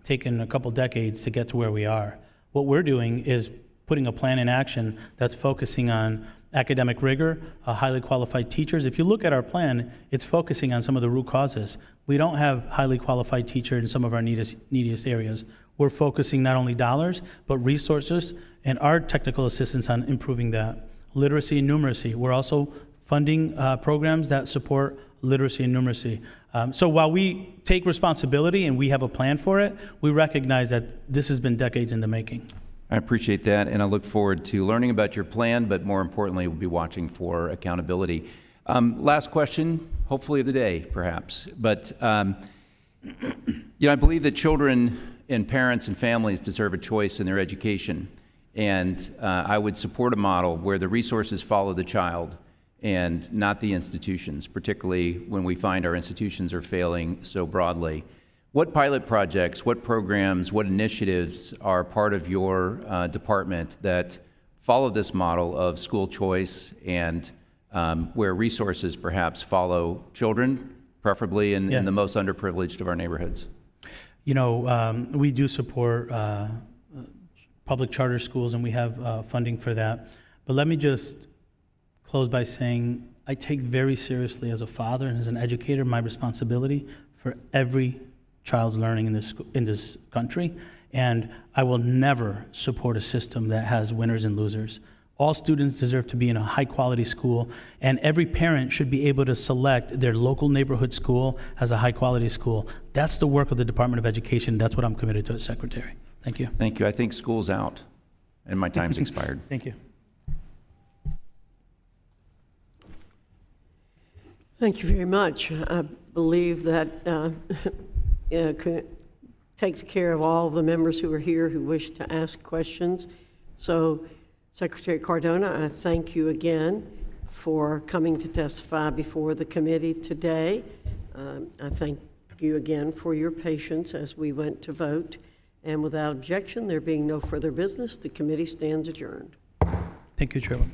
taken a couple decades to get to where we are. What we're doing is putting a plan in action that's focusing on academic rigor, highly qualified teachers. If you look at our plan, it's focusing on some of the root causes. We don't have highly qualified teachers in some of our neediest areas. We're focusing not only dollars, but resources and our technical assistance on improving that. Literacy and numeracy. We're also funding programs that support literacy and numeracy. So while we take responsibility and we have a plan for it, we recognize that this has been decades in the making. I appreciate that, and I look forward to learning about your plan, but more importantly, we'll be watching for accountability. Last question, hopefully of the day, perhaps. But I believe that children and parents and families deserve a choice in their education. And I would support a model where the resources follow the child and not the institutions, particularly when we find our institutions are failing so broadly. What pilot projects, what programs, what initiatives are part of your department that follow this model of school choice and where resources perhaps follow children, preferably in the most underprivileged of our neighborhoods? You know, we do support public charter schools, and we have funding for that. But let me just close by saying I take very seriously as a father and as an educator my responsibility for every child's learning in this country, and I will never support a system that has winners and losers. All students deserve to be in a high-quality school, and every parent should be able to select their local neighborhood school as a high-quality school. That's the work of the Department of Education. That's what I'm committed to as Secretary. Thank you. Thank you. I think school's out, and my time's expired. Thank you. Thank you very much. I believe that takes care of all of the members who are here who wish to ask questions. So, Secretary Cardona, I thank you again for coming to testify before the committee today. I thank you again for your patience as we went to vote. And without objection, there being no further business, the committee stands adjourned. Thank you, Chairman.